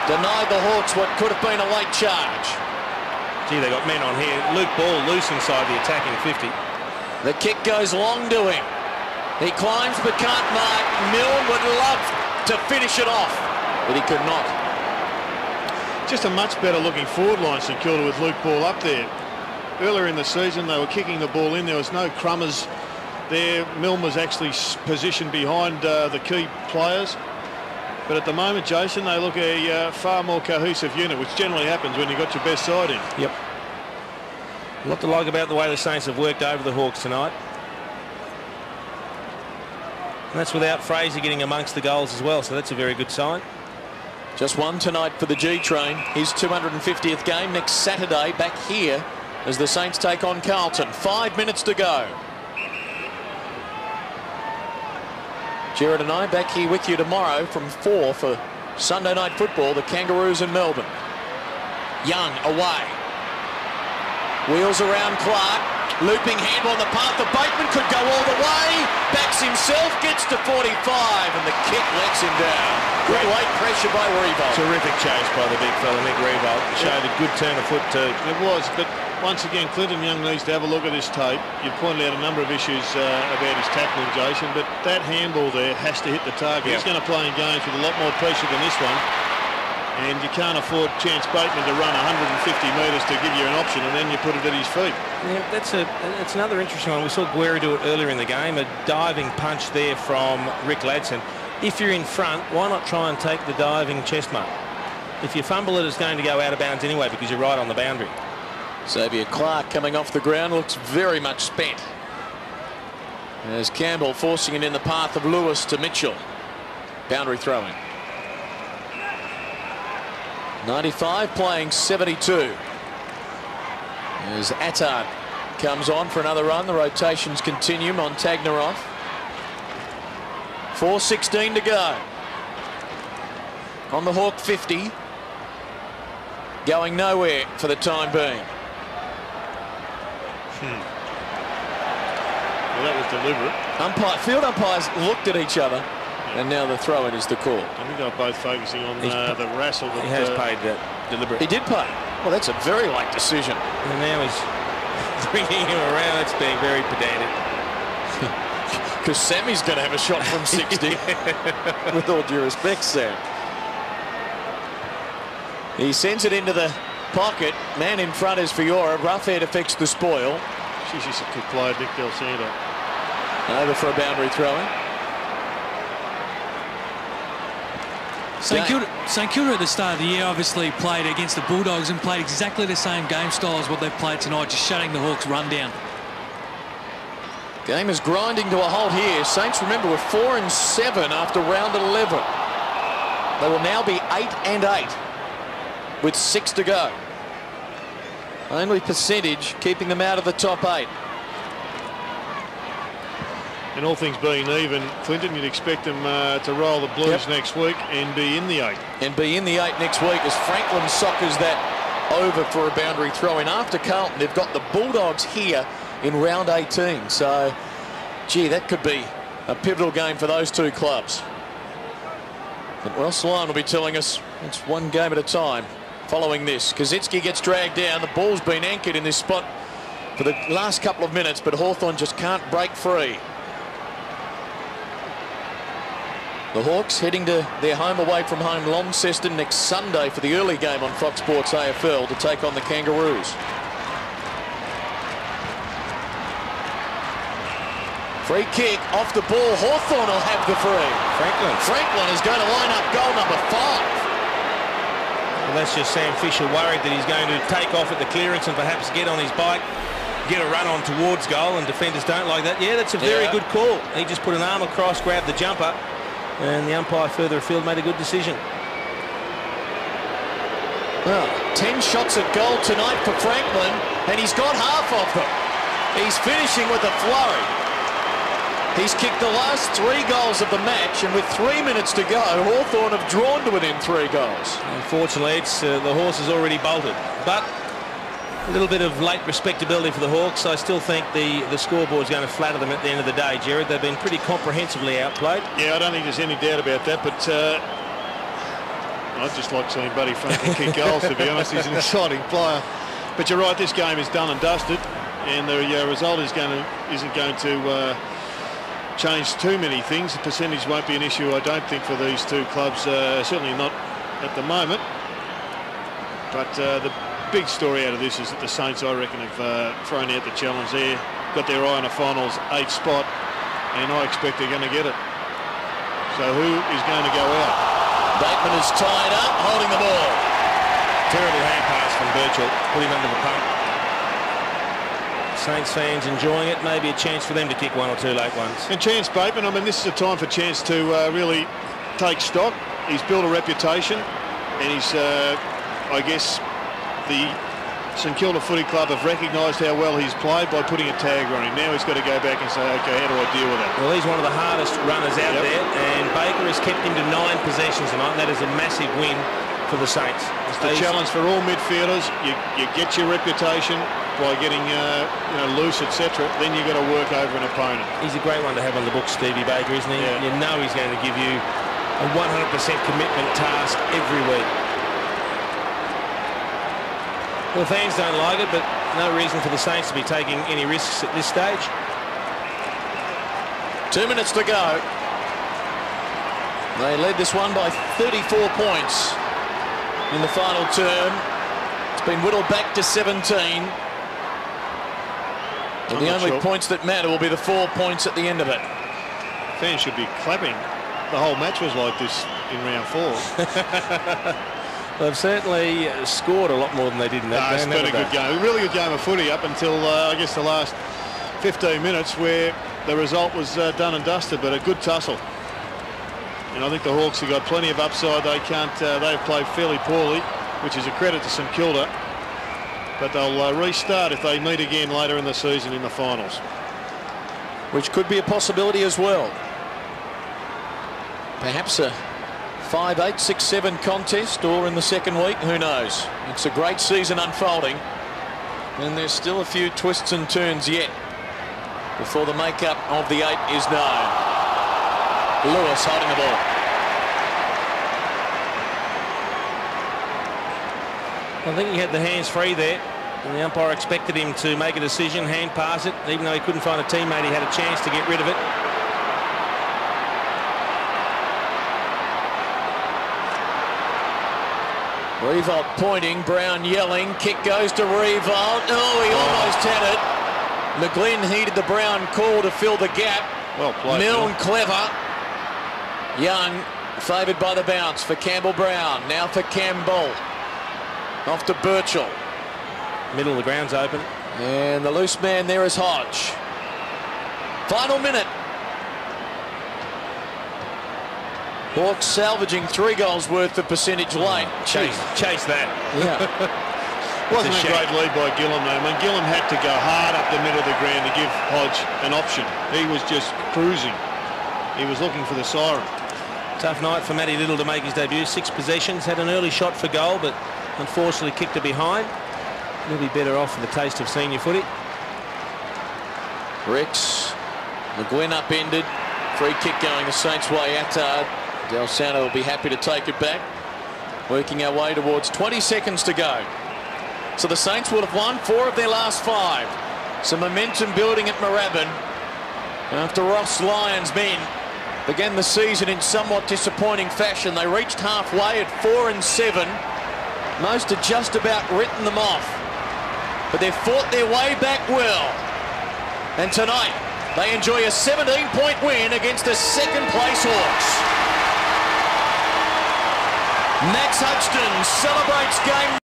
Denied the Hawks what could have been a late charge. Gee, they got men on here. Luke Ball loose inside the attacking 50. The kick goes long to him. He climbs but can't mark. Milne would love to finish it off, but he could not. Just a much better looking forward line, St Kilda, with Luke Ball up there. Earlier in the season, they were kicking the ball in. There was no crummers there. Milne was actually positioned behind the key players. But at the moment, Jason, they look a far more cohesive unit, which generally happens when you've got your best side in. Yep. A lot to like about the way the Saints have worked over the Hawks tonight. And that's without Fraser getting amongst the goals as well, so that's a very good sign. Just one tonight for the G-Train. His 250th game next Saturday back here as the Saints take on Carlton. 5 minutes to go. Jared and I back here with you tomorrow from 4 for Sunday Night Football, the Kangaroos in Melbourne. Young away. Wheels around Clark. Looping handball on the path. The Bateman could go all the way. Backs himself, gets to 45, and the kick lets him down. Good late pressure by Revolt. Terrific chase by the big fella, Nick Revolt. Showed a good turn of foot too. It was, but once again, Clinton Young needs to have a look at this tape. You pointed out a number of issues about his tackling, Jason, but that handball there has to hit the target. He's going to play in games with a lot more pressure than this one. And you can't afford Chance Bateman to run 150 metres to give you an option, and then you put it at his feet. Yeah, that's another interesting one. We saw Guerra do it earlier in the game. A diving punch there from Rick Ladson. If you're in front, why not try and take the diving chest mark? If you fumble it, it's going to go out of bounds anyway because you're right on the boundary. Xavier Clark coming off the ground looks very much spent. As Campbell forcing it in the path of Lewis to Mitchell. Boundary throwing. 95 playing 72. As Attard comes on for another run. The rotations continue. Montagna off. 4:16 to go. On the Hawk 50. Going nowhere for the time being. Well, that was deliberate. Field umpires looked at each other, and now the throw-in is the call. I think they're both focusing on the wrestle. That, he has paid that deliberate. He did pay. Well, that's a very late decision. And now he's bringing him around. That's being very pedantic. Because Sammy's going to have a shot from 60. With all due respect, Sam. He sends it into the pocket. Man in front is Fiora. Roughhead affects the spoil. She's just a good player, Nick Del Santo. Over for a boundary throw-in. St Kilda at the start of the year obviously played against the Bulldogs and played exactly the same game style as what they've played tonight, just shutting the Hawks' run down. Game is grinding to a halt here. Saints, remember, were 4-7 after round 11. They will now be 8-8 with 6 to go. Only percentage keeping them out of the top 8. And all things being even, Clinton, you'd expect them to roll the Blues next week and be in the 8. And be in the 8 next week as Franklin soccers that over for a boundary throw-in. After Carlton, they've got the Bulldogs here in round 18. So, gee, that could be a pivotal game for those two clubs. But Ross Lyon will be telling us it's one game at a time. Following this, Kaczynski gets dragged down. The ball's been anchored in this spot for the last couple of minutes, but Hawthorn just can't break free. The Hawks heading to their home away from home Launceston next Sunday for the early game on Fox Sports AFL to take on the Kangaroos. Free kick off the ball. Hawthorn will have the free. Franklin is going to line up goal number 5. Well, that's just Sam Fisher worried that he's going to take off at the clearance and perhaps get on his bike, get a run on towards goal, and defenders don't like that. Yeah, that's a very good call. He just put an arm across, grabbed the jumper, and the umpire further afield made a good decision. Well, 10 shots at goal tonight for Franklin, and he's got half of them. He's finishing with a flurry. He's kicked the last 3 goals of the match, and with 3 minutes to go, Hawthorn have drawn to within 3 goals. Unfortunately, it's the horse has already bolted. But a little bit of late respectability for the Hawks. I still think the scoreboard's going to flatter them at the end of the day, Jared. They've been pretty comprehensively outplayed. Yeah, I don't think there's any doubt about that, but I just like seeing Buddy Franklin kick goals, to be honest. He's an exciting player. But you're right, this game is done and dusted, and the result isn't going to change too many things. The percentage won't be an issue, I don't think, for these two clubs, certainly not at the moment. But the big story out of this is that the Saints, I reckon, have thrown out the challenge there, got their eye on a finals 8 spot, and I expect they're going to get it. So who is going to go out? Bateman is tied up, holding the ball. Terrible hand pass from Birchall, put him under the pump. Saints fans enjoying it. Maybe a chance for them to kick 1 or 2 late ones. And Chance Bateman, I mean, this is a time for Chance to really take stock. He's built a reputation, and he's, I guess, the St Kilda Footy Club have recognised how well he's played by putting a tag on him. Now he's got to go back and say, OK, how do I deal with that? Well, he's one of the hardest runners out there, and Baker has kept him to 9 possessions tonight, and that is a massive win for the Saints. It's the challenge for all midfielders. You get your reputation by getting loose, etc. Then you've got to work over an opponent. He's a great one to have on the books, Stevie Baker, isn't he? Yeah. You know he's going to give you a 100% commitment task every week. Well, fans don't like it, but no reason for the Saints to be taking any risks at this stage. 2 minutes to go. They led this one by 34 points in the final term. It's been whittled back to 17. And the only points that matter will be the 4 points at the end of it. Fans should be clapping. The whole match was like this in round 4. They've certainly scored a lot more than they did in that game. It's been a good game. A really good game of footy up until, I guess, the last 15 minutes where the result was done and dusted, but a good tussle. And I think the Hawks have got plenty of upside. They've played fairly poorly, which is a credit to St Kilda. but they'll restart if they meet again later in the season in the finals. Which could be a possibility as well. Perhaps a 5-8, 6-7 contest, or in the second week, who knows. It's a great season unfolding, and there's still a few twists and turns yet before the makeup of the 8 is known. Lewis holding the ball. I think he had the hands free there, and the umpire expected him to make a decision, hand pass it. Even though he couldn't find a teammate, he had a chance to get rid of it. Revolt pointing, Brown yelling, kick goes to Revolt. Oh, he almost had it. McGlynn heeded the Brown call to fill the gap. Well played. Milne clever. Young favoured by the bounce for Campbell Brown. Now for Campbell. Off to Birchall. Middle of the ground's open. And the loose man there is Hodge. Final minute. Hawks salvaging 3 goals worth of percentage late. Chase that. Yeah. Wasn't a great lead by Gillam though. I mean, Gillam had to go hard up the middle of the ground to give Hodge an option. He was just cruising. He was looking for the siren. Tough night for Matty Little to make his debut. 6 possessions, had an early shot for goal, but unfortunately kicked it behind. He'll be better off for the taste of senior footy. Rex, McGlynn upended. Free kick going the Saints' way. Attard. Del Santo will be happy to take it back. Working our way towards 20 seconds to go. So the Saints will have won 4 of their last 5. Some momentum building at Moorabbin after Ross Lyons' men began the season in somewhat disappointing fashion. They reached halfway at 4-7. Most had just about written them off, but they've fought their way back well. And tonight they enjoy a 17-point win against the second-place Hawks. Max Hudghton celebrates game